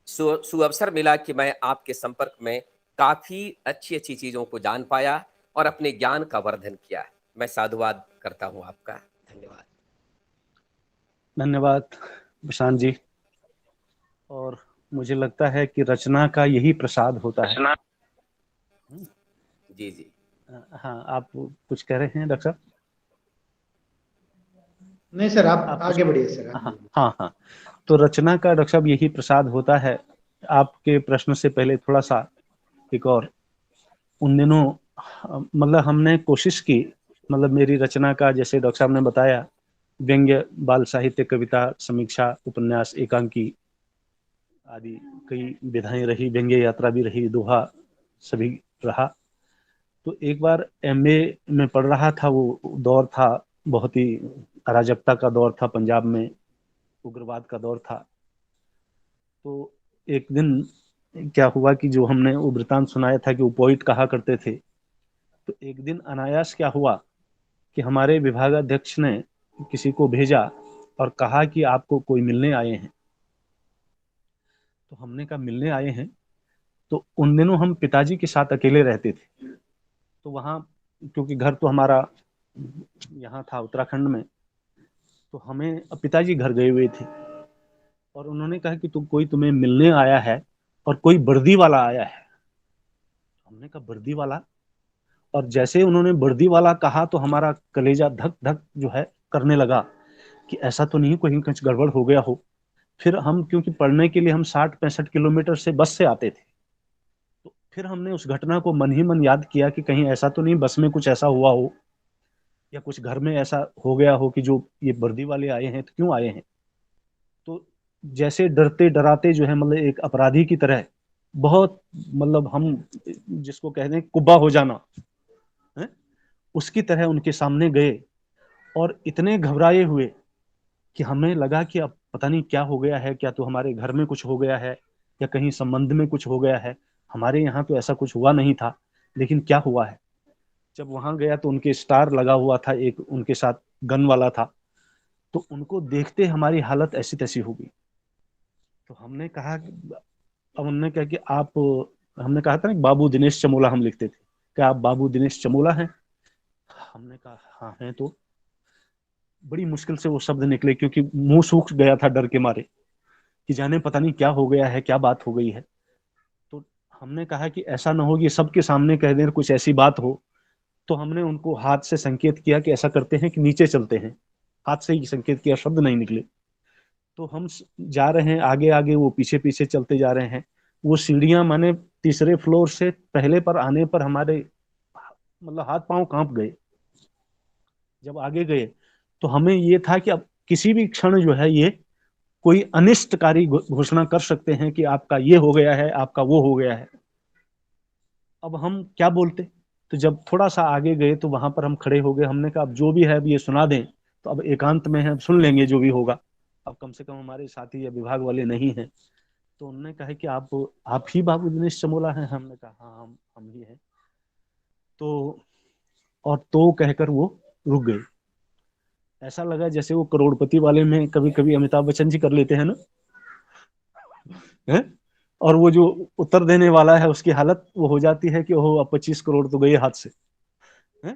सुअवसर मिला कि मैं आपके संपर्क में काफी अच्छी अच्छी चीजों को जान पाया और अपने ज्ञान का वर्धन किया। मैं साधुवाद करता हूं आपका। धन्यवाद। धन्यवाद प्रशांत जी। और मुझे लगता है कि रचना का यही प्रसाद होता है। जी जी। हाँ, आप कुछ कह रहे हैं डॉक्टर साहब? नहीं सर, आप आगे बढ़िए सर। हाँ हाँ हाँ, तो रचना का डॉक्टर साहब यही प्रसाद होता है। आपके प्रश्न से पहले थोड़ा सा एक और, उन दिनों मतलब हमने कोशिश की, मतलब मेरी रचना का, जैसे डॉक्टर साहब ने बताया, व्यंग्य, बाल साहित्य, कविता, समीक्षा, उपन्यास, एकांकी आदि कई विधाएं रही, व्यंग्य यात्रा भी रही, दोहा सभी रहा। तो एक बार एमए में पढ़ रहा था, वो दौर था बहुत ही अराजकता का दौर था, पंजाब में उग्रवाद का दौर था। तो एक दिन क्या हुआ कि जो हमने वो वृतांत सुनाया था कि वो पोइट कहा करते थे, तो एक दिन अनायास क्या हुआ कि हमारे विभागाध्यक्ष ने किसी को भेजा और कहा कि आपको कोई मिलने आए हैं। तो हमने कहा मिलने आए हैं? तो उन दिनों हम पिताजी के साथ अकेले रहते थे, तो वहाँ क्योंकि घर तो हमारा यहाँ था उत्तराखंड में, तो हमें पिताजी घर गए हुए थे और उन्होंने कहा कि कोई तुम्हें मिलने आया है और कोई वर्दी वाला आया है। हमने कहा वर्दी वाला? और जैसे उन्होंने वर्दी वाला कहा तो हमारा कलेजा धक धक जो है करने लगा कि ऐसा तो नहीं कहीं कुछ गड़बड़ हो गया हो। फिर हम, क्योंकि पढ़ने के लिए हम 60-65 किलोमीटर से बस से आते थे, तो फिर हमने उस घटना को मन ही मन याद किया कि कहीं ऐसा तो नहीं बस में कुछ ऐसा हुआ हो या कुछ घर में ऐसा हो गया हो कि जो ये वर्दी वाले आए हैं तो क्यों आए हैं। तो जैसे डरते डराते जो है, मतलब एक अपराधी की तरह, बहुत मतलब हम जिसको कहते हैं कुब्बा हो जाना है, उसकी तरह उनके सामने गए और इतने घबराए हुए कि हमें लगा कि अब पता नहीं क्या हो गया है, क्या तो हमारे घर में कुछ हो गया है या कहीं संबंध में कुछ हो गया है। हमारे यहाँ तो ऐसा कुछ हुआ नहीं था, लेकिन क्या हुआ है। जब वहां गया तो उनके स्टार लगा हुआ था, एक उनके साथ गन वाला था, तो उनको देखते हमारी हालत ऐसी तैसी हो गई। तो हमने कहा अब उन्होंने कहा कि आप, हमने कहा था ना बाबू दिनेश चमोला हम लिखते थे, क्या आप बाबू दिनेश चमोला हैं? हमने कहा हाँ हैं। तो बड़ी मुश्किल से वो शब्द निकले, क्योंकि मुंह सूख गया था डर के मारे कि जाने पता नहीं क्या हो गया है, क्या बात हो गई है। तो हमने कहा कि ऐसा ना हो कि सबके सामने कह दें कुछ ऐसी बात हो। तो हमने उनको हाथ से संकेत किया कि ऐसा करते हैं कि नीचे चलते हैं, हाथ से ही संकेत किया, शब्द नहीं निकले। तो हम जा रहे हैं आगे आगे, वो पीछे पीछे चलते जा रहे हैं। वो सीढ़ियां माने तीसरे फ्लोर से पहले पर आने पर हमारे मतलब हाथ पांव कांप गए। जब आगे गए तो हमें ये था कि अब किसी भी क्षण जो है ये कोई अनिष्टकारी घोषणा कर सकते हैं कि आपका ये हो गया है, आपका वो हो गया है। अब हम क्या बोलते। तो जब थोड़ा सा आगे गए तो वहां पर हम खड़े हो गए। हमने कहा अब जो भी है अब ये सुना दें, तो अब एकांत में है, अब सुन लेंगे जो भी होगा, अब कम से कम हमारे साथी या विभाग वाले नहीं हैं। तो उन्होंने कहा कि आप ही बाबू दिनेश चमोला हैं? हमने कहा हाँ हम ही हैं। तो और तो कहकर वो रुक गए। ऐसा लगा जैसे वो करोड़पति वाले में कभी कभी अमिताभ बच्चन जी कर लेते हैं ना, है? और वो जो उत्तर देने वाला है उसकी हालत वो हो जाती है कि ओहो अब 25 करोड़ तो गए हाथ से, है?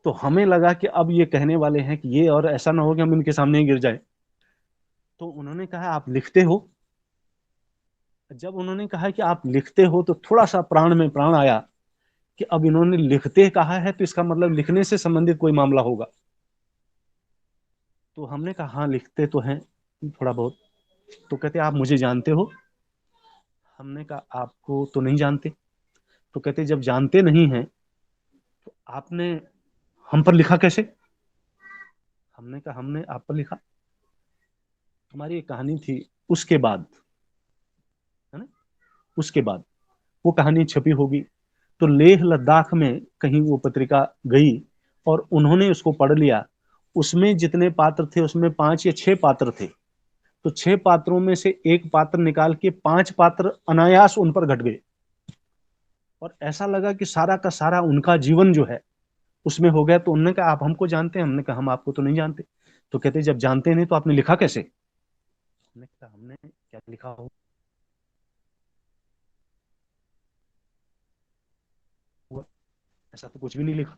तो हमें लगा कि अब ये कहने वाले हैं कि ये, और ऐसा ना हो कि हम इनके सामने ही गिर जाए। तो उन्होंने कहा आप लिखते हो? जब उन्होंने कहा कि आप लिखते हो तो थोड़ा सा प्राण में प्राण आया कि अब इन्होंने लिखते कहा है तो इसका मतलब लिखने से संबंधित कोई मामला होगा। तो हमने कहा हाँ लिखते तो हैं थोड़ा बहुत। तो कहते आप मुझे जानते हो? हमने कहा आपको तो नहीं जानते। तो कहते जब जानते नहीं हैं तो आपने हम पर लिखा कैसे? हमने कहा हमने आप पर लिखा। हमारी एक कहानी थी, उसके बाद, है ना, उसके बाद वो कहानी छपी होगी। तो लेह लद्दाख में कहीं वो पत्रिका गई और उन्होंने उसको पढ़ लिया। उसमें जितने पात्र थे उसमें 5 या 6 पात्र थे। तो 6 पात्रों में से एक पात्र निकाल के 5 पात्र अनायास उन पर घट गए, और ऐसा लगा कि सारा का सारा उनका जीवन जो है उसमें हो गया। तो उन्होंने कहा आप हमको जानते हैं? हमने कहा हम आपको तो नहीं जानते। तो कहते जब जानते नहीं तो आपने लिखा कैसे? हमने कहा हमने क्या लिखा हो, ऐसा तो कुछ भी नहीं लिखा।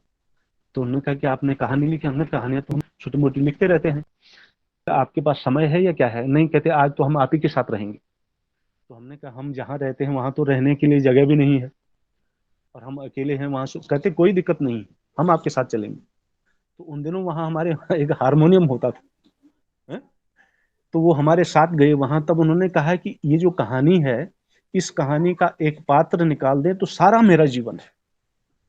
तो उन्होंने कहा कि आपने कहानी लिखी? हमने कहानियां तो हम छोटी मोटी लिखते रहते हैं। आपके पास समय है या क्या है? नहीं, कहते आज तो हम आप ही के साथ रहेंगे। तो हमने कहा हम जहाँ रहते हैं वहां तो रहने के लिए जगह भी नहीं है और हम अकेले हैं वहां से। कहते कोई दिक्कत नहीं, हम आपके साथ चलेंगे। तो उन दिनों वहां हमारे एक हारमोनियम होता था, है? तो वो हमारे साथ गए वहां। तब उन्होंने कहा कि ये जो कहानी है, इस कहानी का एक पात्र निकाल दे तो सारा मेरा जीवन है।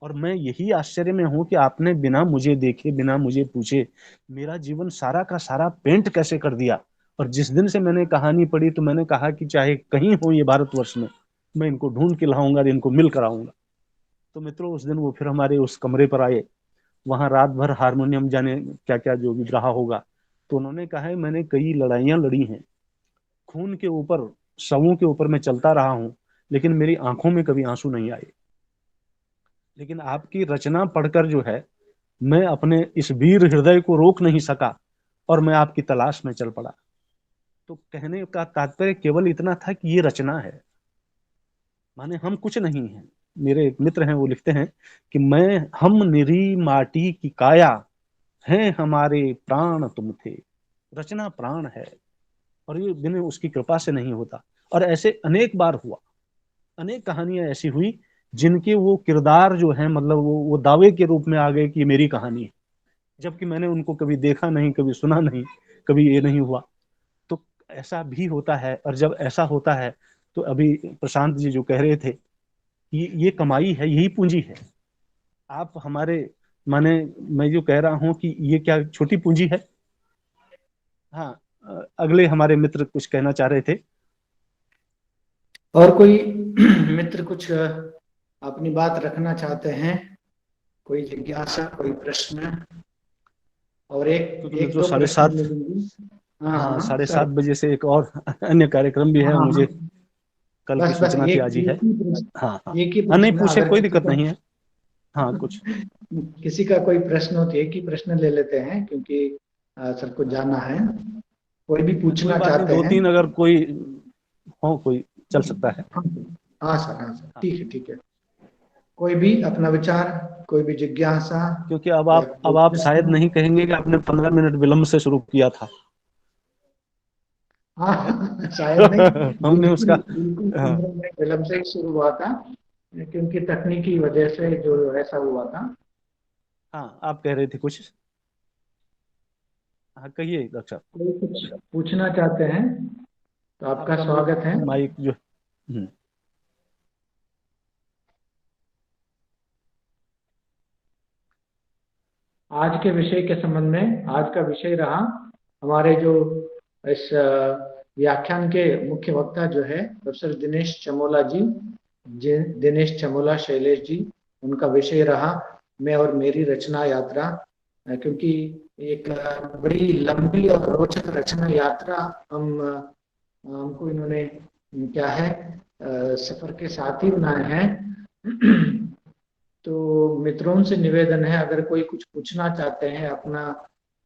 और मैं यही आश्चर्य में हूं कि आपने बिना मुझे देखे, बिना मुझे पूछे मेरा जीवन सारा का सारा पेंट कैसे कर दिया। और जिस दिन से मैंने कहानी पढ़ी तो मैंने कहा कि चाहे कहीं हो ये भारतवर्ष में, मैं इनको ढूंढ के लाऊंगा, इनको मिल कर आऊंगा। तो मित्रों उस दिन वो फिर हमारे उस कमरे पर आए। वहां रात भर हारमोनियम जाने क्या क्या जो भी रहा होगा। तो उन्होंने कहा है मैंने कई लड़ाइयां लड़ी हैं, खून के ऊपर, शवों के ऊपर मैं चलता रहा हूं, लेकिन मेरी आंखों में कभी आंसू नहीं आए। लेकिन आपकी रचना पढ़कर जो है, मैं अपने इस वीर हृदय को रोक नहीं सका और मैं आपकी तलाश में चल पड़ा। तो कहने का तात्पर्य केवल इतना था कि ये रचना है, माने हम कुछ नहीं हैं। मेरे एक मित्र हैं वो लिखते हैं कि हम निरी माटी की काया हैं, हमारे प्राण तुम थे। रचना प्राण है और ये बिना उसकी कृपा से नहीं होता। और ऐसे अनेक बार हुआ, अनेक कहानियां ऐसी हुई जिनके वो किरदार जो है, मतलब वो दावे के रूप में आ गए कि ये मेरी कहानी है, जबकि मैंने उनको कभी देखा नहीं, कभी सुना नहीं, कभी ये नहीं हुआ। तो ऐसा भी होता है। और जब ऐसा होता है तो अभी प्रशांत जी जो कह रहे थे, ये कमाई है, यही पूंजी है। आप हमारे, माने मैं जो कह रहा हूं कि ये क्या छोटी पूंजी है? हाँ, अगले हमारे मित्र कुछ कहना चाह रहे थे। और कोई मित्र कुछ अपनी बात रखना चाहते हैं? कोई जिज्ञासा, कोई प्रश्न? और एक क्योंकि एक मित्रों दो साढ़े प्रश्न सात ले लेंगे। हाँ हाँ, हाँ 7:30 सर। बजे से एक और अन्य कार्यक्रम भी है हाँ मुझे, हाँ, कल की बस बस सूचना थी, एक आज ही है। एक ही प्रश्न, हाँ हाँ एक ही हाँ, नहीं प्रश्न पूछे, अगर कोई किसी दिक्कत का नहीं है। हाँ कुछ। किसी का कोई प्रश्न हो तो एक ही प्रश्न ले लेते हैं, क्योंकि सबको जाना है। कोई भी कोई पूछना बात नहीं, चाहते दो हैं? तीन अगर कोई हो, कोई चल सकता है। हाँ हाँ सर, हाँ, ठीक है ठीक है। कोई भी अपना विचार, कोई भी जिज्ञासा क्योंकि या कोई अब आप शायद प्रश्न? नहीं कहेंगे कि आपने 15 मिनट विलंब से शुरू किया था। है? हाँ शायद नहीं, हमने बिल्कुल उसका, बिल्कुल हाँ 15 मिनट विलंब से ही शुरू हुआ था, क्योंकि तकनीकी वजह से जो ऐसा हुआ था। हाँ, आप कह रहे थे कुछ। हाँ कहिए डॉक्टर साहब। कोई कुछ पूछना चाहते हैं तो आपका आपका स्वागत है। माइक जो, आज के विषय के संबंध में, आज का विषय रहा हमारे जो इस व्याख्यान के मुख्य वक्ता जो है प्रोफेसर दिनेश चमोला जी, दिनेश चमोला शैलेश जी, उनका विषय रहा मैं और मेरी रचना यात्रा। क्योंकि एक बड़ी लंबी और रोचक रचना यात्रा हमको इन्होंने क्या है सफर के साथ ही बनाए हैं। तो मित्रों से निवेदन है, अगर कोई कुछ पूछना चाहते हैं,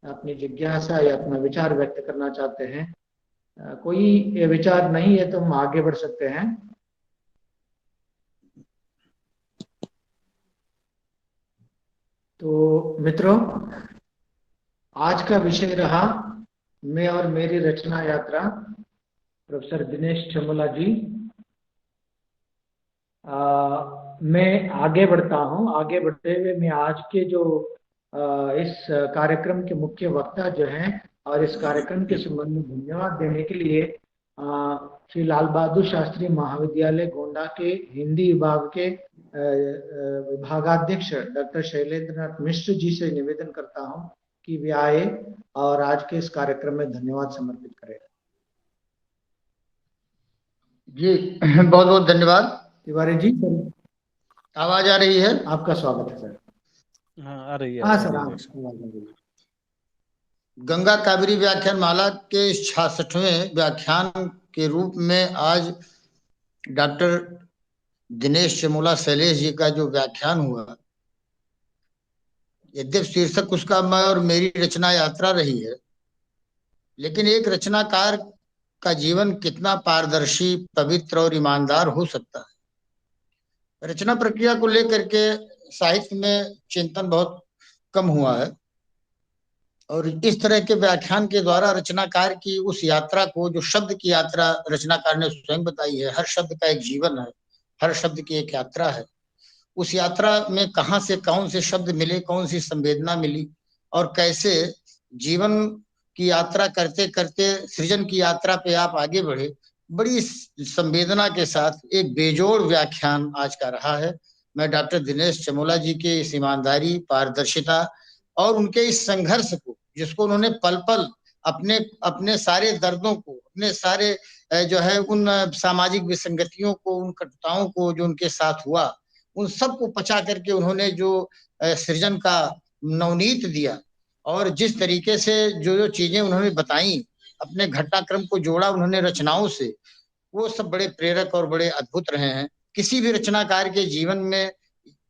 अपनी जिज्ञासा या अपना विचार व्यक्त करना चाहते हैं, कोई विचार नहीं है तो हम आगे बढ़ सकते हैं। तो मित्रों, आज का विषय रहा मैं और मेरी रचना यात्रा, प्रोफेसर दिनेश चमोला जी। मैं आगे बढ़ता हूं। आगे बढ़ते हुए मैं आज के जो इस कार्यक्रम के मुख्य वक्ता जो हैं और इस कार्यक्रम के संबंध में धन्यवाद देने के लिए श्री लाल बहादुर शास्त्री महाविद्यालय गोंडा के हिंदी विभाग के विभागाध्यक्ष डॉक्टर शैलेंद्र नाथ मिश्र जी से निवेदन करता हूं कि वे आए और आज के इस कार्यक्रम में धन्यवाद समर्पित करें। जी बहुत बहुत धन्यवाद। तिवारी जी, आवाज आ रही है? आपका स्वागत है सर। हाँ, आ रही है। हाँ सर, आप गंगा कावेरी व्याख्यान माला के 66वें व्याख्यान के रूप में आज डॉक्टर दिनेश चमोला शैलेश जी का जो व्याख्यान हुआ, यद्यप शीर्षक उसका मैं और मेरी रचना यात्रा रही है, लेकिन एक रचनाकार का जीवन कितना पारदर्शी, पवित्र और ईमानदार हो सकता है। रचना प्रक्रिया को लेकर के साहित्य में चिंतन बहुत कम हुआ है और इस तरह के व्याख्यान के द्वारा रचनाकार की उस यात्रा को, जो शब्द की यात्रा रचनाकार ने स्वयं बताई है, हर शब्द का एक जीवन है, हर शब्द की एक यात्रा है। उस यात्रा में कहाँ से कौन से शब्द मिले, कौन सी संवेदना मिली और कैसे जीवन की यात्रा करते करते सृजन की यात्रा पे आप आगे बढ़े, बड़ी संवेदना के साथ एक बेजोड़ व्याख्यान आज का रहा है। मैं डॉक्टर दिनेश चमोला जी के इस ईमानदारी, पारदर्शिता और उनके इस संघर्ष को, जिसको उन्होंने पल पल अपने अपने सारे दर्दों को, अपने सारे जो है उन सामाजिक विसंगतियों को, उन कटुताओं को जो उनके साथ हुआ, उन सबको पचा करके उन्होंने जो सृजन का नवनीत दिया और जिस तरीके से जो जो चीजें उन्होंने बताई, अपने घटनाक्रम को जोड़ा उन्होंने रचनाओं से, वो सब बड़े प्रेरक और बड़े अद्भुत रहे हैं। किसी भी रचनाकार के जीवन में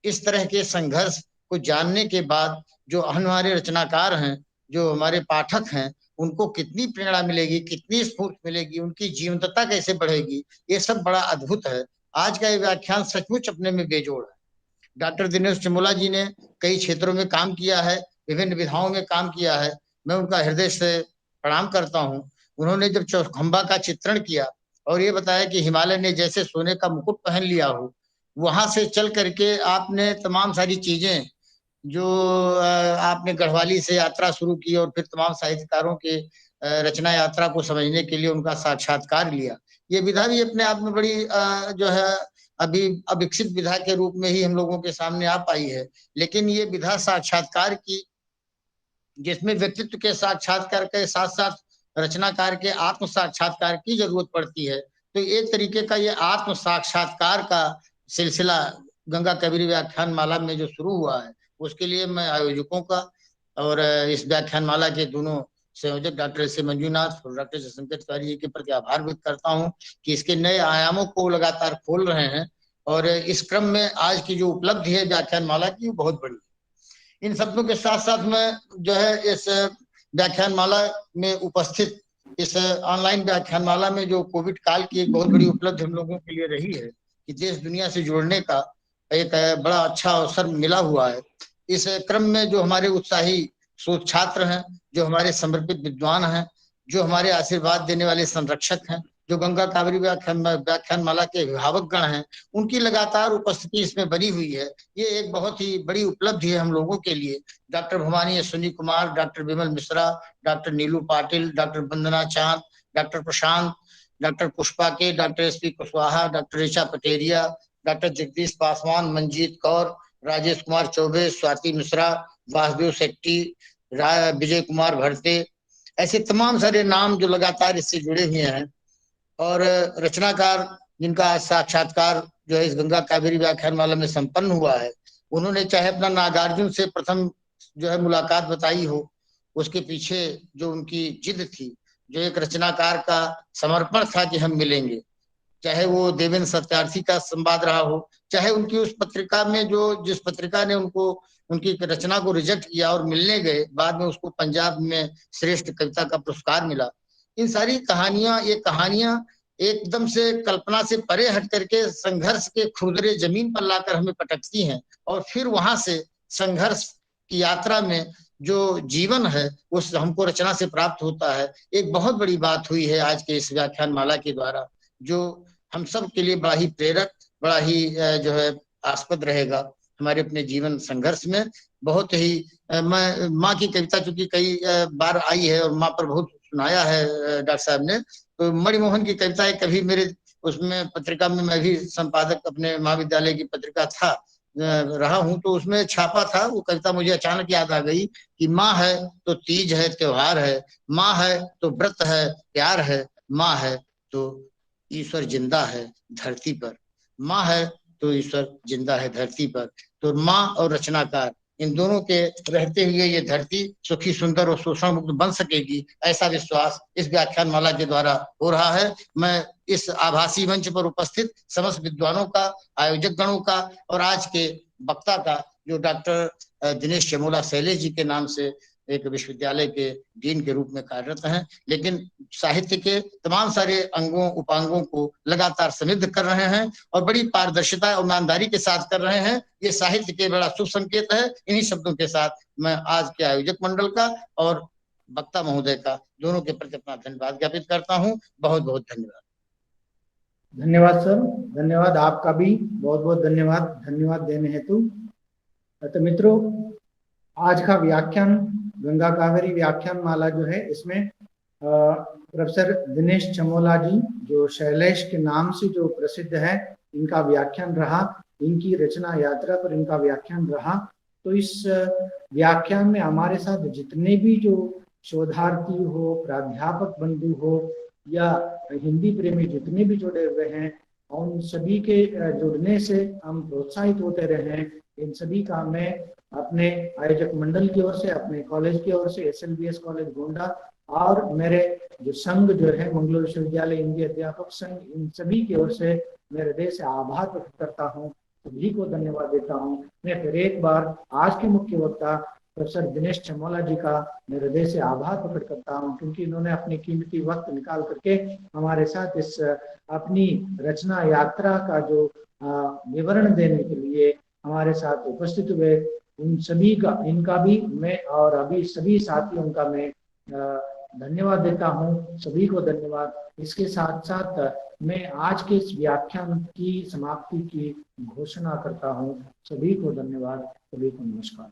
इस तरह के संघर्ष को जानने के बाद जो हमारे रचनाकार हैं, जो हमारे पाठक हैं, उनको कितनी प्रेरणा मिलेगी, कितनी स्फूर्ति मिलेगी, उनकी जीवंतता कैसे बढ़ेगी, ये सब बड़ा अद्भुत है। आज का ये व्याख्यान सचमुच अपने में बेजोड़ है। डॉक्टर दिनेश चमोला जी ने कई क्षेत्रों में काम किया है, विभिन्न विधाओं में काम किया है। मैं उनका हृदय से प्रणाम करता हूँ। उन्होंने जब चौखंबा का चित्रण किया और ये बताया कि हिमालय ने जैसे सोने का मुकुट पहन लिया हो, वहां से चल करके आपने तमाम सारी चीजें जो आपने गढ़वाली से यात्रा शुरू की और फिर तमाम साहित्यकारों के रचना यात्रा को समझने के लिए उनका साक्षात्कार लिया। ये विधा भी अपने आप में बड़ी जो है अभी अविकसित विधा के रूप में ही हम लोगों के सामने आ पाई है, लेकिन ये विधा साक्षात्कार की, जिसमें व्यक्तित्व के साक्षात्कार के साथ साथ रचनाकार के आत्म साक्षात्कार की जरूरत पड़ती है। तो एक तरीके का ये आत्म साक्षात्कार का सिलसिला गंगा कावेरी व्याख्यान माला में जो शुरू हुआ है, उसके लिए मैं आयोजकों का और इस व्याख्यान माला के दोनों संयोजक डॉक्टर एस मंजूनाथ और डॉक्टर शंकर तिवारी जी के प्रति आभार व्यक्त करता हूँ कि इसके नए आयामों को लगातार खोल रहे हैं और इस क्रम में आज की जो उपलब्धि है व्याख्यान माला की, वो बहुत बड़ी है। इन शब्दों के साथ साथ में जो है इस व्याख्यान माला में उपस्थित इस ऑनलाइन व्याख्यान माला में जो कोविड काल की एक बहुत बड़ी उपलब्धि हम लोगों के लिए रही है कि देश दुनिया से जुड़ने का एक बड़ा अच्छा अवसर मिला हुआ है। इस क्रम में जो हमारे उत्साही शोध छात्र हैं, जो हमारे समर्पित विद्वान हैं, जो हमारे आशीर्वाद देने वाले संरक्षक हैं, जो गंगा कावेरी व्याख्यान माला के अभिभावक गण हैं, उनकी लगातार उपस्थिति इसमें बनी हुई है। ये एक बहुत ही बड़ी उपलब्धि है हम लोगों के लिए। Doctor Bhavani Ashwini Kumar, doctor Vimal Mishra, doctor Neelu Patil, doctor Vandana Chand, doctor Prashant, doctor Pushpa K, doctor S P Kushwaha, doctor Richa Pateria, doctor Jagdish Paswan, Manjeet Kaur, Rajesh Kumar Chaubey, Swati Mishra, Vasudev Shetty, Vijay Kumar Bharte, ऐसे तमाम सारे नाम जो लगातार इससे जुड़े हुए हैं और रचनाकार जिनका साक्षात्कार जो है इस गंगा कावेरी व्याख्यान माला में संपन्न हुआ है, उन्होंने चाहे अपना नागार्जुन से प्रथम जो है मुलाकात बताई हो, उसके पीछे जो उनकी जिद थी, जो एक रचनाकार का समर्पण था कि हम मिलेंगे, चाहे वो देवेंद्र सत्यार्थी का संवाद रहा हो, चाहे उनकी उस पत्रिका में जो जिस पत्रिका ने उनको उनकी रचना को रिजेक्ट किया और मिलने गए, बाद में उसको पंजाब में श्रेष्ठ कविता का पुरस्कार मिला। इन सारी कहानियां, ये कहानियां एकदम से कल्पना से परे हट करके संघर्ष के खुरदरे जमीन पर लाकर हमें पटकती हैं और फिर वहां से संघर्ष की यात्रा में जो जीवन है उस हमको रचना से प्राप्त होता है। एक बहुत बड़ी बात हुई है आज के इस व्याख्यान माला के द्वारा, जो हम सब के लिए बड़ा ही प्रेरक, बड़ा ही जो है आस्पद रहेगा हमारे अपने जीवन संघर्ष में। बहुत ही मैं माँ की कविता चूंकि कई बार आई है और माँ पर बहुत सुनाया है डॉक्टर साहब ने, तो मणिमोहन की कविताएं कभी मेरे उसमें पत्रिका में, मैं भी संपादक अपने महाविद्यालय की पत्रिका था रहा हूं, तो उसमें छापा था वो कविता, मुझे अचानक याद आ गई कि माँ है तो तीज है, त्योहार है, माँ है तो व्रत है, प्यार है, माँ है तो ईश्वर जिंदा है धरती पर, माँ है तो ईश्वर जिंदा है धरती पर। तो माँ और रचनाकार इन दोनों के रहते हुए ये धरती सुखी, सुंदर और शोषण मुक्त बन सकेगी, ऐसा विश्वास इस व्याख्यान माला के द्वारा हो रहा है। मैं इस आभासी मंच पर उपस्थित समस्त विद्वानों का, आयोजक गणों का और आज के वक्ता का, जो डॉक्टर दिनेश चमोला शैलेश जी के नाम से एक विश्वविद्यालय के डीन के रूप में कार्यरत हैं, लेकिन साहित्य के तमाम सारे अंगों उपांगों को लगातार समृद्ध कर रहे हैं और बड़ी पारदर्शिता और ईमानदारी के साथ कर रहे हैं। ये साहित्य के बड़ा शुभ संकेत है। इन्हीं शब्दों के साथ मैं आज के आयोजक मंडल का और वक्ता महोदय का दोनों के प्रति अपना धन्यवाद ज्ञापित करता हूँ। बहुत बहुत धन्यवाद। धन्यवाद सर, धन्यवाद आपका भी, बहुत बहुत धन्यवाद देने हेतु। तो मित्रों, आज का व्याख्यान गंगा कावेरी व्याख्यान माला जो है, इसमें प्रोफेसर दिनेश चमोला जी, जो शैलेश के नाम से जो प्रसिद्ध है, इनका व्याख्यान रहा, इनकी रचना यात्रा पर इनका व्याख्यान रहा। तो इस व्याख्यान में हमारे साथ जितने भी जो शोधार्थी हो, प्राध्यापक बंधु हो या हिंदी प्रेमी जितने भी जुड़े हुए हैं, उन सभी के जुड़ने से हम प्रोत्साहित होते रहे हैं। इन सभी का मैं अपने आयोजक मंडल की ओर से, अपने कॉलेज की ओर से, SLBS कॉलेज गोंडा और मेरे जो संघ जो है मंगलूर विश्वविद्यालय हिंदी अध्यापक संघ, इन सभी की ओर से मैं हृदय से आभार व्यक्त करता हूँ, सभी को धन्यवाद देता हूँ। मैं फिर एक बार आज के मुख्य वक्ता प्रोफेसर दिनेश चमोला जी का मैं हृदय से आभार प्रकट करता हूँ, क्योंकि इन्होंने अपनी कीमती वक्त निकाल करके हमारे साथ इस अपनी रचना यात्रा का जो विवरण देने के लिए हमारे साथ उपस्थित हुए। उन सभी का, इनका भी मैं और अभी सभी साथियों का मैं धन्यवाद देता हूँ, सभी को धन्यवाद। इसके साथ साथ मैं आज के इस व्याख्यान की समाप्ति की घोषणा करता हूँ। सभी को धन्यवाद, सभी को नमस्कार।